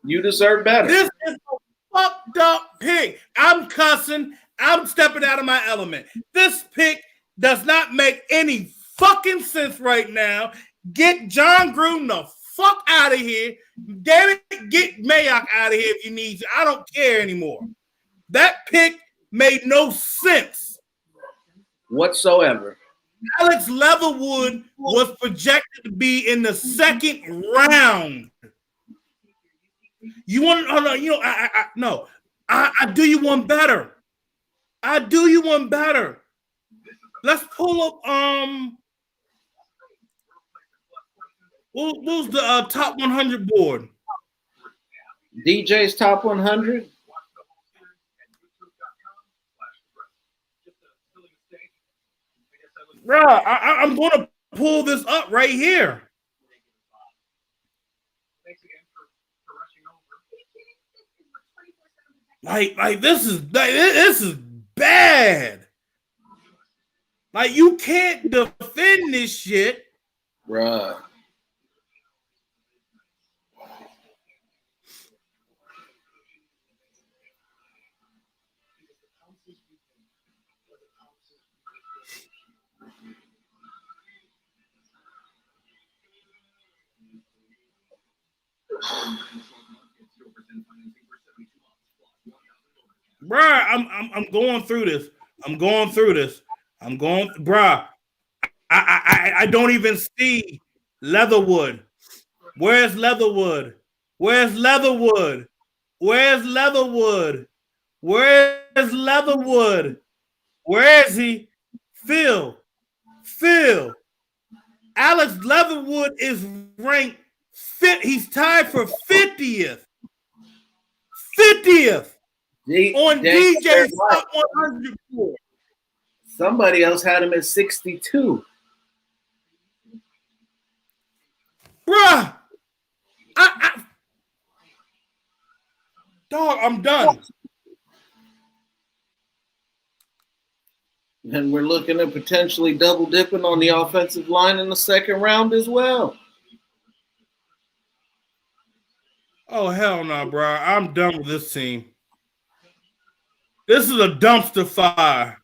You deserve better. This is a fucked up pick. I'm cussing. I'm stepping out of my element. This pick does not make any fucking sense right now. Get John Gruden the fuck out of here. Damn it, get Mayock out of here if you need to. I don't care anymore. That pick made no sense whatsoever. Alex Leatherwood was projected to be in the second round. You want? Oh no, you know, no. I do you one better. I do you one better. Let's pull up. Who's the top 100 board? DJ's top 100. Bro, I'm going to pull this up right here. Like this is bad. Like you can't defend this shit, bruh. Bruh, I'm going through this. Bruh. I don't even see Leatherwood. Where's Leatherwood? Where is he? Phil. Alex Leatherwood is ranked he's tied for 50th. On DJ's top 100 board. Somebody else had him at 62. Bruh. Dog, I'm done. And we're looking at potentially double dipping on the offensive line in the second round as well. Oh, hell no, bro. I'm done with this team. This is a dumpster fire.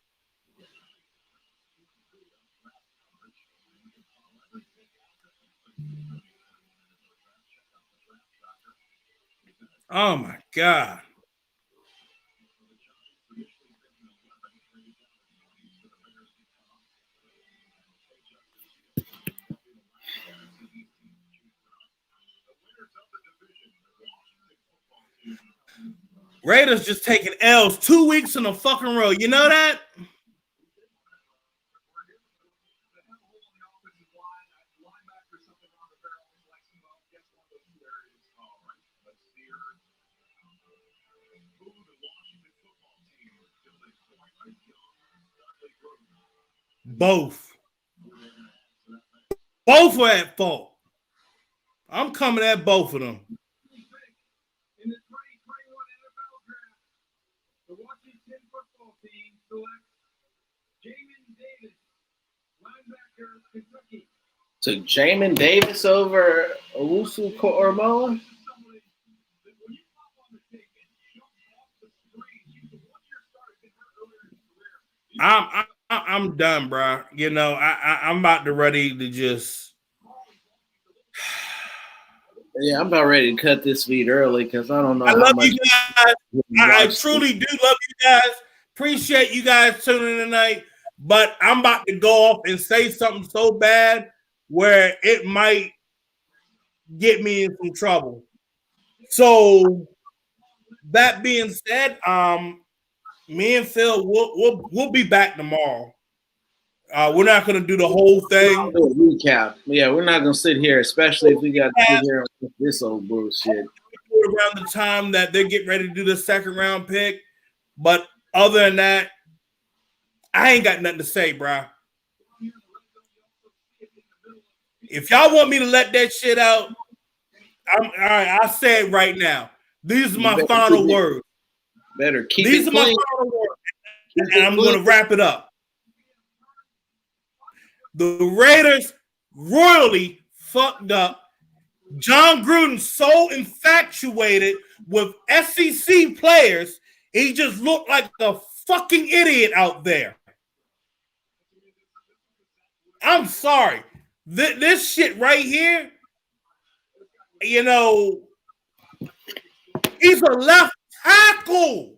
Oh, my God. Raiders just taking L's 2 weeks in a fucking row. You know that? Both. Both are at fault. I'm coming at both of them. In the 2021 NFL Draft, the Washington football team selects Jamin Davis, linebacker, Kentucky. So Jamin Davis over Owusu Koromoa? I'm done, bro. You know, I'm about to ready to just. Yeah, I'm about ready to cut this feed early because I don't know I how love much. you guys. I truly do love you guys. Appreciate you guys tuning in tonight. But I'm about to go off and say something so bad where it might get me in some trouble. So that being said, me and Phil we'll be back tomorrow. We're not going to do the whole thing. Do a recap. Yeah, we're not going to sit here, especially if we got to sit here with this old bullshit. Around the time that they're getting ready to do the second round pick. But other than that, I ain't got nothing to say, bro. If y'all want me to let that shit out, all right, I'll say it right now. These are my final words. Better keep These it are my clean. final words. And I'm going to wrap it up. The Raiders royally fucked up. John Gruden so infatuated with SEC players, he just looked like a fucking idiot out there. I'm sorry. This shit right here, you know, he's a left tackle.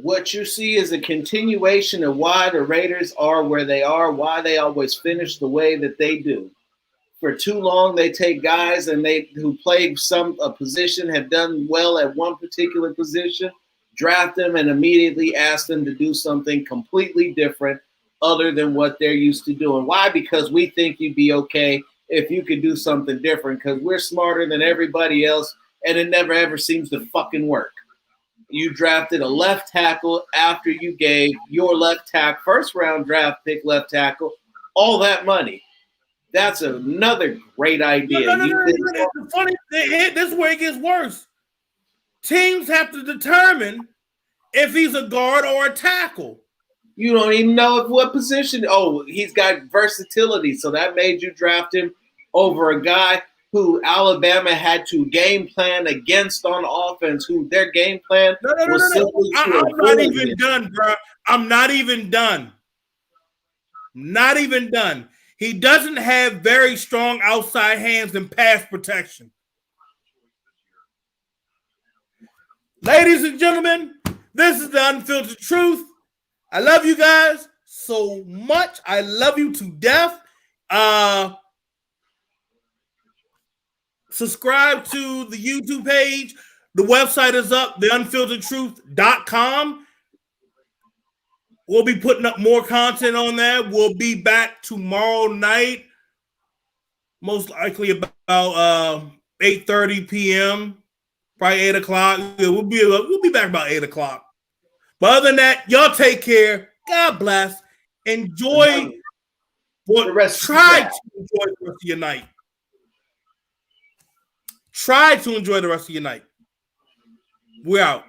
What you see is a continuation of why the Raiders are where they are, why they always finish the way that they do. For too long, they take guys and who played a position, have done well at one particular position, draft them and immediately ask them to do something completely different other than what they're used to doing. Why? Because we think you'd be okay if you could do something different because we're smarter than everybody else and it never ever seems to fucking work. You drafted a left tackle after you gave your left tackle, first round draft pick left tackle, all that money. That's another great idea. The funny thing, this is where it gets worse. Teams have to determine if he's a guard or a tackle. You don't even know what position. Oh, he's got versatility, so that made you draft him over a guy who Alabama had to game plan against on offense, who their game plan was simply to I'm not even done, bro. I'm not even done. Not even done. He doesn't have very strong outside hands and pass protection. Ladies and gentlemen, this is the Unfiltered Truth. I love you guys so much. I love you to death. Subscribe to the YouTube page. The website is up, theunfilteredtruth.com. We'll be putting up more content on there. We'll be back tomorrow night, most likely about 8:30 p.m., probably 8 o'clock. We'll be back about 8 o'clock. But other than that, y'all take care. God bless. Enjoy try to enjoy the rest of your night. Try to enjoy the rest of your night. We're out.